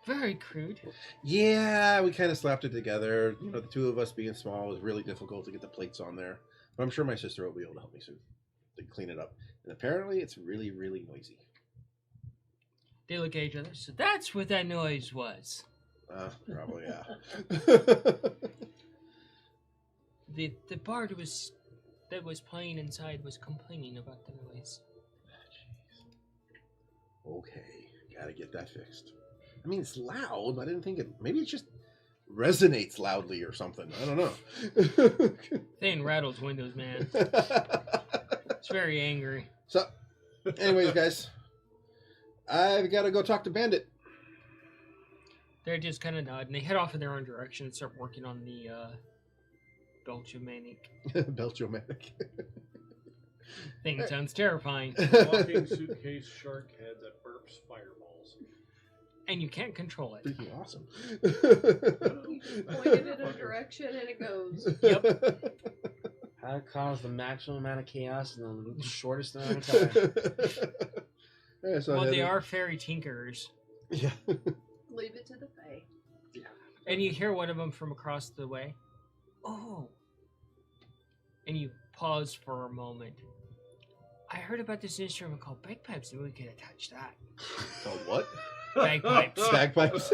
Very crude. Yeah, we kind of slapped it together. You know, the two of us being small was really difficult to get the plates on there. But I'm sure my sister will be able to help me soon to clean it up. And apparently, it's really, really noisy. They look at each other. So that's what that noise was. Probably, yeah. The bard that was playing inside was complaining about the noise. Okay, gotta get that fixed. I mean, it's loud. I didn't think it. Maybe it just resonates loudly or something. I don't know. Thing rattles windows, man. It's very angry. So, anyways, guys, I've got to go talk to Bandit. They're just kind of nod, and they head off in their own direction and start working on the Belgiumanic. Belgiumanic. Thing sounds terrifying. Walking suitcase shark head that burps fireballs. And you can't control it. Freaking awesome. You just point it in a direction and it goes. Yep. How to cause the maximum amount of chaos in the shortest amount of time. Yeah, so Well, then- they are fairy tinkerers. Yeah. Leave it to the fae. And you hear one of them from across the way. Oh. And you pause for a moment. I heard about this instrument called bagpipes, and we could attach that. So what? Bagpipes. Bagpipes.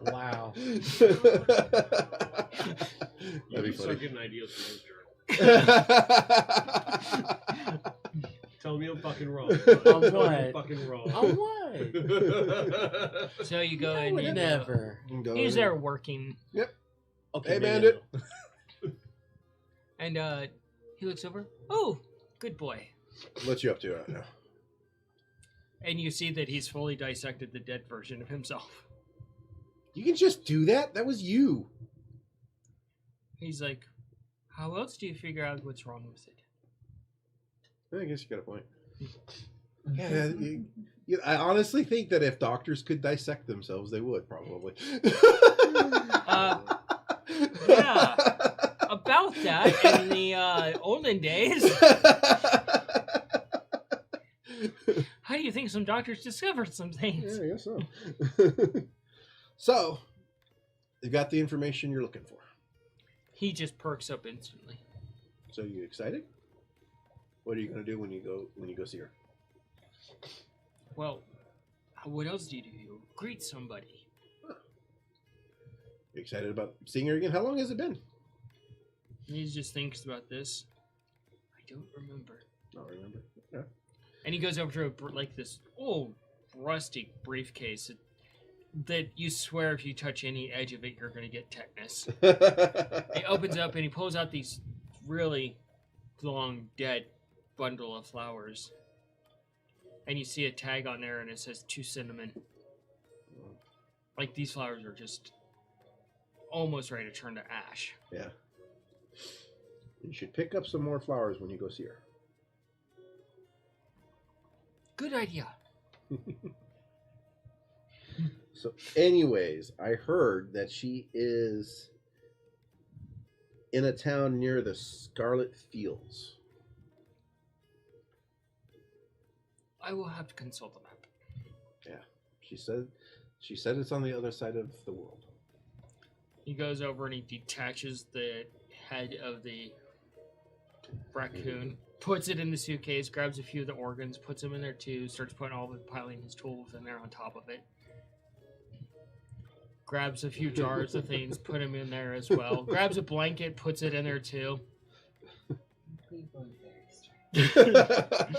Wow. You That'd be can start funny. getting ideas from his journal. Tell me I'm fucking wrong. Tell me what? I'm fucking wrong. On what? So you go in and Never. he's there working. Okay, Hey, maybe Bandit. And he looks over. Oh, good boy. What you up to right now? And you see that he's fully dissected the dead version of himself. You can just do that? That was you. He's like, how else do you figure out what's wrong with it? I guess you got a point. Yeah, I honestly think that if doctors could dissect themselves, they would probably. Yeah, about that in the olden days. How do you think some doctors discovered some things? Yeah, I guess so. So, you got the information you're looking for. He just perks up instantly. So, you excited? What are you going to do when you go see her? Well, what else do? You greet somebody. You excited about seeing her again? How long has it been? He just thinks about this. I don't remember. Not remember. Yeah. And he goes over to this old rusty briefcase that you swear if you touch any edge of it, you're going to get tetanus. He opens up and he pulls out these really long, dead bundle of flowers. And you see a tag on there and it says to cinnamon. Like these flowers are just almost ready to turn to ash. Yeah. You should pick up some more flowers when you go see her. Good idea. So, anyways, I heard that she is in a town near the Scarlet Fields. I will have to consult the map. Yeah, she said it's on the other side of the world. He goes over and he detaches the head of the raccoon, puts it in the suitcase, grabs a few of the organs, puts them in there too, starts piling his tools in there on top of it. Grabs a few jars of things, put them in there as well. Grabs a blanket, puts it in there too. People are very strange.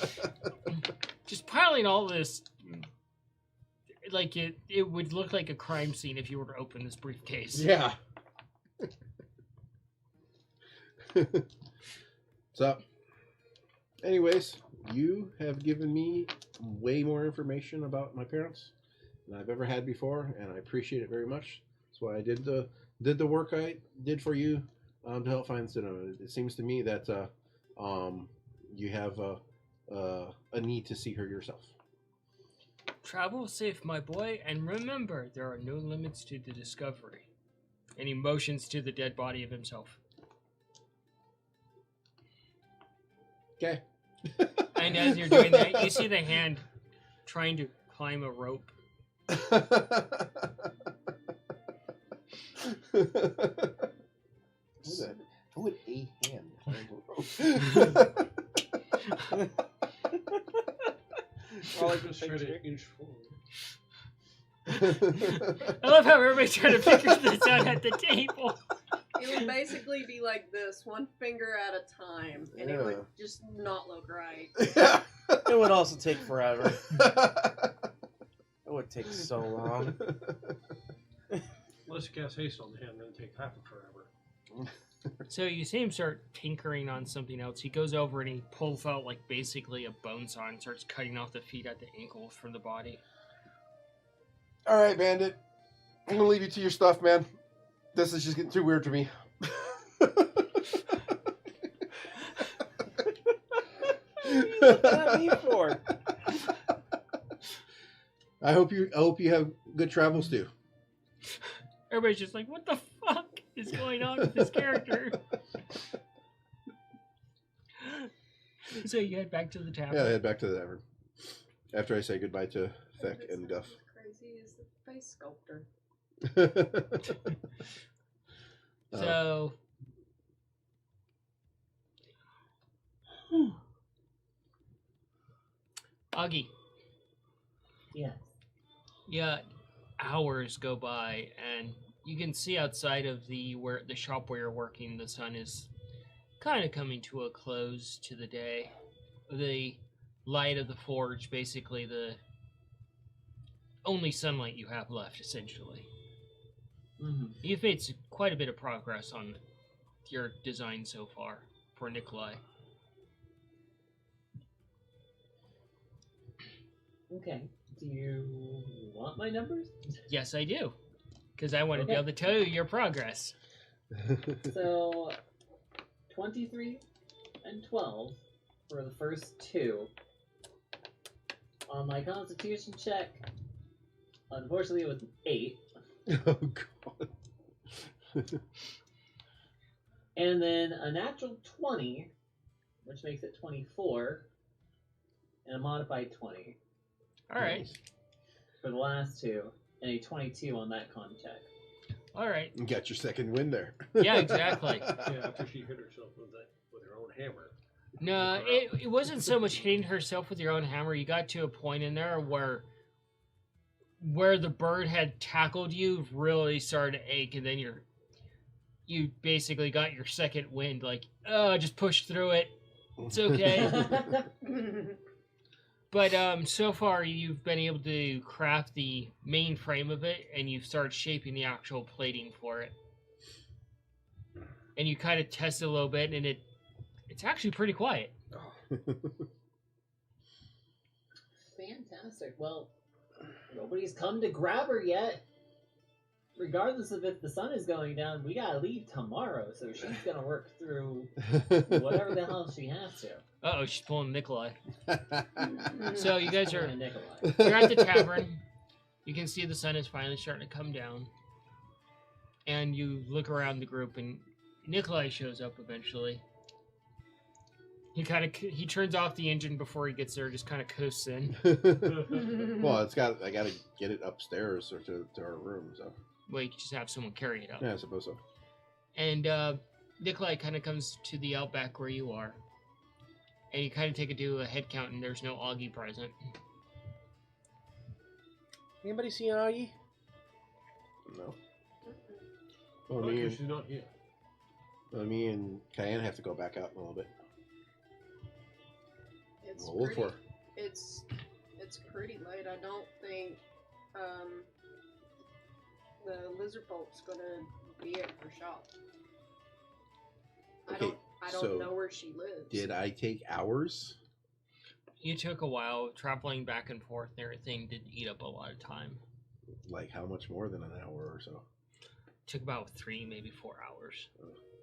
Just piling all this, like it would look like a crime scene if you were to open this briefcase. Yeah. So, anyways, you have given me way more information about my parents than I've ever had before, and I appreciate it very much. That's why I did the work I did for you to help find Cinema. It seems to me that you have a need to see her yourself. Travel safe, my boy, and remember, there are no limits to the discovery. And he motions to the dead body of himself. Okay. And as you're doing that, you see the hand trying to climb a rope. How would a hand climb a rope? strange form. I love how everybody's trying to figure this out at the table. It would basically be like this, one finger at a time, and it would just not look right. Yeah. It would also take forever. It would take so long. Let's cast haste on him, then take half of forever. So you see him start tinkering on something else. He goes over and he pulls out like basically a bone saw and starts cutting off the feet at the ankles from the body. All right, Bandit. I'm gonna leave you to your stuff, man. This is just getting too weird for me. What that mean for? I hope you have good travels too. Everybody's just like, what the fuck is going on with this character? So you head back to the tavern. Yeah, head back to the tavern. After I say goodbye to Feck and Guff. Crazy is the face sculptor. So Augie, Yes. yeah, hours go by and you can see outside of the shop where you're working, the sun is kind of coming to a close to the day. The light of the forge, basically the only sunlight you have left, essentially. Mm-hmm. You've made quite a bit of progress on your design so far for Nikolai. Okay. Do you want my numbers? Yes, I do. Because I want to be Okay. able to tell you your progress. So, 23 and 12 for the first two. On my constitution check, unfortunately it was an 8. Oh god. And then a natural 20, which makes it 24, and a modified 20 All right. Nice. for the last two, and a 22 on that con check. All right. You got your second win there. Yeah, exactly. Yeah, after she hit herself with her own hammer. No, it wasn't so much hitting herself with your own hammer. You got to a point in there where the bird had tackled you really started to ache, and then you basically got your second wind. Like, oh, just push through it. It's okay. But so far you've been able to craft the main frame of it, and you've started shaping the actual plating for it. And you kind of test it a little bit, and it's actually pretty quiet. Fantastic. Well, nobody's come to grab her yet. Regardless of if the sun is going down, we gotta leave tomorrow, so she's gonna work through whatever the hell she has to. Uh-oh, she's pulling Nikolai. So you guys are And Nikolai. you're at the tavern. You can see the sun is finally starting to come down. And you look around the group, and Nikolai shows up eventually. He turns off the engine before he gets there, just kind of coasts in. Well, I gotta get it upstairs or to our room, so Well, you can just have someone carry it up. yeah, I suppose so. And Nikolai kind of comes to the outback where you are. And you kind of do a head count, and there's no Augie present. Anybody see Augie? No. Well, Well, she's not here. me and Cayenne have to go back out in a little bit. It's We'll look pretty, for her. it's pretty late. I don't think the lizard folk's gonna be at her shop. Okay, I don't so know where she lives. Did I take hours? You took a while traveling back and forth, and everything did eat up a lot of time. Like how much more than an hour or so? Took about 3, maybe 4 hours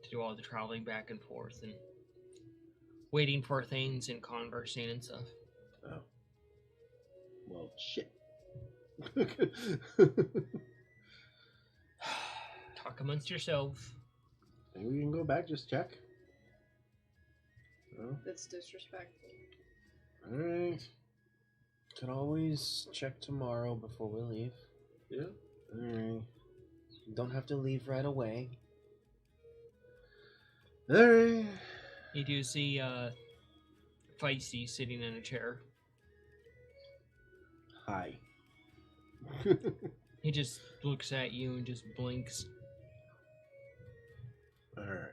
to do all the traveling back and forth and waiting for things and conversing and stuff. Oh. Well, shit. Talk amongst yourselves. Maybe we can go back, just check. Oh, That's disrespectful. alright. Could always check tomorrow before we leave. Yeah. Alright. Don't have to leave right away. Alright. You do see Feisty sitting in a chair. Hi. He just looks at you and just blinks. Alright.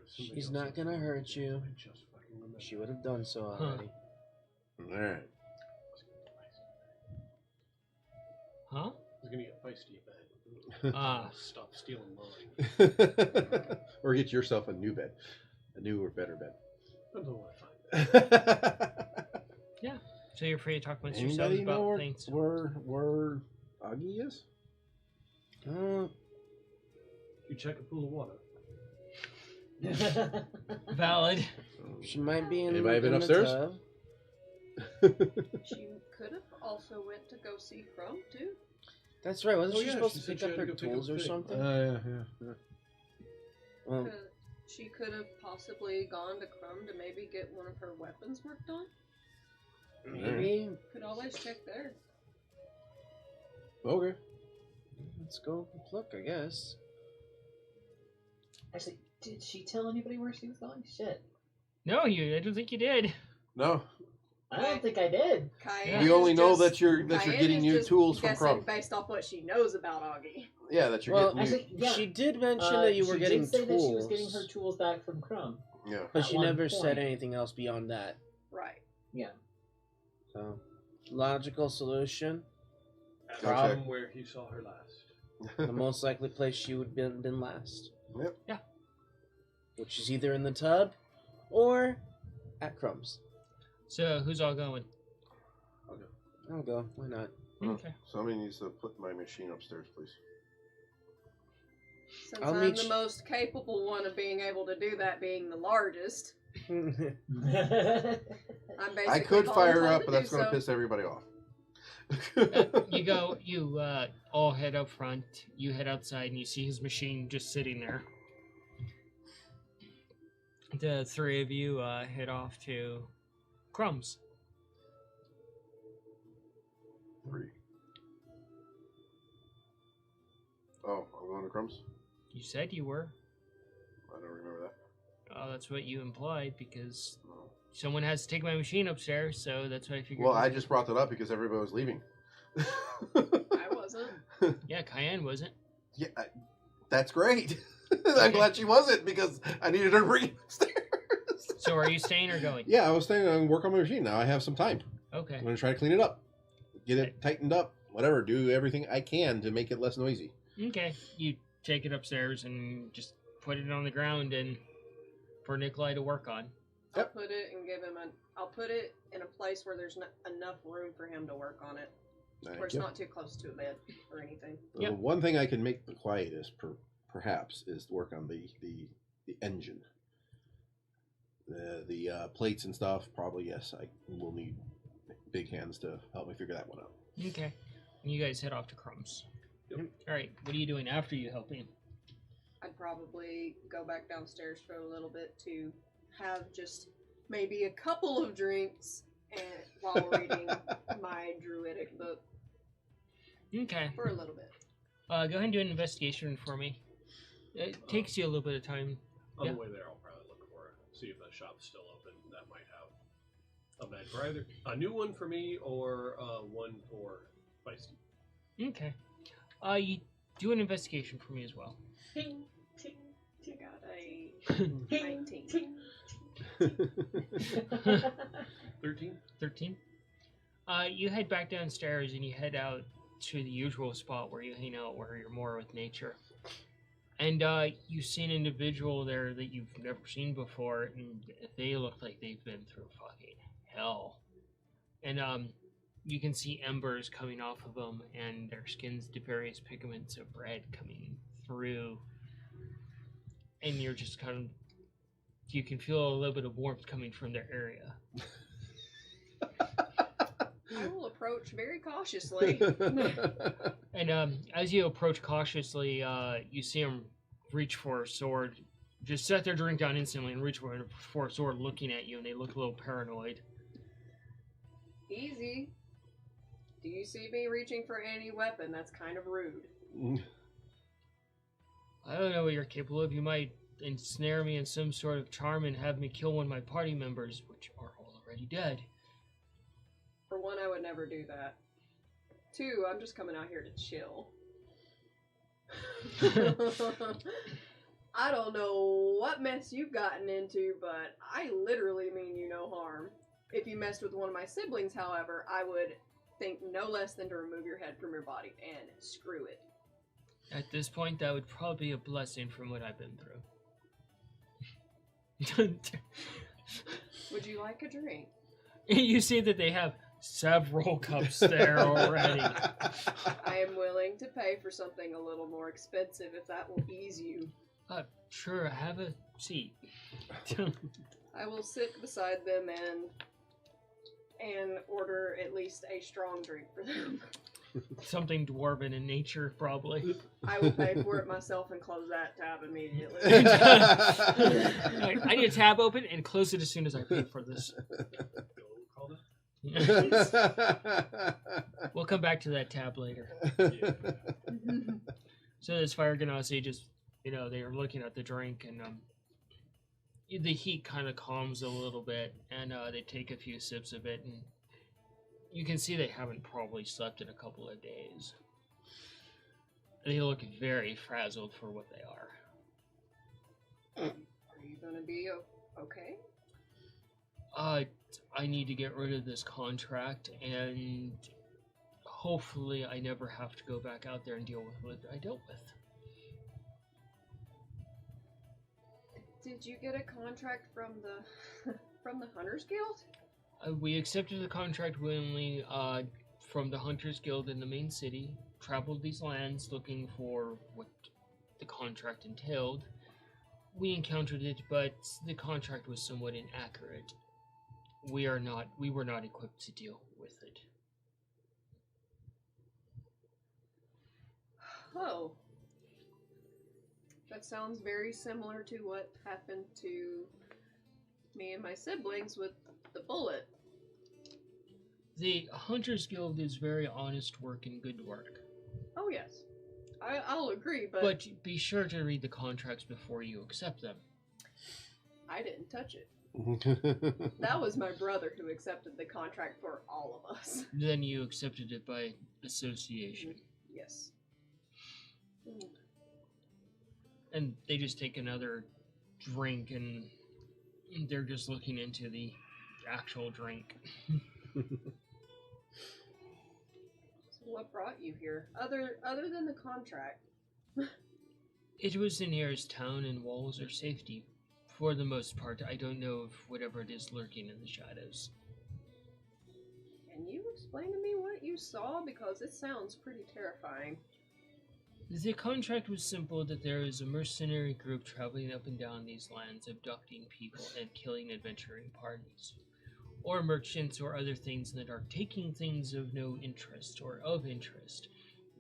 She's not gonna hurt you. She would have done so already. Alright. Huh? He's gonna get feisty bed. Ah. Stop stealing mine. Or get yourself a new bed. A newer, better bed. Depends on what I find. So you're free to talk amongst yourselves Anybody know about things. where Augie is? You check a pool of water. Valid. She might be in, Anybody been in upstairs? the tub. She could have also went to go see Crumb too. That's right. Wasn't Oh, she yeah, supposed she to said pick she up had to her go pick up tools or things. something? Yeah. Well, She could have possibly gone to Crumb to maybe get one of her weapons worked on. maybe. Could always check there. Okay. Let's go look, I guess. Actually, did she tell anybody where she was going? Shit. No, I don't think you did. No. I don't think I did. Cayenne We only is know just- that you're Cayenne getting is new just tools from guessing Crumb. based off what she knows about Augie. Yeah, that you're Well, getting new. Actually, yeah. She did mention that you were she getting did say tools. that she was getting her tools back from Crumb. Yeah. But at she one never said point. anything else beyond that. Right. Yeah. So, logical solution. Ask Gotcha. him where he saw her last. The most likely place she would been last. Yep. Yeah. Which is either in the tub or at Crumbs. So who's all going? I'll go. Why not? Okay. Somebody needs to put my machine upstairs, please. Since I'll I'm meet the you- most capable one of being able to do that, being the largest, I'm basically I could called fire upon up, to but that's do going to so. piss everybody off. You all head up front. You head outside, and you see his machine just sitting there. The three of you head off to Crumbs. 3. Oh, I'm going to Crumbs? You said you were. I don't remember that. That's what you implied because No. someone has to take my machine upstairs, so that's what I figured. Well, I just brought that up because everybody was leaving. I wasn't. Yeah, Cayenne wasn't. Yeah, that's great. I'm glad she wasn't because I needed her to bring it upstairs. So are you staying or going? Yeah, I was staying and work on my machine. Now I have some time. Okay. I'm going to try to clean it up, get it tightened up, whatever. Do everything I can to make it less noisy. Okay. You take it upstairs and just put it on the ground and for Nikolai to work on. I'll put it and give him I'll put it in a place where there's enough room for him to work on it, where it's not too close to a bed or anything. Yep. The one thing I can make the quietest, perhaps, is to work on the engine. The plates and stuff, probably, yes. I will need big hands to help me figure that one out. Okay. And you guys head off to Crumbs. Yep. All right. What are you doing after you help him? I'd probably go back downstairs for a little bit to have just maybe a couple of drinks and while reading my druidic book Okay. for a little bit. Go ahead and do an investigation for me. It takes you a little bit of time. On Yeah. the way there, I'll probably look for it, see if the shop's still open. That might have a bed for either a new one for me or one for Feisty. Okay. You do an investigation for me as well. Ting, ting, I got a 19. 13? 13. You head back downstairs and you head out to the usual spot where you hang out, where you're more with nature. And you see an individual there that you've never seen before, and they look like they've been through fucking hell. And you can see embers coming off of them, and their skin's the various pigments of red coming through. And you're just kind of, you can feel a little bit of warmth coming from their area. I will approach very cautiously. And as you approach cautiously, you see him reach for a sword. Just set their drink down instantly and reach for a sword looking at you, and they look a little paranoid. Easy. Do you see me reaching for any weapon? That's kind of rude. I don't know what you're capable of. You might ensnare me in some sort of charm and have me kill one of my party members, which are already dead. For one, I would never do that. Two, I'm just coming out here to chill. I don't know what mess you've gotten into, but I literally mean you no harm. If you messed with one of my siblings, however, I would think no less than to remove your head from your body and screw it. At this point, that would probably be a blessing from what I've been through. Would you like a drink? You see that they have several cups there already. I am willing to pay for something a little more expensive if that will ease you. Sure, have a seat. I will sit beside them and order at least a strong drink for them. Something dwarven in nature, probably. I will pay for it myself and close that tab immediately. Alright, I need a tab open and close it as soon as I pay for this. We'll come back to that tab later. So this fire ganassi just, they are looking at the drink, and the heat kind of calms a little bit, and they take a few sips of it, and you can see they haven't probably slept in a couple of days. They look very frazzled for what they are. Are you gonna be okay? I need to get rid of this contract, and hopefully I never have to go back out there and deal with what I dealt with. Did you get a contract from the Hunters Guild? We accepted the contract willingly from the Hunters Guild in the main city, traveled these lands looking for what the contract entailed. We encountered it, but the contract was somewhat inaccurate. We were not equipped to deal with it. Oh. That sounds very similar to what happened to me and my siblings with the bullet. The Hunters Guild is very honest work and good work. Oh, yes. I'll agree, But be sure to read the contracts before you accept them. I didn't touch it. That was my brother who accepted the contract for all of us. Then you accepted it by association. Yes. And they just take another drink, and they're just looking into the actual drink. So what brought you here? Other than the contract? It was the nearest town, and walls are safety. For the most part, I don't know of whatever it is lurking in the shadows. Can you explain to me what you saw? Because it sounds pretty terrifying. The contract was simple, that there is a mercenary group traveling up and down these lands, abducting people and killing adventuring parties, or merchants or other things that are taking things of no interest or of interest.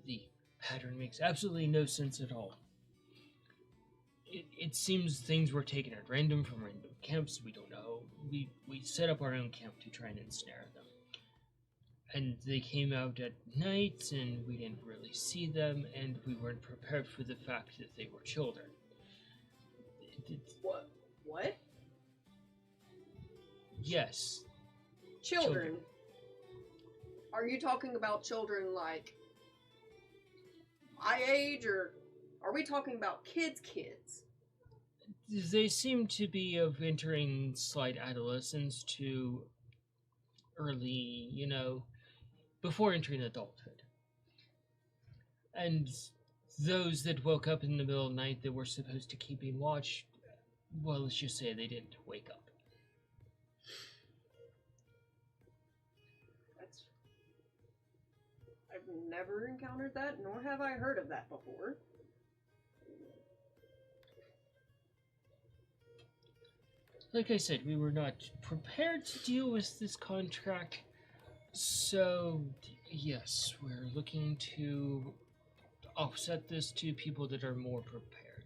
The pattern makes absolutely no sense at all. It seems things were taken at random from random camps. We don't know. We set up our own camp to try and ensnare them. And they came out at night, and we didn't really see them, and we weren't prepared for the fact that they were children. What? Yes. Children. Are you talking about children like my age, or are we talking about kids? They seem to be of entering slight adolescence to early, before entering adulthood. And those that woke up in the middle of the night that were supposed to keep watch, well, let's just say they didn't wake up. I've never encountered that, nor have I heard of that before. Like I said, we were not prepared to deal with this contract, so yes, we're looking to offset this to people that are more prepared.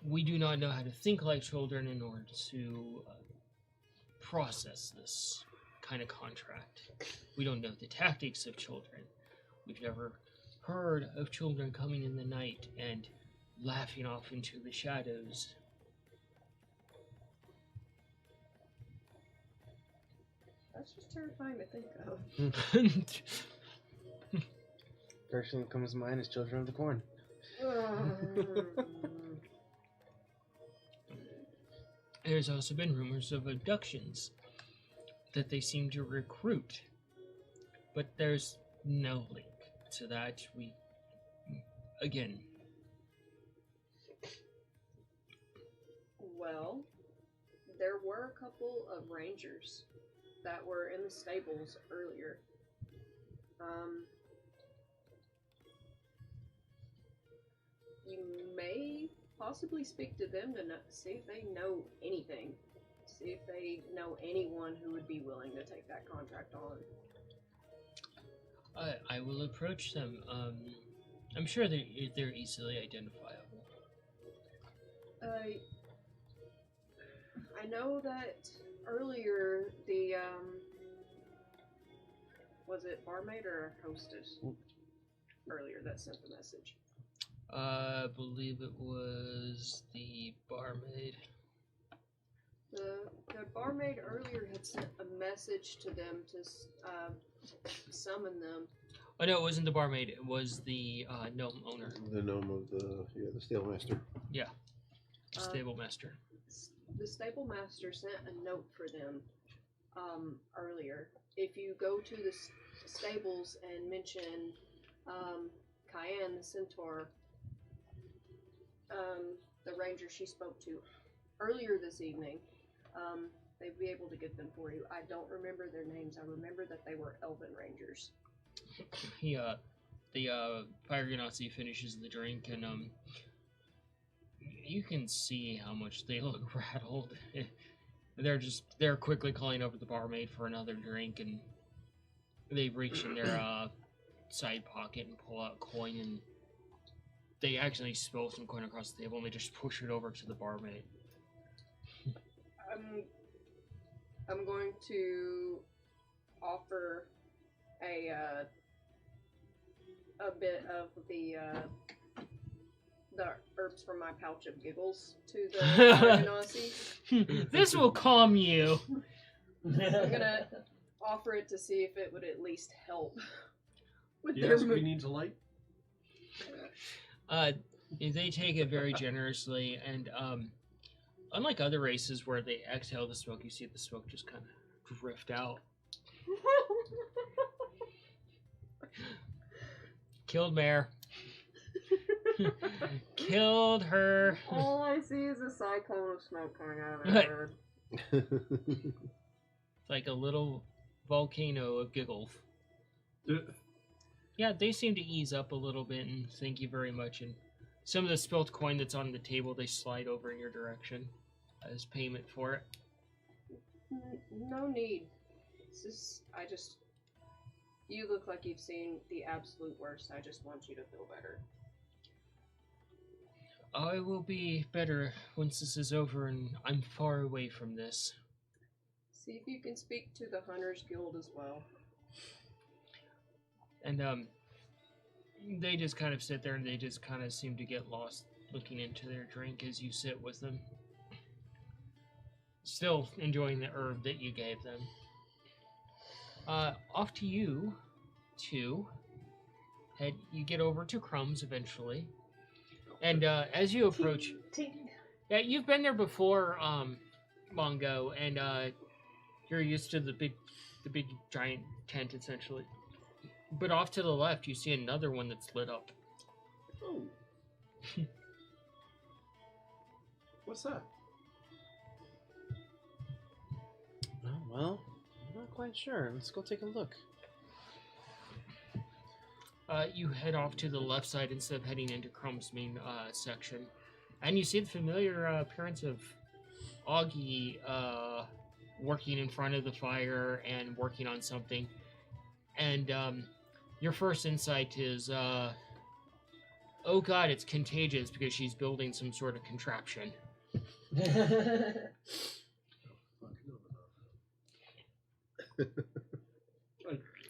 We do not know how to think like children in order to process this kind of contract. We don't know the tactics of children. We've never heard of children coming in the night and laughing off into the shadows. That's just terrifying to think of. First thing that comes to mind is Children of the Corn. There's also been rumors of abductions that they seem to recruit, but there's no link to that. Again. Well, there were a couple of rangers that were in the stables earlier. You may possibly speak to them to see if they know anything. See if they know anyone who would be willing to take that contract on. I will approach them. I'm sure they're easily identifiable. I know that earlier the was it barmaid or hostess earlier that sent the message? I believe it was the barmaid. The barmaid earlier had sent a message to them to summon them. Oh no, it wasn't the barmaid. It was the gnome owner. The gnome of the stable master. Yeah, the stable master. The stable master sent a note for them earlier. If you go to the stables and mention Cayenne, the centaur, the ranger she spoke to earlier this evening, they'd be able to get them for you. I don't remember their names. I remember that they were elven rangers. The Fire Ganassi finishes the drink, and you can see how much they look rattled. They're quickly calling over the barmaid for another drink, and they reach in their side pocket and pull out coin, and they actually spill some coin across the table, and they just push it over to the barmaid. I'm going to offer a bit of the herbs from my pouch of giggles to the Genasi. This will calm you. I'm gonna offer it to see if it would at least help with Yes, their we need to light. They take it very generously, and unlike other races where they exhale the smoke, you see the smoke just kind of drift out. Killed Mare. Killed her. All I see is a cyclone of smoke coming out of her head. It's like a little volcano of giggles. Yeah, they seem to ease up a little bit, and thank you very much. And some of the spilt coin that's on the table, they slide over in your direction as payment for it. No need. You look like you've seen the absolute worst. I just want you to feel better. I will be better once this is over and I'm far away from this. See if you can speak to the Hunters Guild as well. And they just kind of sit there and they just kind of seem to get lost looking into their drink as you sit with them. Still enjoying the herb that you gave them. Off to you two. You get over to Crumbs eventually. And as you approach... Yeah, you've been there before, Mongo, and you're used to the big giant tent, essentially. But off to the left, you see another one that's lit up. Oh. What's that? Oh, well, I'm not quite sure. Let's go take a look. You head off to the left side instead of heading into Crumb's main section. And you see the familiar appearance of Augie working in front of the fire and working on something. And your first insight is, oh god, it's contagious because she's building some sort of contraption. I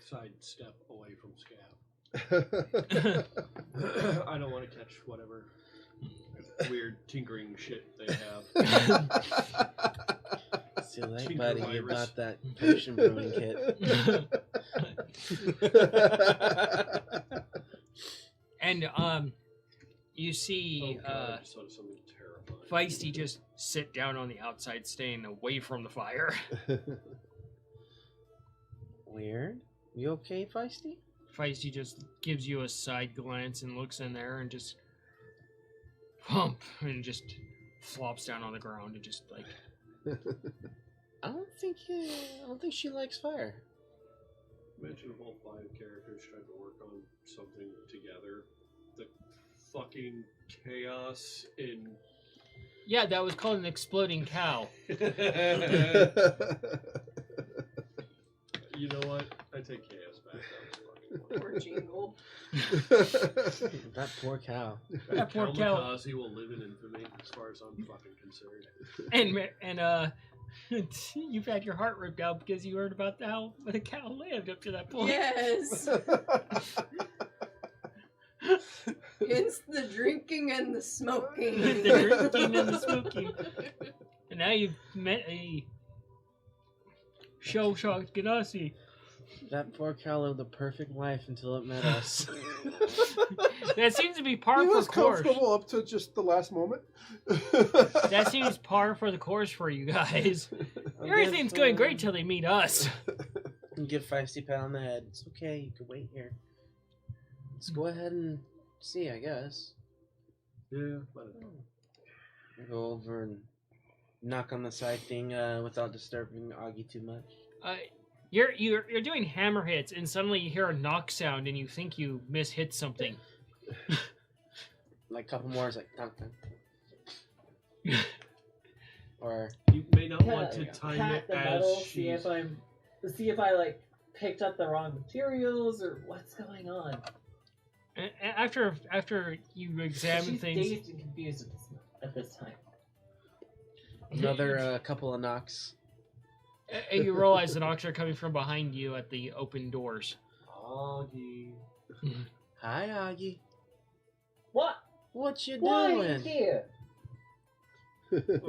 sidestep away from Scab. I don't want to catch whatever weird tinkering shit they have. Too late, Tinker buddy. You virus. bought that potion brewing kit. And you see Oh, God, I just thought of something terrifying. Feisty just sit down on the outside, staying away from the fire. Weird. You okay, Feisty? Feisty just gives you a side glance and looks in there and just pump and just flops down on the ground and just like I don't think she likes fire. Imagine if all 5 characters tried to work on something together. The fucking chaos in. yeah, that was called an exploding cow. You know what? I take chaos back. That was fucking Or jingle. That poor cow. That poor cow. Kamikaze will live in infamy as far as I'm fucking concerned. And you've had your heart ripped out because you heard about how the cow lived up to that point. Yes. Hence the drinking and the smoking. The drinking and the smoking. And now you've met a shell-shocked Ganassi. That poor cow lived the perfect life until it met us. That seems to be par He for was course. comfortable up to just the last moment. That seems par for the course for you guys. Everything's going great till they meet us. And give Feisty a pat on the head. It's okay, you can wait here. Let's go ahead and see, I guess. Yeah, Go over and knock on the side thing without disturbing Augie too much. You're doing hammer hits, and suddenly you hear a knock sound, and you think you mishit something. Like a couple more, it's like dun, dun. Or you may not want to time pat it the as metal, see she's. if I like picked up the wrong materials or what's going on. After you examine She's things, dazed and confused at this time. another couple of knocks. and you realize the knocks are coming from behind you at the open doors. Augie. Hi, Augie. What? What you Why are you doing? here?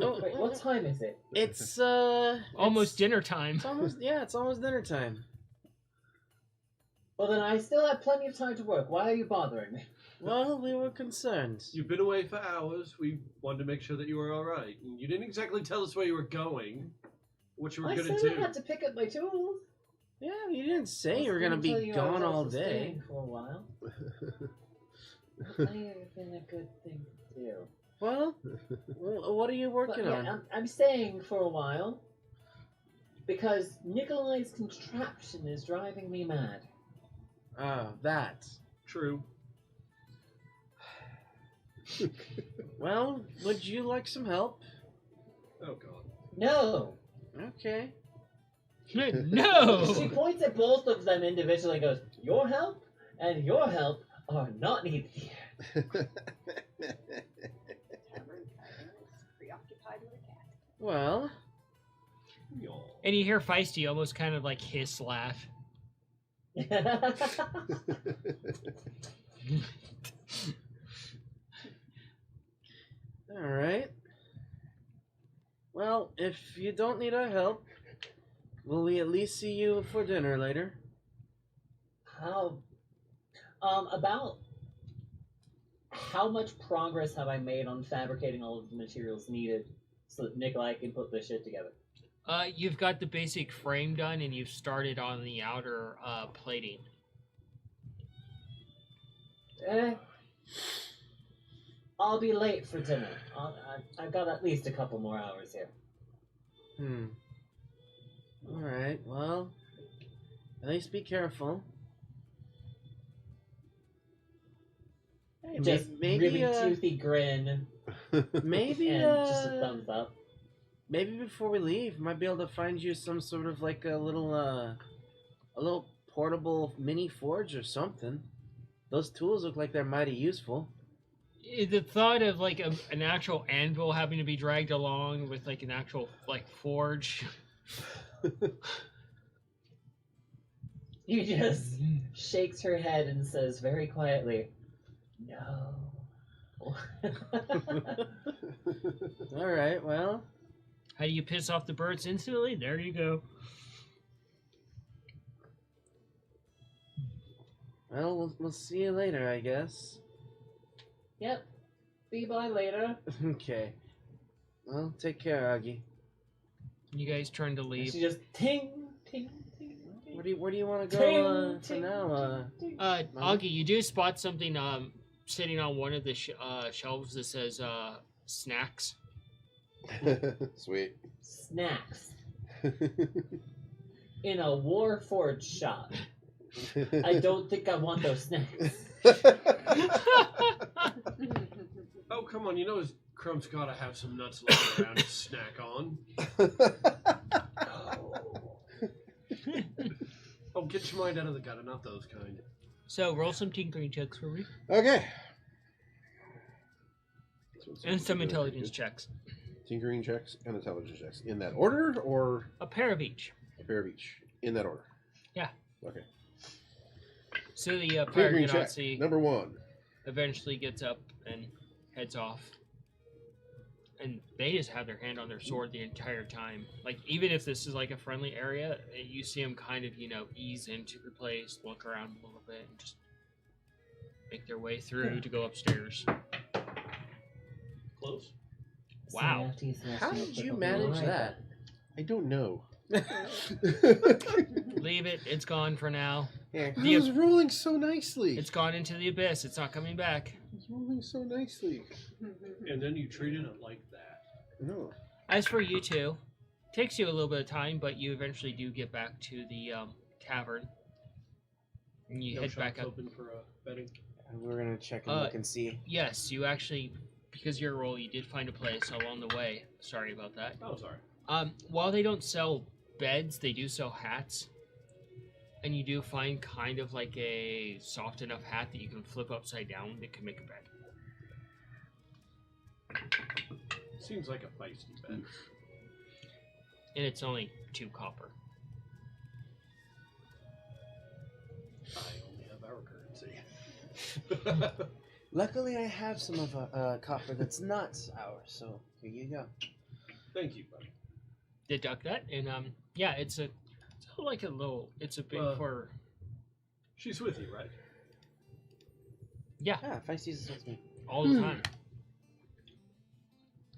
Oh, Wait, what time is it? It's Almost dinner time. It's almost dinner time. Well, then I still have plenty of time to work. Why are you bothering me? Well, we were concerned. You've been away for hours. We wanted to make sure that you were all right. And you didn't exactly tell us where you were going, what you were I going said to I do. had to pick up my tools. Yeah, you didn't say I you were was gonna tell be you I gone was all also day. staying for a while. That may have been a good thing to do. Well, what are you But working yeah, on? I'm staying for a while because Nikolai's contraption is driving me mad. Oh, that. True. Well, would you like some help? Oh, God. No! Okay. No. She points at both of them individually and goes, your help and your help are not needed here. Preoccupied with a cat. Well, Y'all. And you hear Feisty almost kind of like hiss laugh. all right. Well, if you don't need our help, will we at least see you for dinner later? How about how much progress have I made on fabricating all of the materials needed so that Nikolai can put this shit together? You've got the basic frame done, and you've started on the outer plating. I'll be late for dinner. I've got at least a couple more hours here. All right. Well, at least be careful. Hey, Just maybe really toothy grin maybe and just a thumbs up. maybe before we leave, might be able to find you some sort of like a little portable mini forge or something. Those tools look like they're mighty useful. The thought of like an actual anvil having to be dragged along with like an actual like forge. He just shakes her head and says very quietly, "No." All right. Well, How do you piss off the birds instantly? There you go. Well, we'll see you later, I guess. Yep. See you by later. Okay. Well, take care, Augie. You guys turn to leave. She just ting, ting, ting. Where do you want to Ting, go for ting, now? ting. Augie, you do spot something sitting on one of the shelves that says snacks. Sweet. Snacks in a Warforged shop. I don't think I want those snacks. Oh, come on. You know his Crumb's gotta have some nuts lying around to snack on. Oh, get your mind out of the gutter, not those kind. So roll some tinkering checks for me. Okay. And some intelligence checks. Tinkering checks and intelligence checks. In that order, or A pair of each. a pair of each? In that order. Yeah. Okay. So the Tinkering check. Nazi Number 1. eventually gets up and heads off. And they just have their hand on their sword the entire time. Like, even if this is like a friendly area, you see them kind of, ease into the place, look around a little bit, and just make their way through to go upstairs. Close. Wow. How did you manage that? I don't know. Leave it. It's gone for now. Here. I was rolling so nicely. It's gone into the abyss. It's not coming back. I was rolling so nicely. And then you treated it like that. No. As for you two, takes you a little bit of time, but you eventually do get back to the tavern. And you No head back shops up. open for betting. We're gonna check and look and see. Yes, you actually, because your role, you did find a place along the way. Sorry about that. Oh, sorry. While they don't sell beds, they do sell hats. And you do find kind of like a soft enough hat that you can flip upside down that can make a bed. Seems like a feisty bet. And it's only 2 copper. I only have our currency. Luckily, I have some of copper that's not ours, so here you go. Thank you, buddy. Deduct that, and yeah, it's a bit for. She's with you, right? Yeah, Ah, Feisty is with me. all the time.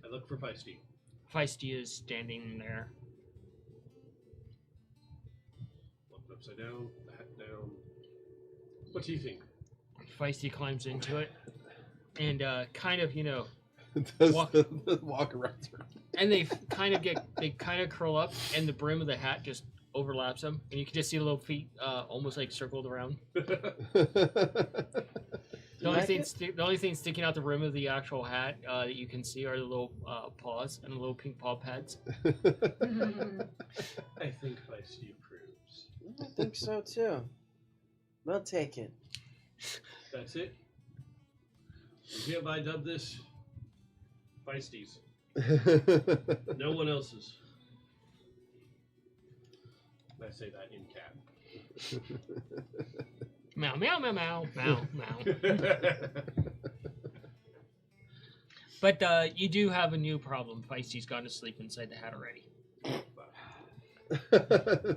I look for feisty. Feisty is standing there. Flip it upside down, the hat down. What do you think? Feisty climbs into it, and kind of Does Walk- the walk around her. and they kind of curl up, and the brim of the hat just overlaps them, and you can just see the little feet almost like circled around. The only thing sticking out the rim of the actual hat that you can see are the little paws and the little pink paw pads. I think feisty approves. I think so too. We'll take it. That's it. And hereby dub this Feisties. No one else's. And I say that in cat. Meow meow meow meow meow meow. But you do have a new problem. Feisty's gone to sleep inside the hat already.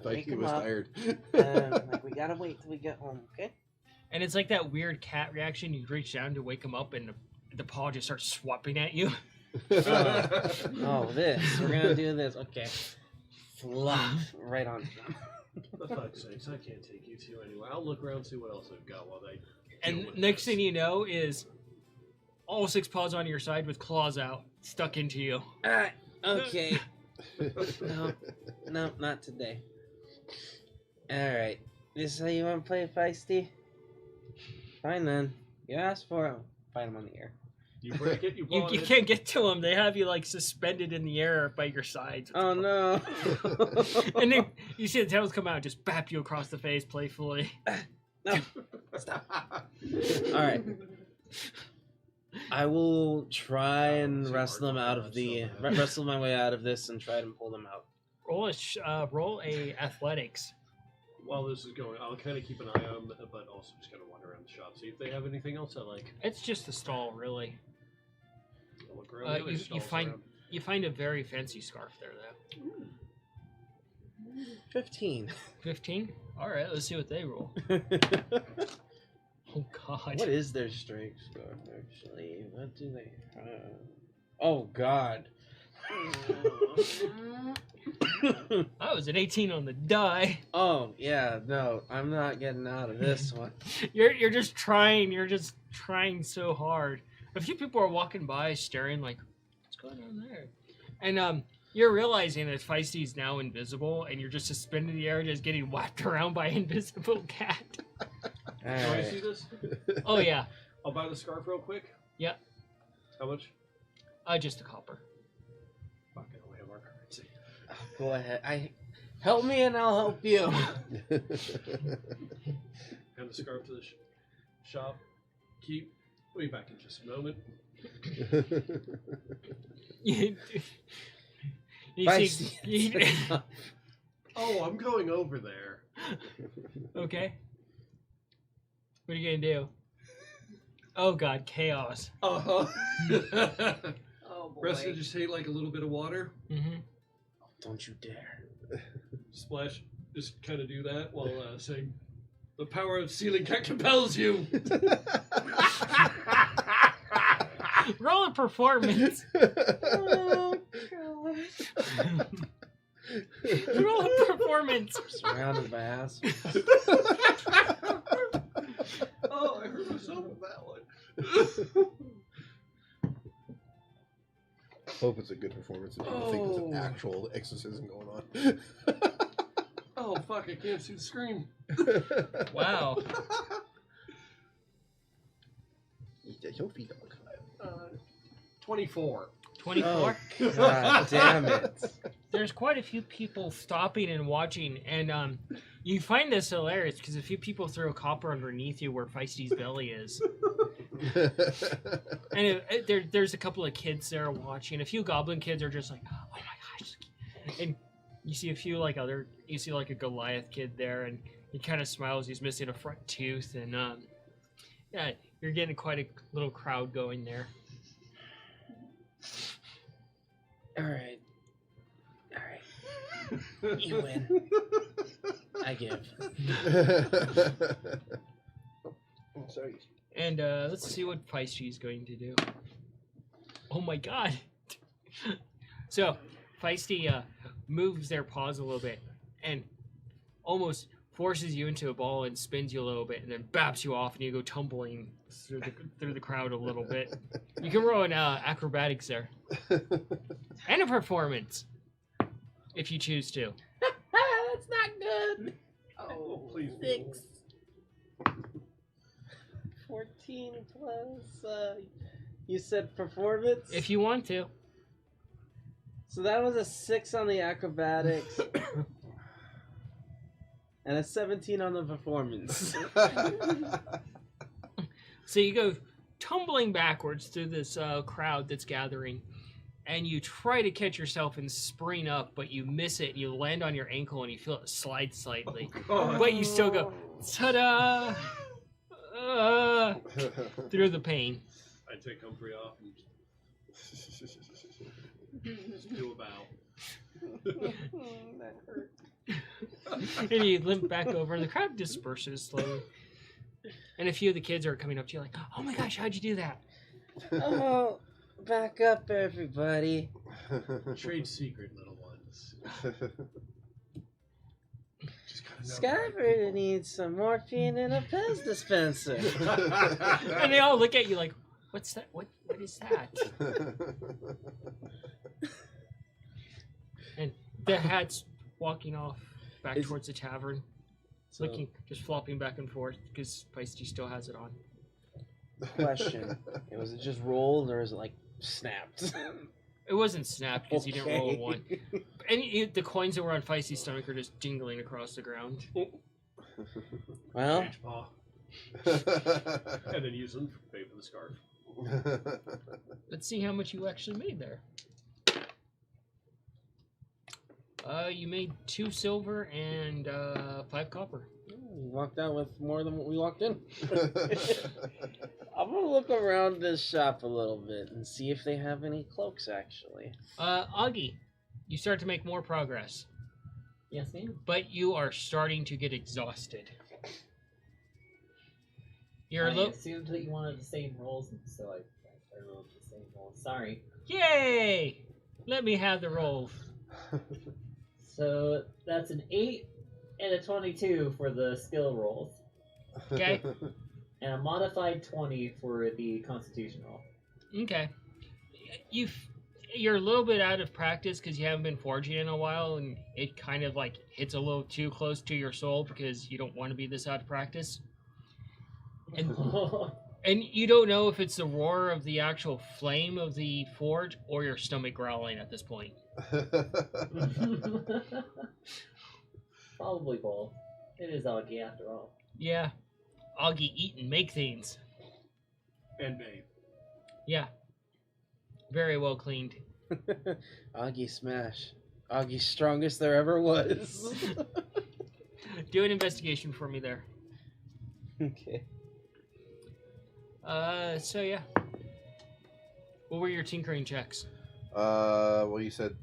Like he him was up. tired. Like we gotta wait till we get home, okay? And it's like that weird cat reaction. You reach down to wake him up, and the paw just starts swapping at you. Oh, this. We're gonna do this. Okay. Flop right on. For fuck's sakes, I can't take you two anyway. I'll look around and see what else I've got while they. And deal with next this. thing you know is all 6 paws on your side with claws out, stuck into you. Alright, okay. No, not today. Alright. This is how you want to play Feisty? Fine then. You asked for it. Fight him on the ear. You break it, you You, blow you it. can't get to them. They have you like suspended in the air by your sides. Oh no. And then you see the tails come out and just bap you across the face playfully. No. Stop. Alright. I will try and wrestle them out of the wrestle my way out of this and try and pull them out. Roll a athletics. While this is going, I'll kind of keep an eye on them, but also just kind of wander around the shop, see if they have anything else I like. It's just a stall, really. I'll look around the other You stalls find around. You find a very fancy scarf there, though. 15. 15? Alright, let's see what they roll. Oh, God. What is their strength score, actually? What do they have? Oh, God. I was an 18 on the die. Oh, yeah, no, I'm not getting out of this one. You're just trying so hard. A few people are walking by staring like, what's going on there? And you're realizing that Feisty's now invisible and you're just suspended in the air just getting whacked around by an invisible cat. Can I Alright. see this? Oh yeah. I'll buy the scarf real quick. Yep. How much? Just a copper. Fuck, I only have our currency. Go ahead. Help me and I'll help you. Hand the scarf to the shop. We'll be back in just a moment. you Feisty. see, Oh, I'm going over there. okay. What are you gonna do? Oh God, chaos. Uh-huh. Oh boy. Rest of just take like a little bit of water. Mm-hmm. Don't you dare. Splash. Just kind of do that while saying, "The power of ceiling cat compels you." Roll a performance. Oh, God. Roll a performance. Surrounded by ass. Oh, I hurt myself with that one. Hope it's a good performance and people think there's an actual exorcism going on. Oh, fuck, I can't see the screen. Wow. 24. 24. Oh, God damn it. There's quite a few people stopping and watching, and you find this hilarious because a few people throw copper underneath you where Feisty's belly is, and there's a couple of kids there watching. A few goblin kids are just like, "Oh my gosh!" And you see a few you see like a Goliath kid there, and he kind of smiles. He's missing a front tooth, and yeah, you're getting quite a little crowd going there. All right. You win. I give. Oh, sorry. And let's see what Feisty's going to do. Oh my God! So Feisty moves their paws a little bit and almost forces you into a ball and spins you a little bit, and then baps you off, and you go tumbling through the crowd a little bit. You can roll an acrobatics there and a performance if you choose to. That's not good. Oh, please. 6. 14 plus. You said performance? If you want to. So that was a 6 on the acrobatics. And a 17 on the performance. So you go tumbling backwards through this crowd that's gathering, and you try to catch yourself and spring up, but you miss it, and you land on your ankle, and you feel it slide slightly. God. But you still go, ta-da! Through the pain. I take Humphrey off and just do a bow. That hurt. And you limp back over, and the crowd disperses slowly. And a few of the kids are coming up to you like, oh my gosh, how'd you do that? Oh, back up, everybody. Trade secret, little ones. Just gotta know. Skyford needs some morphine and a Pez dispenser. And they all look at you like, what's that? What is that? And the hat's walking off back Is- towards the tavern, So, looking, just flopping back and forth because Feisty still has it on. question. Was it just rolled or is it like snapped? It wasn't snapped because you didn't roll a 1. Okay. And the coins that were on Feisty's stomach are just jingling across the ground. Well, Page paw. And then use them to pay for the scarf. Let's see how much you actually made there. You made 2 silver and 5 copper. We walked out with more than what we walked in. I'm gonna look around this shop a little bit and see if they have any cloaks, actually. Augie, you start to make more progress, Yes, ma'am. but you are starting to get exhausted. You're I assumed that you wanted the same rolls, and so I rolled the same rolls. Sorry. Yay! Let me have the roll. So that's an 8 and a 22 for the skill rolls, Okay. and a modified 20 for the Constitution roll. Okay. You're a little bit out of practice because you haven't been forging in a while, and it kind of like hits a little too close to your soul because you don't want to be this out of practice. And you don't know if it's the roar of the actual flame of the forge or your stomach growling at this point. Probably both. It is Augie after all. Yeah. Augie eat and make things. And babe. Yeah. Very well cleaned. Augie smash. Augie's strongest there ever was. Do an investigation for me there. Okay. So yeah. What were your tinkering checks? Well, you said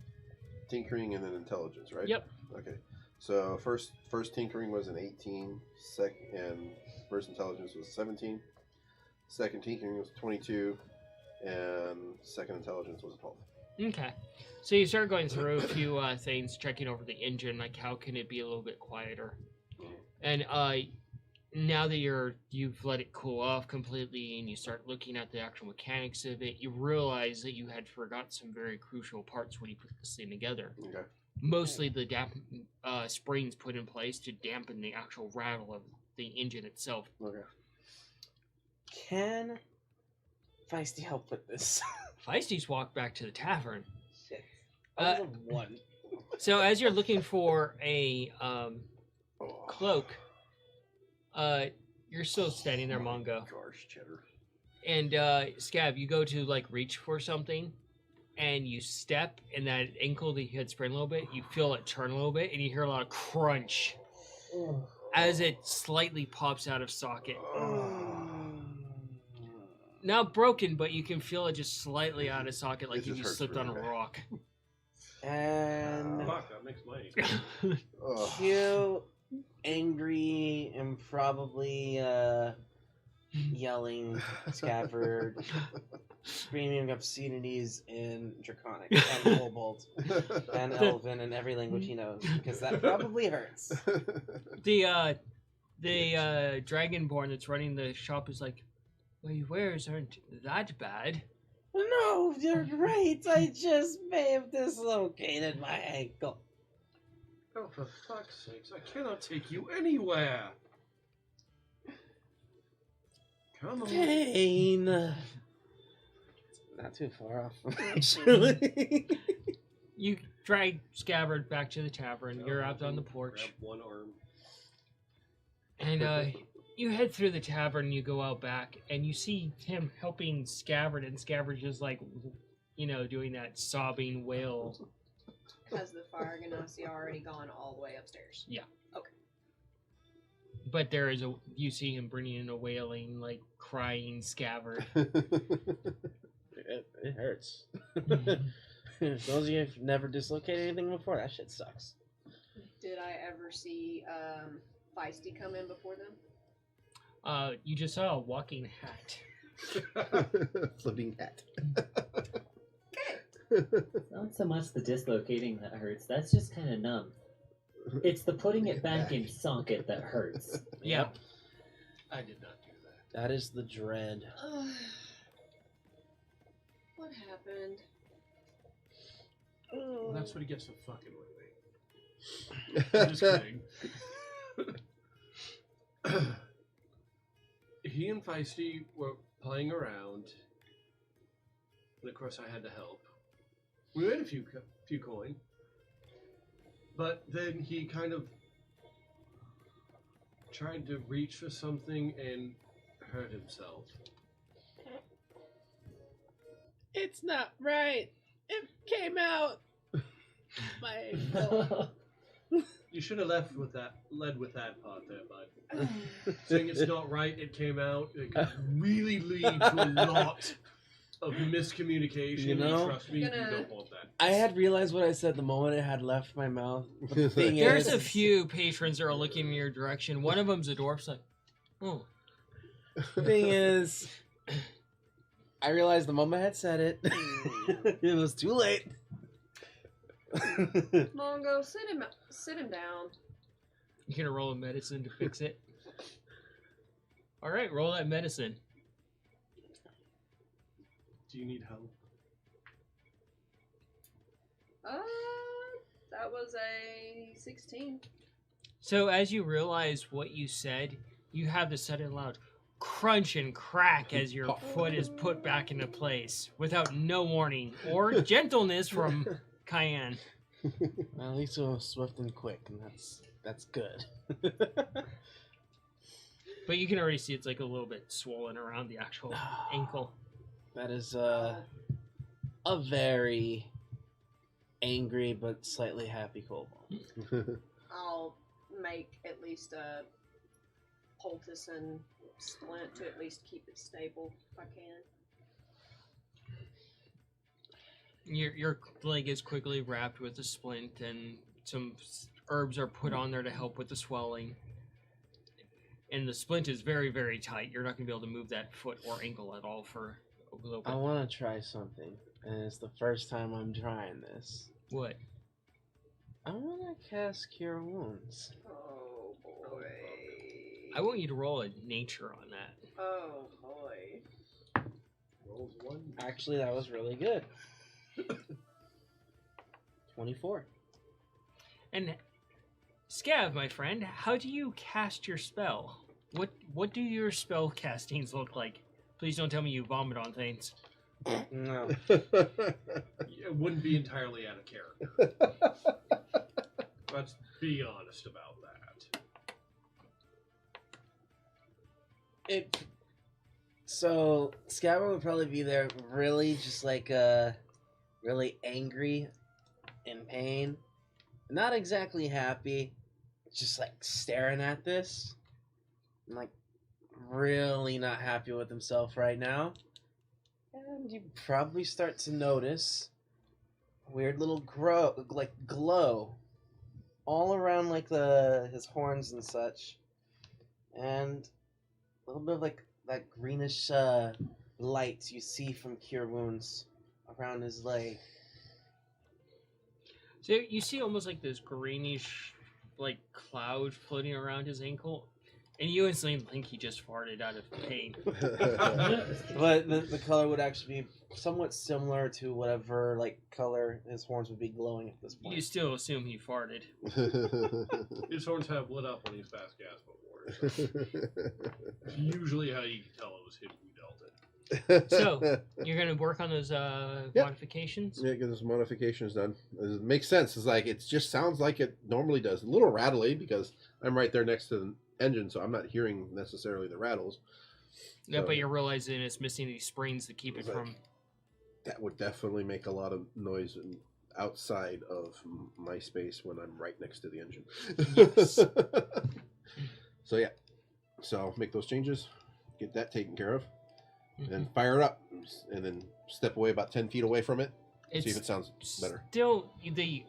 tinkering and then intelligence, right? Yep. Okay. So first tinkering was an 18, and first intelligence was 17. Second tinkering was 22, and second intelligence was 12. Okay. So you start going through a few things, checking over the engine, like how can it be a little bit quieter. And now that you've let it cool off completely and you start looking at the actual mechanics of it, you realize that you had forgot some very crucial parts when you put this thing together. Okay. Mostly the springs put in place to dampen the actual rattle of the engine itself. Okay. Can Feisty help with this? Feisty's walked back to the tavern. Shit. That was a 1. So as you're looking for a cloak, you're still standing there, Mongo. Gosh, cheddar. And Scab, you go to like reach for something, and you step, and that ankle that you had sprained a little bit, you feel it turn a little bit, and you hear a lot of crunch as it slightly pops out of socket. Not broken, but you can feel it just slightly out of socket, like It you just just hurts slipped on a really bad. rock. And Fuck, that makes money. cute, angry, and probably yelling, Scabbard, screaming obscenities in Draconic and Kobold and Elven and every language he knows, because that probably hurts. The Dragonborn that's running the shop is like, well, your wares aren't that bad. No, you're right. I just may have dislocated my ankle. Oh, for fuck's sakes, I cannot take you anywhere. Come on. Pain. Not too far off, actually. You drag Scabbard back to the tavern. You're out on the porch. Grab one arm. And you head through the tavern, you go out back, and you see him helping Scabbard, and Scabbard just like, doing that sobbing wail. Has the fire ganassi already gone all the way upstairs? Yeah. Okay. But you see him bringing in a wailing, like crying Scabbard. It hurts. Those of you who've never dislocated anything before, that shit sucks. Did I ever see Feisty come in before them? You just saw a walking hat. Floating hat. Not so much the dislocating that hurts. That's just kind of numb. It's the putting it back in socket that hurts. Yeah. I did not do that. That is the dread. What happened? Well, that's what he gets for fucking with me. I'm just kidding. He and Feisty were playing around, and of course I had to help. We made a few coin, but then he kind of tried to reach for something and hurt himself. It's not right. It came out. My ankle. You should have led with that part there, bud. Saying it's not right, it came out. It could really lead to a lot of miscommunication. You know? Trust me, you don't want that. I had realized what I said the moment it had left my mouth. But the thing There's is, a few patrons that are looking in your direction. One of them's a dwarf's like, oh. the thing is, I realized the moment I had said it, it was too late. Mongo, sit him down. You're gonna roll a medicine to fix it. All right, roll that medicine. Do you need help? That was a 16. So as you realize what you said, you have the sudden loud crunch and crack as your foot is put back into place without no warning or gentleness from Cayenne. Well, at least it was swift and quick, and that's good. But you can already see it's like a little bit swollen around the actual ankle. That is a very angry but slightly happy kobold. I'll make at least a poultice and splint to at least keep it stable if I can. Your leg is quickly wrapped with a splint, and some herbs are put on there to help with the swelling. And the splint is very, very tight. You're not going to be able to move that foot or ankle at all for a little bit. I want to try something, and it's the first time I'm trying this. What? I want to cast Cure Wounds. Oh boy. I want you to roll a nature on that. Oh boy. Rolls 1. Actually, that was really good. 24. And Scav, my friend, how do you cast your spell? What do your spell castings look like? Please don't tell me you vomit on things. No. It wouldn't be entirely out of character. Let's be honest about that. So Scabber would probably be there, really just like really angry, in pain, not exactly happy, just like staring at this, and like really not happy with himself right now. And you probably start to notice a weird little glow all around like his horns and such, and a little bit of like that greenish light you see from Cure Wounds around his leg. So you see almost like this greenish, like cloud floating around his ankle, and you instantly think he just farted out of pain. But the color would actually be somewhat similar to whatever like color his horns would be glowing at this point. You still assume he farted. His horns have lit up when he's fast gas before. So usually how you can tell it was him who dealt it. So you're gonna work on those modifications. Yeah, get those modifications done. It makes sense. It's like it just sounds like it normally does. A little rattly because I'm right there next to the engine, so I'm not hearing necessarily the rattles. Yeah, So but you're realizing it's missing these springs to keep it Right. from. that would definitely make a lot of noise outside of my space when I'm right next to the engine. Yes. So yeah, so make those changes, get that taken care of, Mhm. and fire it up, and then step away about 10 feet away from it. It's See if it sounds better. Still, the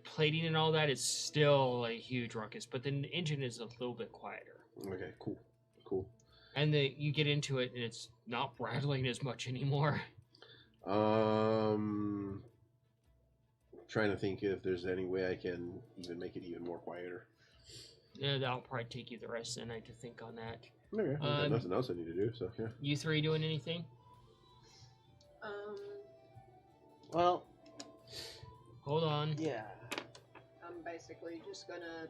plating and all that is still a huge ruckus, but the engine is a little bit quieter. Okay, cool. And you get into it, and it's not rattling as much anymore. Trying to think if there's any way I can even make it even more quieter. Yeah, that'll probably take you the rest of the night to think on that. Okay, I've got nothing else I need to do, so yeah. You three doing anything? Well, Hold on. yeah. I'm basically just gonna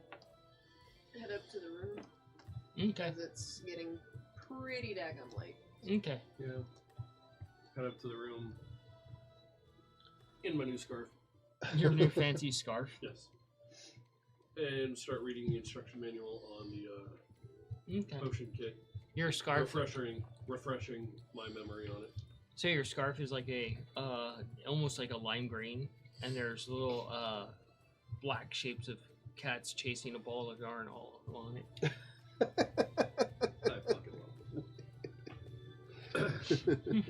head up to the room Okay. because it's getting pretty daggum late. Okay. Yeah. Head up to the room. In my new scarf. Your new fancy scarf. Yes. And start reading the instruction manual on the Okay. potion kit. Your scarf. Refreshing my memory on it. So your scarf is like a almost like a lime green, and there's little black shapes of cat's chasing a ball of yarn all along it. I fucking love it.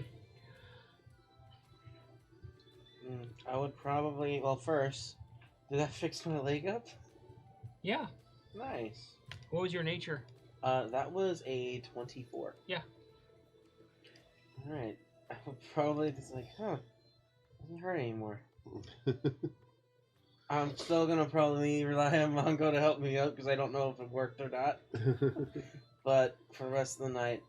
I would probably, well, first, did that fix my leg up? Yeah. Nice. What was your nature? That was a 24. Yeah. Alright. I would probably just like, doesn't hurt anymore. I'm still gonna probably rely on Mongo to help me out because I don't know if it worked or not. But for the rest of the night,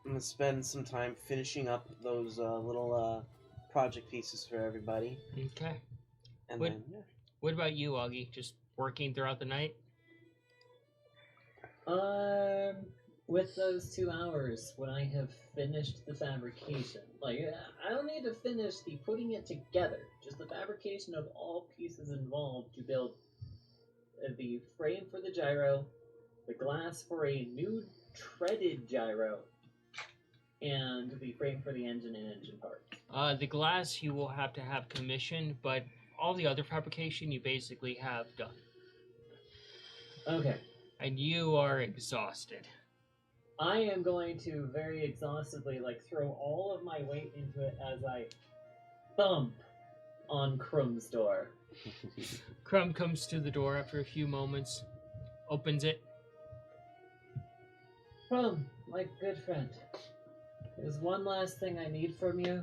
I'm gonna spend some time finishing up those little project pieces for everybody. Okay. And What- then, yeah. What about you, Augie? Just working throughout the night? With those 2 hours, when I have finished the fabrication, like, I don't need to finish the putting it together, just the fabrication of all pieces involved to build the frame for the gyro, the glass for a new treaded gyro, and the frame for the engine and engine part. The glass you will have to have commissioned, but all the other fabrication you basically have done. Okay. And you are exhausted. I am going to very exhaustively, throw all of my weight into it as I thump on Crumb's door. Crumb comes to the door after a few moments, opens it. Crumb, my good friend, there's one last thing I need from you.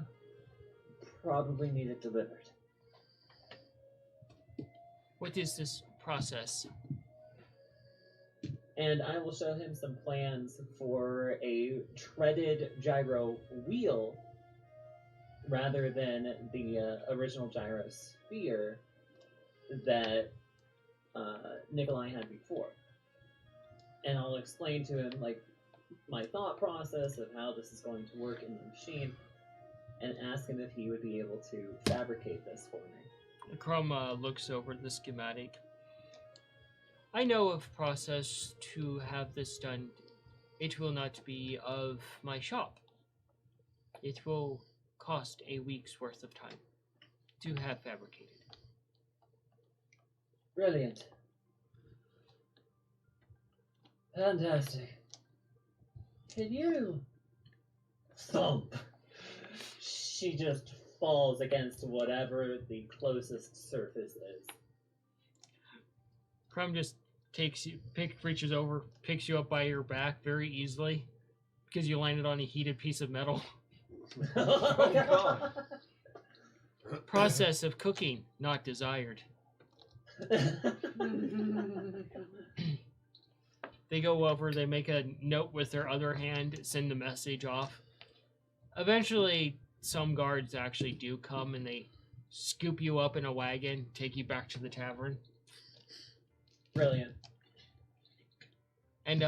Probably need it delivered. What is this process? And I will show him some plans for a treaded gyro wheel rather than the original gyro sphere that Nikolai had before. And I'll explain to him my thought process of how this is going to work in the machine, and ask him if he would be able to fabricate this for me. Crumb looks over the schematic. I know of process to have this done. It will not be of my shop. It will cost a week's worth of time to have fabricated. Brilliant. Fantastic. Can you thump? She just falls against whatever the closest surface is. Crumb just reaches over, picks you up by your back very easily because you landed on a heated piece of metal. Oh, God. Process of cooking, not desired. They go over, they make a note with their other hand, send the message off. Eventually, some guards actually do come and they scoop you up in a wagon, take you back to the tavern. Brilliant. And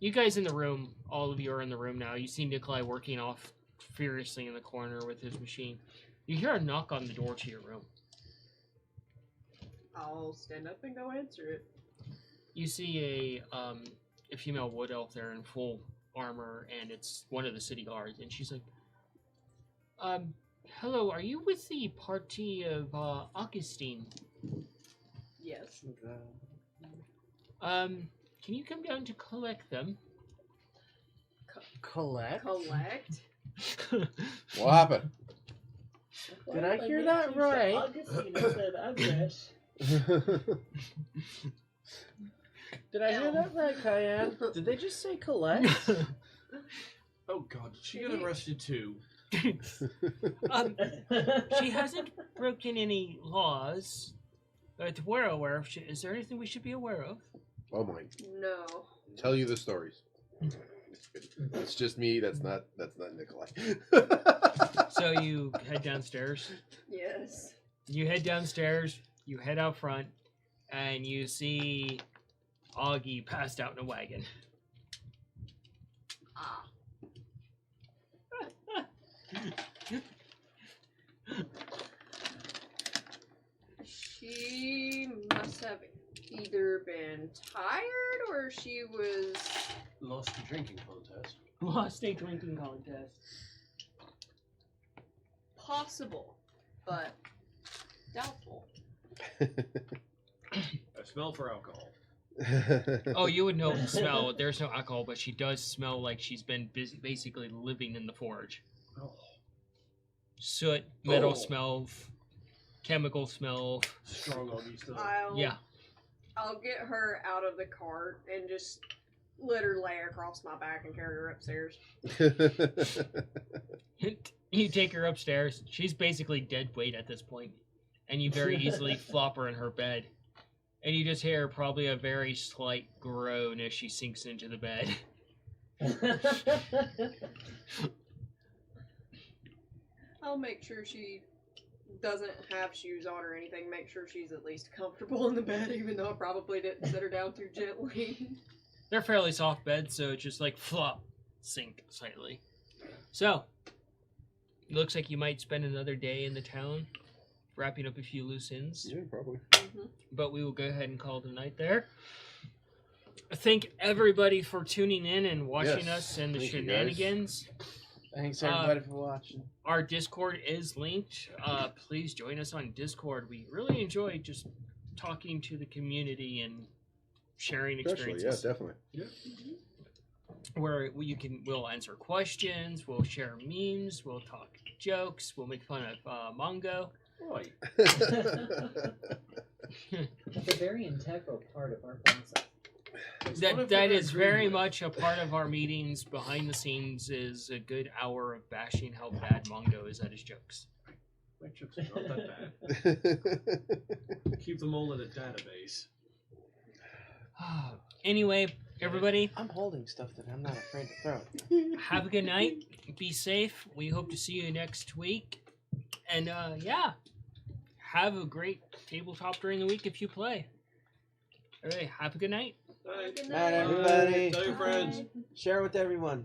you guys in the room, all of you are in the room now. You see Nikolai working off furiously in the corner with his machine. You hear a knock on the door to your room. I'll stand up and go answer it. You see a female wood elf there in full armor, and it's one of the city guards. And she's like, hello, are you with the party of Augustine? Yes. Can you come down to collect them? Collect? Collect? What happened? Did I hear that right? Augustine instead of Agresh. Did I hear that right, Cayenne? Did they just say collect? Oh, God. Did she get arrested, too? She hasn't broken any laws that we're aware of. Is there anything we should be aware of? Oh my! No. Tell you the stories. It's just me. That's not Nikolai. So you head downstairs. Yes. You head downstairs. You head out front, and you see Augie passed out in a wagon. Ah. She must have either been tired or she was Lost the drinking contest. Lost a drinking contest. possible, but doubtful. I smell for alcohol. Oh, you would know the smell. There's no alcohol, but she does smell like she's been basically living in the forge. Oh, Soot, metal Oh. smell, chemical smell. strong Augie stuff. Yeah. I'll get her out of the cart and just let her lay across my back and carry her upstairs. You take her upstairs. She's basically dead weight at this point, and you very easily flop her in her bed. And you just hear probably a very slight groan as she sinks into the bed. I'll make sure she doesn't have shoes on or anything. Make sure she's at least comfortable in the bed, even though I probably didn't set her down too gently. They're fairly soft beds, so it's just like flop, sink slightly. So, looks like you might spend another day in the town, wrapping up a few loose ends. Yeah, probably. But we will go ahead and call it a night there. Thank everybody for tuning in and watching Yes, us and the thank you, guys. shenanigans. Thanks everybody for watching. Our Discord is linked. Please join us on Discord. We really enjoy just talking to the community and sharing Especially, experiences. yeah, definitely. Where we'll answer questions, we'll share memes, we'll talk jokes, we'll make fun of Mongo. Right. It's a very integral part of our process. It's one of That what I is agree very with. much a part of our meetings behind the scenes. Is a good hour of bashing how bad Mongo is at his jokes. My jokes are not that bad. Keep them all in a database. Anyway, everybody, I'm holding stuff that I'm not afraid to throw. have a good night. Be safe. We hope to see you next week. And yeah, have a great tabletop during the week if you play. All right, have a good night. Bye. Good Night, night. everybody. Tell your friends. Share with everyone.